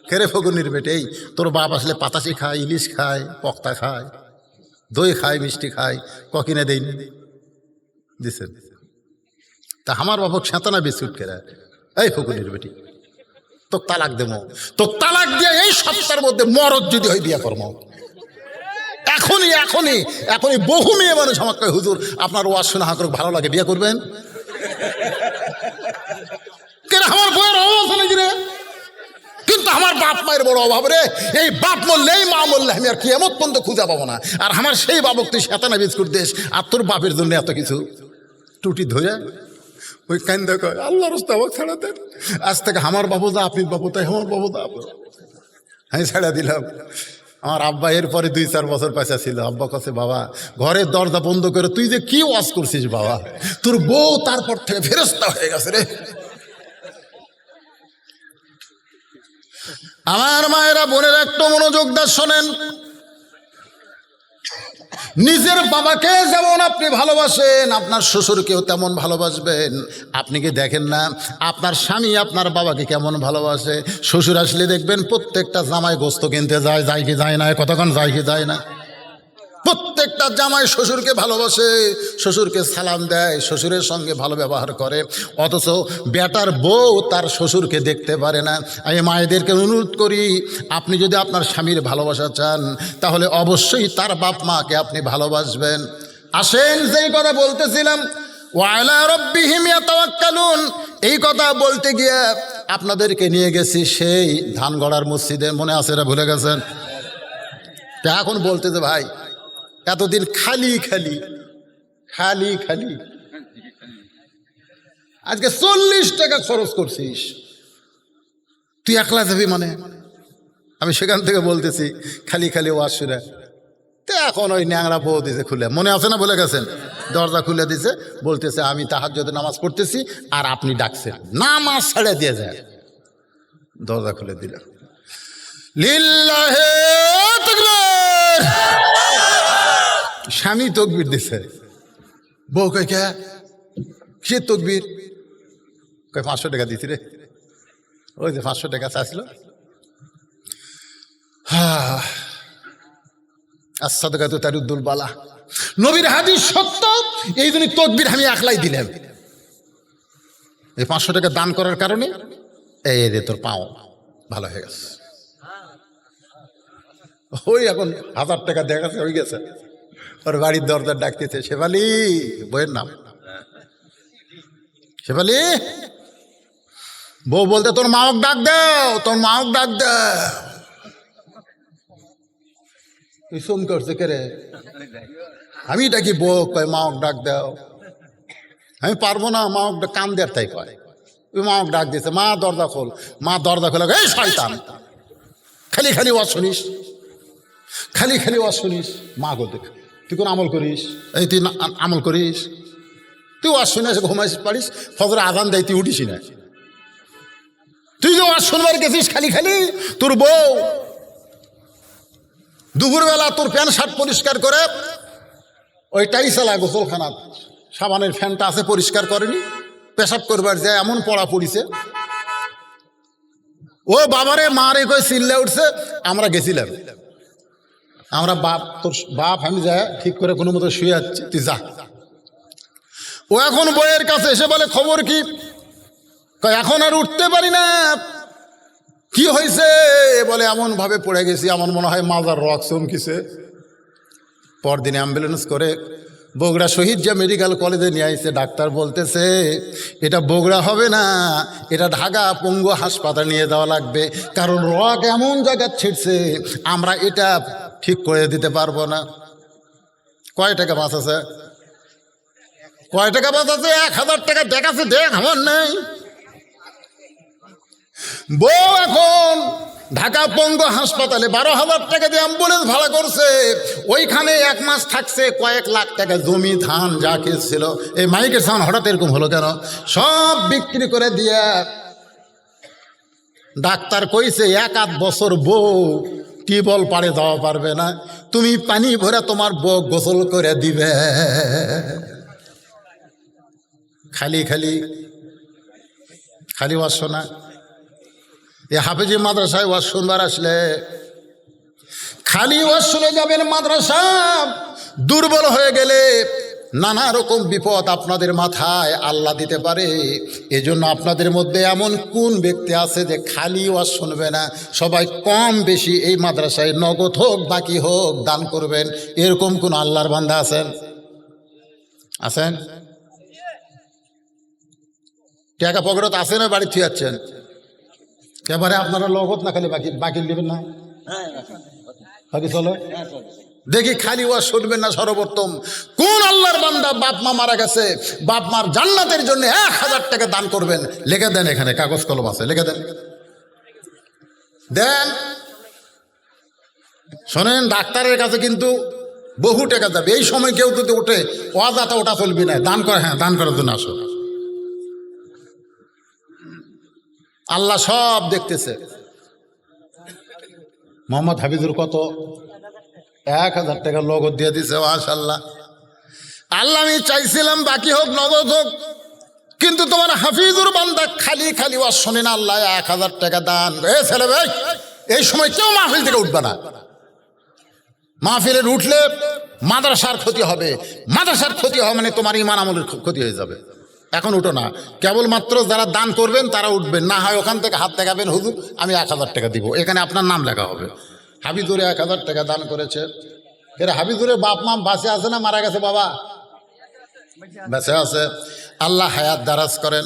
কেরে ফগুনির বেটে, এই তোর বাপ আসলে পাতাশি খায়, ইলিশ খায়, পক্তা খায়, দই খায়, মিষ্টি খায়, ককিনে দেই দিছেন। তা আমার বাপক সেঁতানা বিস্কুট কেরা? এই ফগুনির বেটি, তো তালাক দেবো, তো তালাক দিয়ে এই সপ্তাহের মধ্যে মরদ যদি হয় বিয়া কর্ম। এখনই এখনই এখনই বহু মেয়ে মানুষ আমাকে, হুজুর আপনার ওয়াজ শোনা হাঁক ভালো লাগে, বিয়ে করবেন? আমার বইয়ের অভাব নাকি রে? কিন্তু আমার বাপ মায়ের বড় অভাব রে। এই বাপ মরলে, এই মা মরলে আমি আর কিয়ামত পর্যন্ত খুঁজে পাবো না। আর আমার সেই বাবক তুই সেতানা বিস্কুট দেশ, আর তোর বাপের জন্য এত কিছু। টুটি ধরে ওই কান্দা কয়, আল্লাহ রাস্তা আমাকে ছাড়া দেন, আজ থেকে আমার বাবু যা, আপনি বাবু তাই, আমার বাবু যা। আমি ছেড়ে দিলাম। আমার আব্বা এরপরে 2-4 বছর পয়সা ছিল। আব্বা কাছে, বাবা ঘরের দরজা বন্ধ করে তুই যে কি ওয়াজ করছিস বাবা, তোর বউ তারপর থেকে ফেরেশতা হয়ে গেছে রে। আমার মায়েরা, বোনের একটু মনোযোগ দিয়ে শোনেন। নিজের বাবাকে যেমন আপনি ভালোবাসেন, আপনার শ্বশুরকেও তেমন ভালোবাসবেন। আপনি কি দেখেন না আপনার স্বামী আপনার বাবাকে কেমন ভালোবাসে? শ্বশুর আসলে দেখবেন প্রত্যেকটা জামাই গোস্ত কিনতে যায়, যায় কি যায় না? কতক্ষণ যায় কি যায় না? প্রত্যেকটা জামাই শ্বশুরকে ভালোবাসে, শ্বশুরকে সালাম দেয়, শ্বশুরের সঙ্গে ভালো ব্যবহার করে। অথচ বেটার বউ তার শ্বশুরকে দেখতে পারে না। আমি মায়েদেরকে অনুরোধ করি, আপনি যদি আপনার স্বামীর ভালোবাসা চান তাহলে অবশ্যই তার বাপ মাকে আপনি ভালোবাসবেন। আসেন, যেই কথা বলতেছিলাম, ওয়ালা রাব্বিহিম ইয়াতাওয়াক্কালুন, এই কথা বলতে গিয়ে আপনাদেরকে নিয়ে গেছি সেই ধানগড়ার মসজিদে, মনে আছে? এরা ভুলে গেছেন? তা এখন বলতে যে ভাই এতদিন খালি খালি খালি খালি আজকে 40 টাকা খরচ করছিস, তুই একলা যাবি মানে? আমি সেখান থেকে বলতেছি খালি খালি ওয়াজ শুনে তো এখন ওই ন্যাংরা বউ দিছে খুলে, মনে আছে না, বলে গেছেন, দরজা খুলে দিছে, বলতেছে আমি তাহাজ্জুদে নামাজ পড়তেছি আর আপনি ডাকছেন, নামাজ ছেড়ে দিয়ে যায়, দরজা খুলে দিল, লিল্লাহে তাকবীর, স্বামী তকবীর দিছে, বউ কই কে সে তকবীর, কই 500 টাকা দিছি রে, ওই যে 500 টাকা চাইছিল। as-সাদাকাতু তারুদ্দুল বালা, নবীর হাদিস সত্য, এই জন্য তকবীর আমি একলাই দিলাম। এই 500 টাকা দান করার কারণে এই রে তোর পাও ভালো হয়ে গেছে। ওই এখন 1000 টাকা দেখাচ্ছে হয়ে গেছে, ওর বাড়ির দরজার ডাকতেছে, শেফালি, বইয়ের নাম শেফালি, বউ বলতে তোর মাওক ডাক দাও, তোর মাওক ডাক দাও, সুম করছে কে রে, আমি ডাকি, বউ কয় মাওক ডাক দাও, আমি পারবো না, মাওক কান দেয়ার তাই কয়, ওই মাওক ডাক দিয়েছে, মা দরজা খোল, মা দরজা খোলা, এই শয়তান, খালি খালি ওয়াজ শুনিস, খালি খালি ওয়াজ শুনিস, মা গো দেখ তুই কোন আমল করিস, এই তুই আমল করিস, তুই ওয়াজ শুনে এসে ঘুমাইস পারিস, ফজরে আজান দেয় তুই উঠিস না, তুই যে ওয়াজ শুনবার গেছিস খালি খালি, তোর বউ দুপুরবেলা তোর প্যান্ট শার্ট পরিষ্কার করে ওই টাইসালা গোসলখানা সাবানের ফ্যানটা আছে পরিষ্কার করেনি, পেশাব করবার যায় এমন পড়া পড়িছে, ও বাবারে মারে কই চিল্লে উঠছে, আমরা গেছিলাম, আমরা বাপ, তোর বাপ আমি যায় ঠিক করে কোনো মতো শুয়ে যাচ্ছি, তুই যা। ও এখন বইয়ের কাছে এসে বলে খবর কি, এখন আর উঠতে পারি না, কি হয়েছে, বলে এমন ভাবে পড়ে গেছি, আমার মনে হয় মাজার রক চমকিছে। পরদিনে অ্যাম্বুলেন্স করে বগুড়া শহীদ যে মেডিকেল কলেজে নিয়ে আসছে, ডাক্তার বলতেছে এটা বগুড়া হবে না, এটা ঢাকা পঙ্গু হাসপাতাল নিয়ে যাওয়া লাগবে, কারণ রক এমন জায়গা ছিটছে আমরা এটা ঠিক করে দিতে পারবো না। কয় টাকা বাঁচাছে, কয় টাকা বাঁচাছে, 1000 টাকা দেখাচ্ছে, দেখ আমার নেই। বউ এখন ঢাকা পঙ্গু হাসপাতালে 12,000 টাকা দিয়ে অ্যাম্বুলেন্স ভাড়া করছে, ওইখানে 1 মাস থাকছে, কয়েক লাখ টাকা জমি ধান যা ছিল, এই মাইকের সাউন্ড হঠাৎ এরকম হলো কেন, সব বিক্রি করে দিয়ে ডাক্তার কইছে 1-8 বছর বউ টিউবওয়েল পাড়ে যাওয়া পারবে না, তুমি পানি ভরে তোমার বউ গোসল করে দিবে। খালি খালি খালি ওয়াজ শোনা, এ হাফেজি মাদ্রাসায় ওয়াজ শুনবার আসলে খালি ওয়াজ শুনে যাবেন, মাদ্রাসা দুর্বল হয়ে গেলে নানা রকম বিপদ আপনাদের মাথায় আল্লাহ দিতে পারে। এজন্য আপনাদের মধ্যে এমন কোন ব্যক্তি আছে যে খালি ওয়াজ শুনবে না, সবাই কম বেশি এই মাদ্রাসায় নগদ হোক বাকি হোক দান করবেন, এরকম কোন আল্লাহর বান্দা আছেন? আছেন? টাকা পকেটত আছে না বাড়ি থুয়ে যাচ্ছেন? এবারে আপনারা লগত না খালি বাকি বাকি নেবেন না, বাকি চলে দেখি, খালি ওয়াজ শুনবেন না। সর্বোত্তম কোন আল্লাহর বান্দা বাপ মা মারা গেছে, বাপ মার জান্নাতের জন্য 1000 টাকা দান করবেন, লিখে দেন, এখানে কাগজ কলম আছে, লিখে দেন, দেন। শোনেন, ডাক্তারের কাছে কিন্তু বহু টাকা যাবে, এই সময় কেউ যদি ওঠে ওয়াজাটা ওটা চলবি না, দান করে, হ্যাঁ দান করার জন্য আসো, আল্লাহ সব দেখতেছে। মোহাম্মদ হাফিজুর কত 1000 টাকা নগদ দিয়ে দিছে, মাশাআল্লাহ। আল্লাহ আমি চাইছিলাম বাকি হোক নগদ হোক, কিন্তু তোমার হাফিজুর বান্দা খালি খালি ওয়াজ শোনে না, আল্লাহ 1000 টাকা দান। এ ছেলে ভাই, এই সময় কেউ মাহফিল থেকে উঠবে না, মাহফিলের উঠলে মাদ্রাসার ক্ষতি হবে, মাদ্রাসার ক্ষতি হবে মানে তোমার ইমান আমলের ক্ষতি হয়ে যাবে। এখন উঠো না, কেবলমাত্র যারা দান করবেন তারা উঠবেন, না হয় ওখান থেকে হাত দেখাবেন, হুজুর আমি 1000 টাকা দিব, এখানে আপনার নাম লেখা হবে। হাবিজুরে 1000 টাকা দান করেছে। এর হাবিজুরে বাপ মা বাঁচে আছে না মারা গেছে? বাবা বেঁচে আছে, আল্লাহ হায়াত দারাজ করেন,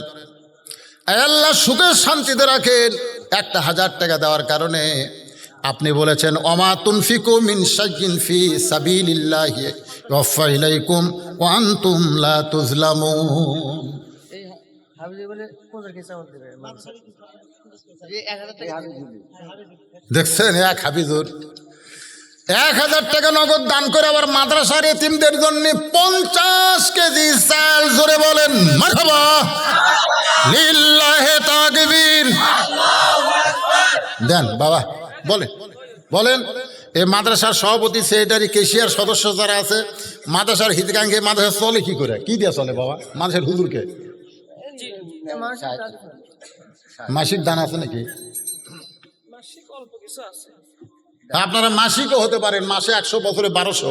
আল্লাহ সুখে শান্তিতে রাখেন। 1000 টাকা দেওয়ার কারণে আপনি বলেছেন ওমা তুনফিকু মিন শাইইন ফি সাবিলিল্লাহি ওয়াফা ইলাইকুম ওয়া আনতুম লা তুজলামুন। দেখছেন এক হাফিজুর 1000 টাকা নগদ দান করে আবার মাদ্রাসার এতিমদের জন্য 50 কেজি চাল, জোরে বলেন মারহাবা, লিল্লাহি তাকবীর। দেন বাবা, বলেন এই মাদ্রাসার সভাপতি, সেক্রেটারি, কেশিয়ার সদস্য যারা আছে, মাদ্রাসার হিতকাঙ্ক্ষী, মাদ্রাসা চলে কি করে, কি দিয়ে চলে বাবা? মাদ্রাসার হুজুরকে মাসিক দান আছে নাকি? আপনারা মাসিকও হতে পারেন, মাসে 100, বছরে 1200,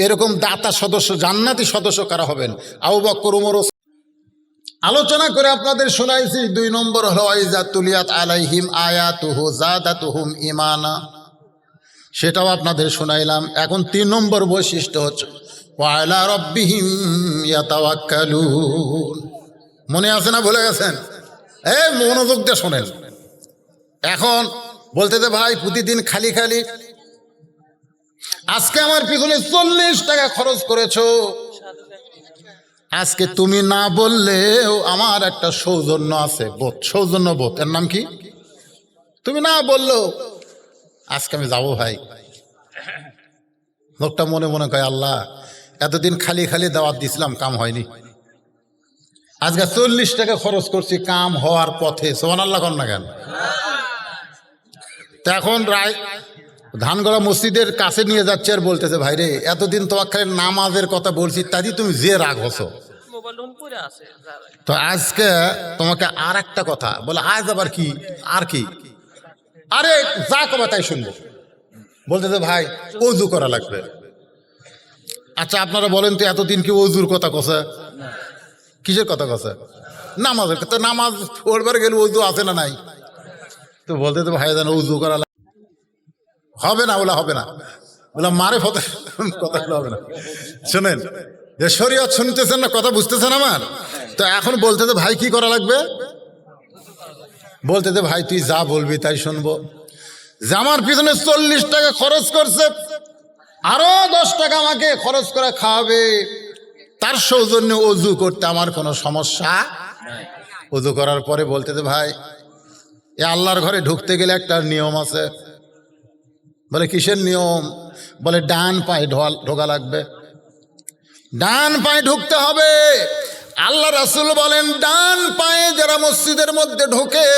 এরকম দাতা সদস্য, জান্নাতি সদস্য কারা হবেন? আবু বকর, ওমর। আলোচনা করে আপনাদের শোনাইছি। 2 নম্বর হলো ওয়াইজা তুলিয়াত আলাইহিম আয়াতুহু যাদাতুহুম ঈমানা, সেটাও আপনাদের শোনাইলাম। এখন 3 নম্বর বৈশিষ্ট্য হচ্ছে ওয়া আলা রাব্বিহিম ইয়াতাওয়াক্কালুন। মনে আছে না ভুলে গেছেন? মনোযোগ দিয়ে শোনেন। এখন বলতে যে ভাই প্রতিদিন খালি খালি আজকে আমার পিছনে 40 টাকা খরচ করেছো, আজকে তুমি না বললেও আমার একটা সৌজন্য আছে, বোধ, সৌজন্য বোধ, এর নাম কি? তুমি না বললো আজকে আমি যাবো ভাই। লোকটা মনে মনে কয়, আল্লাহ এতদিন খালি খালি দাওয়াত দিছিলাম, কাম হয়নি, আজকে 40 টাকা খরচ করছি, কাম হওয়ার পথে। সুবহানাল্লাহ কর না কেন? তা এখন ধানগড়া মসজিদের কাছে নিয়ে যাচ্ছে আর বলতেছে, ভাই রে এতদিন তোমার খালি নামাজের কথা বলছি, তাই তুমি যে রাগ হছো, তো আজকে তোমাকে আর একটা কথা বলে, আজ আবার কি? আর কি? আরে যা কবা তাই শুনবো। বলতেছে ভাই ওযু করা লাগবে। আচ্ছা আপনারা বলেন তো, এতদিন কি ওযুর কথা কছে? কিসের কথা কছে? নামাজের কথা। নামাজ ওরবার গেলে ওযু আছে না নাই? তো বলতে তো ভাই জানো ওযু করা হবে না, ওলা হবে না, ওলা মারে ফতে কথা হবে না। শোনেন, যে শরীয়ত শুনতেছেন না, কথা বুঝতেছেন আমার? তো এখন বলতে তো ভাই কি করা লাগবে? বলতে তো ভাই তুই যা বলবি তাই শুনবো। যে আমার পিছনে 40 টাকা খরচ করছে, আরো 10 টাকা আমাকে খরচ করে খাওয়াবে, তার সৌজন্যে ওযু করতে আমার কোনো সমস্যা। ওযু করার পরে বলতে তো ভাই এ আল্লাহর ঘরে ঢুকতে গেলে একটা নিয়ম আছে। বলে কিসের নিয়ম? বলে ডান পায়ে ঢোকা লাগবে, ডান পায়ে ঢুকতে হবে। আল্লাহ রাসূল বলেন, ডান পায়ে যারা মসজিদের মধ্যে ঢোকে,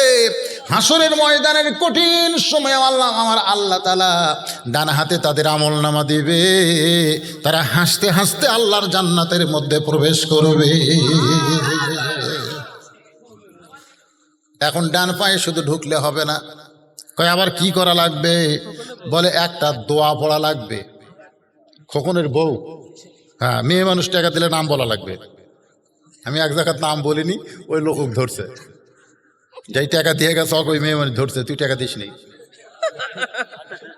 হাসরের ময়দানের কঠিন সময় আমার আল্লাহ তাআলা ডান হাতে তাদের আমলনামা দিবে, তারা হাসতে হাসতে আল্লাহর জান্নাতের মধ্যে প্রবেশ করবে। এখন ডান পায়ে শুধু ঢুকলে হবে না, কয় আবার কি করা লাগবে? বলে একটা দোয়া পড়া লাগবে। খোকনের বউ, হ্যাঁ, মেয়ে মানুষ টাকা দিলে নাম বলা লাগবে। আমি এক জায়গার নাম বলিনি, ওই লোক ধরছে, যাই টাকা দিয়ে গেছে ওই মেয়ে মানুষ ধরছে, তুই টাকা দিস নি।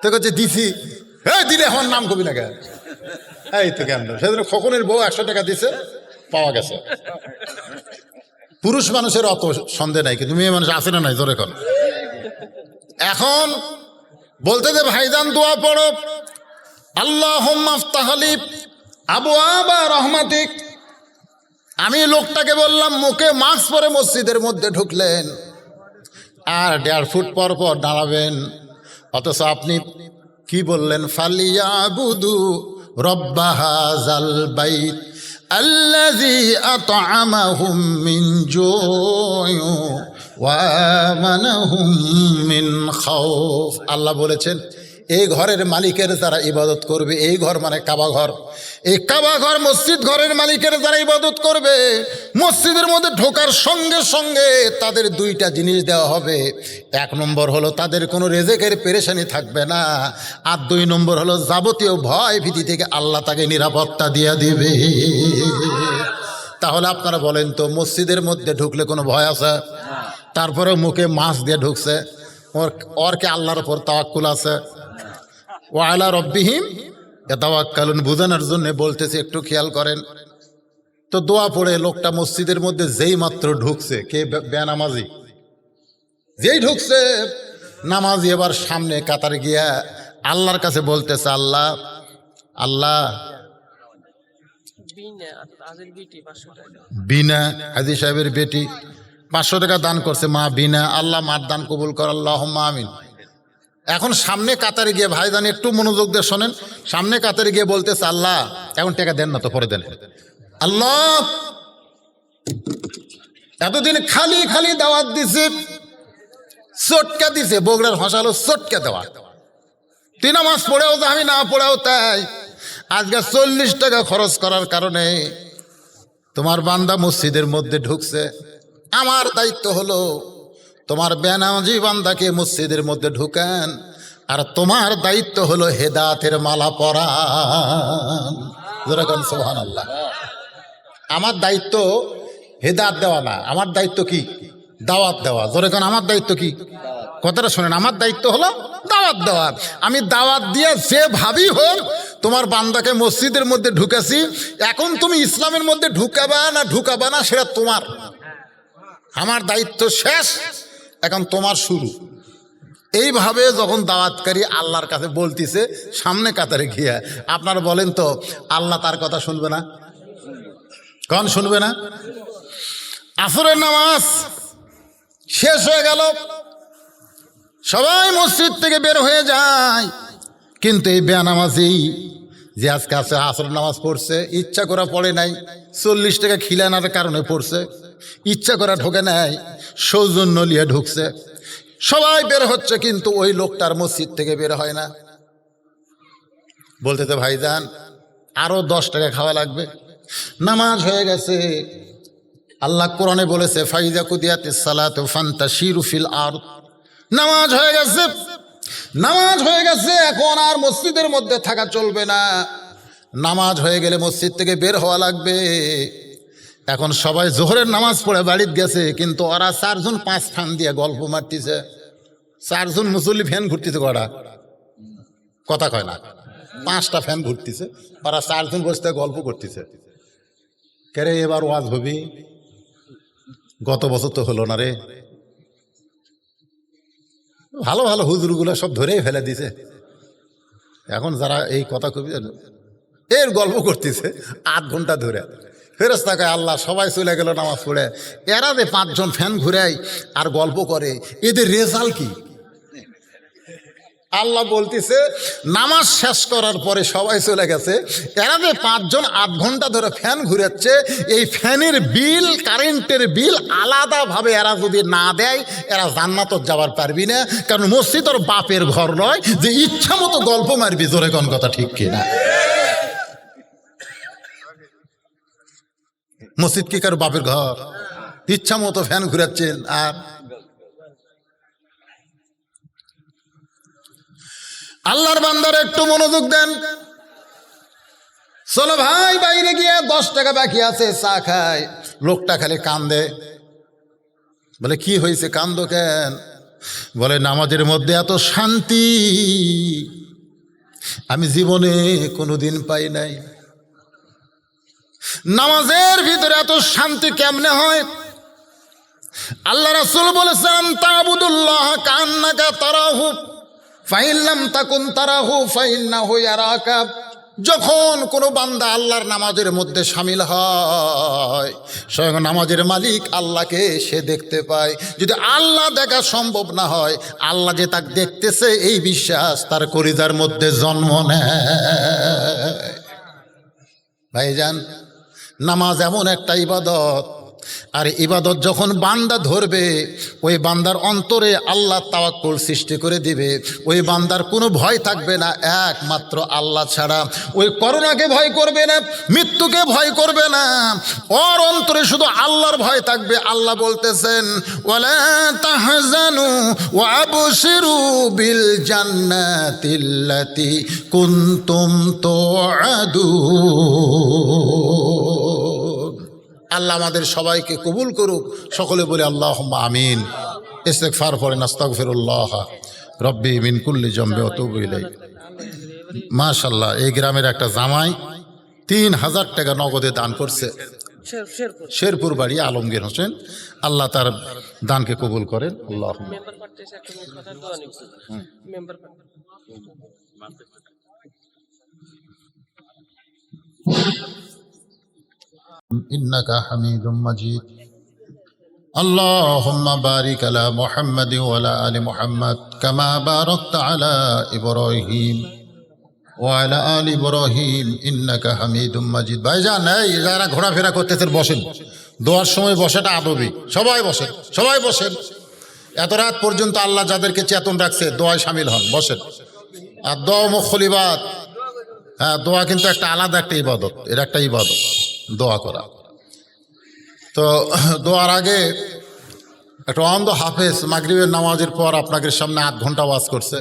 তো কাছে দিছি, হ্যাঁ দিলে আমার নাম কবি না কেন? এই তো কেন? সেদিন খোকনের বউ 100 টাকা দিছে, পাওয়া গেছে। পুরুষ মানুষের অত সন্দেহ নাই, কিন্তু মেয়ে মানুষ আছে না নাই? জোরে কর। এখন বলতে যে ভাইজান দোয়া পড়ো, আল্লাহুম্মা আফতাহ লি আবওয়াবা রাহমাতিক। আমি লোকটাকে বললাম, মুখে মাস্ক পরে মসজিদের মধ্যে ঢুকলেন, আর 1.5 ফুট পর পর দাঁড়াবেন, অথচ আপনি কি বললেন? ফালিয়াবুদু রব্বা হাযাল বাইত আল্লাযী আত'আমাহুম মিন জু'ইন ওয়া আমানাহুম মিন খাউফ। আল্লাহ বলেছেন, এই ঘরের মালিকের যারা ইবাদত করবে, এই ঘর মানে কাবা ঘর, এই কাবা ঘর মসজিদ ঘরের মালিকের যারা ইবাদত করবে, মসজিদের মধ্যে ঢোকার সঙ্গে সঙ্গে তাদের 2টা জিনিস দেওয়া হবে। 1 নম্বর হলো তাদের কোনো রেজেকের পেরেশানি থাকবে না, আর 2 নম্বর হলো যাবতীয় ভয় ভীতি থেকে আল্লাহ তাকে নিরাপত্তা দিয়ে দিবে। তাহলে আপনারা বলেন তো, মসজিদের মধ্যে ঢুকলে কোনো ভয় আছে? তারপরে মুখে মাস্ক দিয়ে ঢুকছে, ওর কে আল্লাহর উপর তাওয়াক্কুল আছে? ওয়া আলা রাব্বিহিম ইয়াতাওয়াক্কালুন বুঝানোর জন্য বলতেছি, একটু খেয়াল করেন তো। দোয়া পড়ে লোকটা মসজিদের মধ্যে যেই মাত্র ঢুকছে, কে? বেনামাজি। যেই ঢুকছে নামাজি, এবার সামনে কাতারে গিয়া আল্লাহর কাছে বলতেছে, আল্লাহ আল্লাহ বিনা হাজী সাহেবের বেটি 500 টাকা দান করছে মা বিনা। আল্লাহ মার দান কবুল কর, আল্লাহুম্মা আমিন। এখন সামনে কাতারে গিয়ে ভাইজান একটু মনোযোগ দিয়ে শোনেন, সামনে কাতারে গিয়ে বলতেছে আল্লাহ এখন টাকা দেন না তো পরে দেন। আল্লাহ এতদিন খালি খালি দাওয়াত দিছে, চটকা দিছে, বগুড়ার ভাষা হলো চটকা দেওয়া। তুই নামাজ পড়েও তো আমি না পড়েও তাই আজকে 40 টাকা খরচ করার কারণে তোমার বান্দা মসজিদের মধ্যে ঢুকছে। আমার দায়িত্ব হলো তোমার বেনামাজি বান্দাকে মসজিদের মধ্যে ঢুকান, আর তোমার দায়িত্ব হলো হেদায়েতের মালা পরান। যেরকম সুবহানাল্লাহ। আমার দায়িত্ব হেদায়েত দেওয়া না, আমার দায়িত্ব কি? দাওয়াত দেওয়া। যেরকম আমার দায়িত্ব কি? কথাটা শোনেন, আমার দায়িত্ব হলো দাওয়াত দেওয়া। আমি দাওয়াত দিয়ে যেভাবেই হোক তোমার বান্দাকে মসজিদের মধ্যে ঢুকেছি। এখন তুমি ইসলামের মধ্যে ঢুকাবা না সেটা তোমার, আমার দায়িত্ব শেষ, এখন তোমার শুরু। এইভাবে যখন দাওয়াতকারী আল্লাহর কাছে বলতিছে সামনে কাতারে গিয়া, আপনারা বলেন তো আল্লাহ তার কথা শুনবে না? কখন শুনবে না? আসরের নামাজ শেষ হয়ে গেল, সবাই মসজিদ থেকে বের হয়ে যায়, কিন্তু এই বেনামাজি যে আজকে আছে আসরের নামাজ পড়ছে, ইচ্ছা করা পড়ে নাই, 40 টাকা খিলানোর কারণে পড়ছে, ইচ্ছা করা ঢোকে নাই, সৌজন্য নিয়ে ঢুকছে। সবাই বের হচ্ছে কিন্তু ওই লোকটার মসজিদ থেকে বের হয় না। বলতে তো ভাইজান আরো 10 টাকা খাওয়া লাগবে। নামাজ হয়ে গেছে, আল্লাহ কোরআনে বলেছে ফাইজা কুদিয়াতিস সালাতু ফান্তাশিরু ফিল আরদ। নামাজ হয়ে গেছে, নামাজ হয়ে গেছে, এখন আর মসজিদের মধ্যে থাকা চলবে না, নামাজ হয়ে গেলে মসজিদ থেকে বের হওয়া লাগবে। এখন সবাই জোহরের নামাজ পড়ে বাড়িতে গেছে, কিন্তু ওরা 4 জন 5 ফ্যান দিয়ে গল্প মারতেছে। 4 জন মুসল্লি ফ্যান ঘুরতেছে, কটা কথা কয় না, 5টা ফ্যান ঘুরতেছে, ওরা 4 জন বসতে গল্প করতেছে। কেরে এবার ওয়াজ হবি? গত বছর তো হলো না রে। ভালো ভালো হুজুরগুলো সব ধরেই ফেলে দিছে। এখন যারা এই কথা কবি এর গল্প করতেছে 8 ঘন্টা ধরে, ফেরেশতা কয় আল্লাহ সবাই চলে গেল নামাজ পড়ে, এরা যে 5 জন ফ্যান ঘুরায় আর গল্প করে, এদের রেজাল্ট কি? আল্লাহ বলতেছে নামাজ শেষ করার পরে সবাই চলে গেছে, এরা যে 5 জন 8 ঘন্টা ধরে ফ্যান ঘুরাচ্ছে, এই ফ্যানের বিল, কারেন্টের বিল আলাদাভাবে এরা যদি না দেয় এরা জান্নাত যাবার পারবি না, কারণ মসজিদ ওর বাপের ঘর নয় যে ইচ্ছা মতো গল্প মারবি। জোরে কোন কথা ঠিক কিনা? মসজিদ কি কারো বাপের ঘর? ইচ্ছা মতো ফ্যান ঘুরাচ্ছেন। আর আল্লাহর বান্দার একটু মনোযোগ দেন। চলো ভাই বাইরে গিয়ে 10 টাকা বাকি আছে, চা খায়। লোকটা খালি কান্দে। বলে কি হয়েছে, কান্দো কেন? বলে নামাজের মধ্যে এত শান্তি আমি জীবনে কোনোদিন পাই নাই। নামাজের ভিতরে এত শান্তি কেমনে হয়? আল্লাহ রাসূল বলেছেন তা'বুদুল্লাহ কান্নাকা তারাহু ফাইন লাম তাকুন তারাহু ফাইন্নাহু ইয়ারাকা। যখন কোনো বান্দা আল্লাহর নামাজের মধ্যে শামিল হয়, স্বয়ং নামাজের মালিক আল্লাহকে সে দেখতে পায়। যদি আল্লাহ দেখা সম্ভব না হয়, আল্লাহ যে তাকে দেখতেছে এই বিশ্বাস তার কলিজার মধ্যে জন্ম নেয়। ভাইজান, নামাজ এমন একটা ইবাদত, আর ইবাদত যখন বান্দা ধরবে, ওই বান্দার অন্তরে আল্লাহ তাওয়াক্কুল সৃষ্টি করে দিবে। ওই বান্দার কোনো ভয় থাকবে না একমাত্র আল্লাহ ছাড়া। ওই করোনাকে ভয় করবে না, মৃত্যুকে ভয় করবে না, ওর অন্তরে শুধু আল্লাহর ভয় থাকবে। আল্লাহ বলতেছেন ওয়ালা তাহজানু ওয়া আবশিরু বিল জান্নাতিল্লাতী কুনতুম তুআদুন। আল্লাহ আমাদের সবাইকে কবুল করুক। সকলে বলে আল্লাহুম্মা আমিন। ইস্তিগফার পড়েন, আস্তাগফিরুল্লাহ রব্বি মিন কুল্লি যামবি ওয়া তুবু ইলাইহি। মাশাআল্লাহ, এই গ্রামের একটা জামাই 3000 টাকা নগদে দান করছে। শেরপুর বাড়ি আলমগীর হোসেন। আল্লাহ তার দানকে কবুল করেন। আল্লাহুম্মা। إنك حميد مجيد اللهم بارك على محمد وعلى آل محمد كما باركت على إبراهيم وعلى آل إبراهيم إنك حميد مجيد ভাইজান এই যারা ঘোরাফেরা করতেছেন বসেন দোয়ার সময় বসাটা আদবি সবাই বসেন এত রাত পর্যন্ত আল্লাহ যাদেরকে চেতন রাখছে দোয়ায় শামিল হন বসেন আর দোয়া মুখল ইবাদ হ্যাঁ দোয়া কিন্তু একটা আলাদা একটা ইবাদত এর একটা ইবাদত দোয়া করা তো দোয়ার আগে একটা অন্ধ হাফেজ মাগরিবের নামাজের পর আপনাদের সামনে 8 ঘন্টা ওয়াজ করছে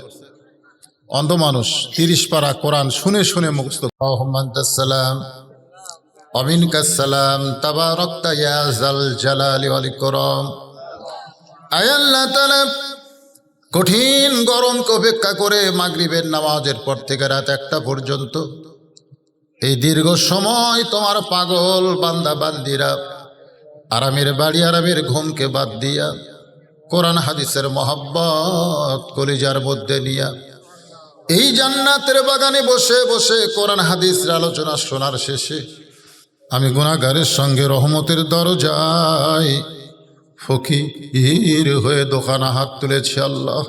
অন্ধ মানুষ 30 পারা কোরআন শুনে শুনে মুখস্থ সালাম অমিনকাসালাম তাবারাকতা ইয়া জাল জালালি ওয়াল ইকরাম আয় আল্লাহ তাআলা কঠিন গরমকে উপেক্ষা করে মাগরিবের নামাজের পর থেকে রাত 1টা পর্যন্ত এই দীর্ঘ সময় তোমার পাগল বান্দা বান্দিরা আরামের বাড়ি আরামের ঘুমকে বাদ দিয়া কোরআন হাদিসের মহব্বত কলিজার মধ্যে নিয়া এই জান্নাতের বাগানে বসে বসে কোরআন হাদিসের আলোচনা শোনার শেষে আমি গুনাহগারের সঙ্গে রহমতের দরজায় ফকির হয়ে দোকানে হাত তুলেছি আল্লাহ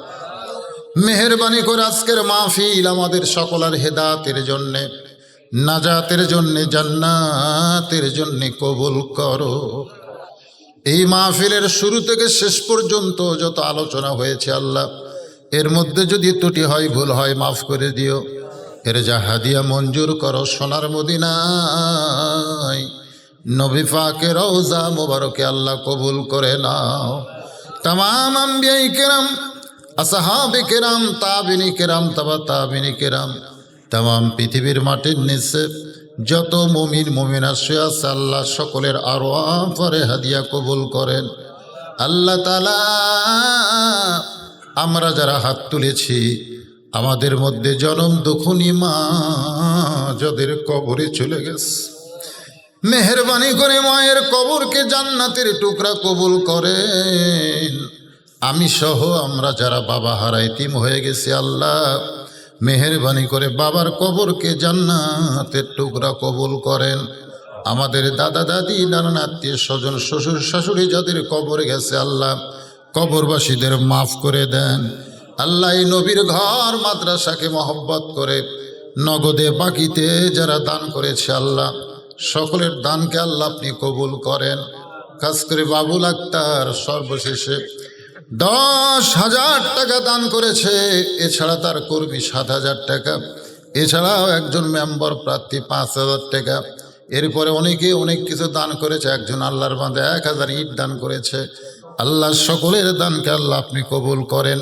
মেহেরবানি করে আজকের মাহফিল আমাদের সকলের হেদায়েতের জন্য নাজাতের জন্য জান্নাতের জন্য কবুল করো এই মাহফিলের শুরু থেকে শেষ পর্যন্ত যত আলোচনা হয়েছে আল্লাহ এর মধ্যে যদি ত্রুটি হয় ভুল হয় মাফ করে দিও এর যা হাদিয়া মঞ্জুর করো সোনার মদিনায় নবী পাকের রওজা মোবারকে আল্লাহ কবুল করে নাও तमाम আম্বিয়ায়ে কেরাম আসহাবে কেরাম তাবিনী কেরাম তাবা তাবিনী কেরাম तमाम পৃথিবীর মাটির নিচে যত মুমিন মুমিনা শুয়ে আছে আল্লাহ সকলের আরওয়াহ পরে হাদিয়া কবুল করেন আল্লাহ তাআলা আমরা যারা হাত তুলেছি আমাদের মধ্যে জনম দুঃখনী মা যাদের কবরে চলে গেছে মেহেরবানি করে মায়ের কবরকে জান্নাতের টুকরা কবুল করেন আমি সহ আমরা যারা বাবা হারা এতিম হয়ে গেছি আল্লাহ মেহেরবানি করে বাবার কবরকে জান্নাতের টুকরা কবুল করেন আমাদের দাদা দাদি নানান আত্মীয় স্বজন শ্বশুর শাশুড়ি যাদের কবরে গেছে আল্লাহ কবরবাসীদের মাফ করে দেন আল্লাহ এই নবীর ঘর মাদ্রাসাকে মহব্বত করে নগদে বাকিতে যারা দান করেছে আল্লাহ সকলের দানকে আল্লাহ আপনি কবুল করেন খাস করে বাবুল আক্তার সর্বশেষে 10,000 টাকা দান করেছে এছাড়া তার কর্মী 7,000 টাকা এছাড়াও একজন মেম্বার প্রার্থী 5,000 টাকা এরপরে অনেকে অনেক কিছু দান করেছে একজন আল্লাহর বান্দা 1,000 ইট দান করেছে আল্লাহ সকলের দানকে আল্লাহ আপনি কবুল করেন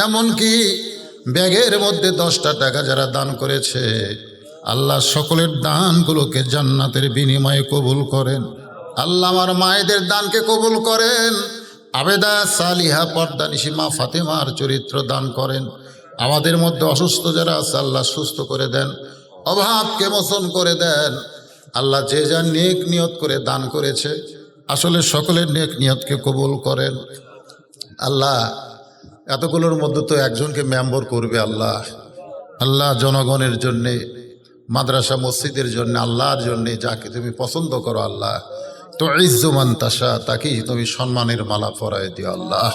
এমনকি ব্যাগের মধ্যে 10টা টাকা যারা দান করেছে আল্লাহ সকলের দানগুলোকে জান্নাতের বিনিময়ে কবুল করেন আল্লাহ আমার মায়েদের দানকে কবুল করেন আবেদা সালিহা পর্দানিশি মা ফাতেমার চরিত্র দান করেন আমাদের মধ্যে অসুস্থ যারা আছে আল্লাহ সুস্থ করে দেন অভাবকে মোচন করে দেন আল্লাহ যে যা নেক নিয়ত করে দান করেছে আসলে সকলের নেক নিয়তকে কবুল করেন আল্লাহ এতগুলোর মধ্যে তো একজনকে মেম্বার করবে আল্লাহ আল্লাহ জনগণের জন্যে মাদ্রাসা মসজিদের জন্য আল্লাহর জন্যে যাকে তুমি পছন্দ করো আল্লাহ তো ইজ্জুমান তাশা তাকেই তুমি সম্মানের মালা পরায় দিও আল্লাহ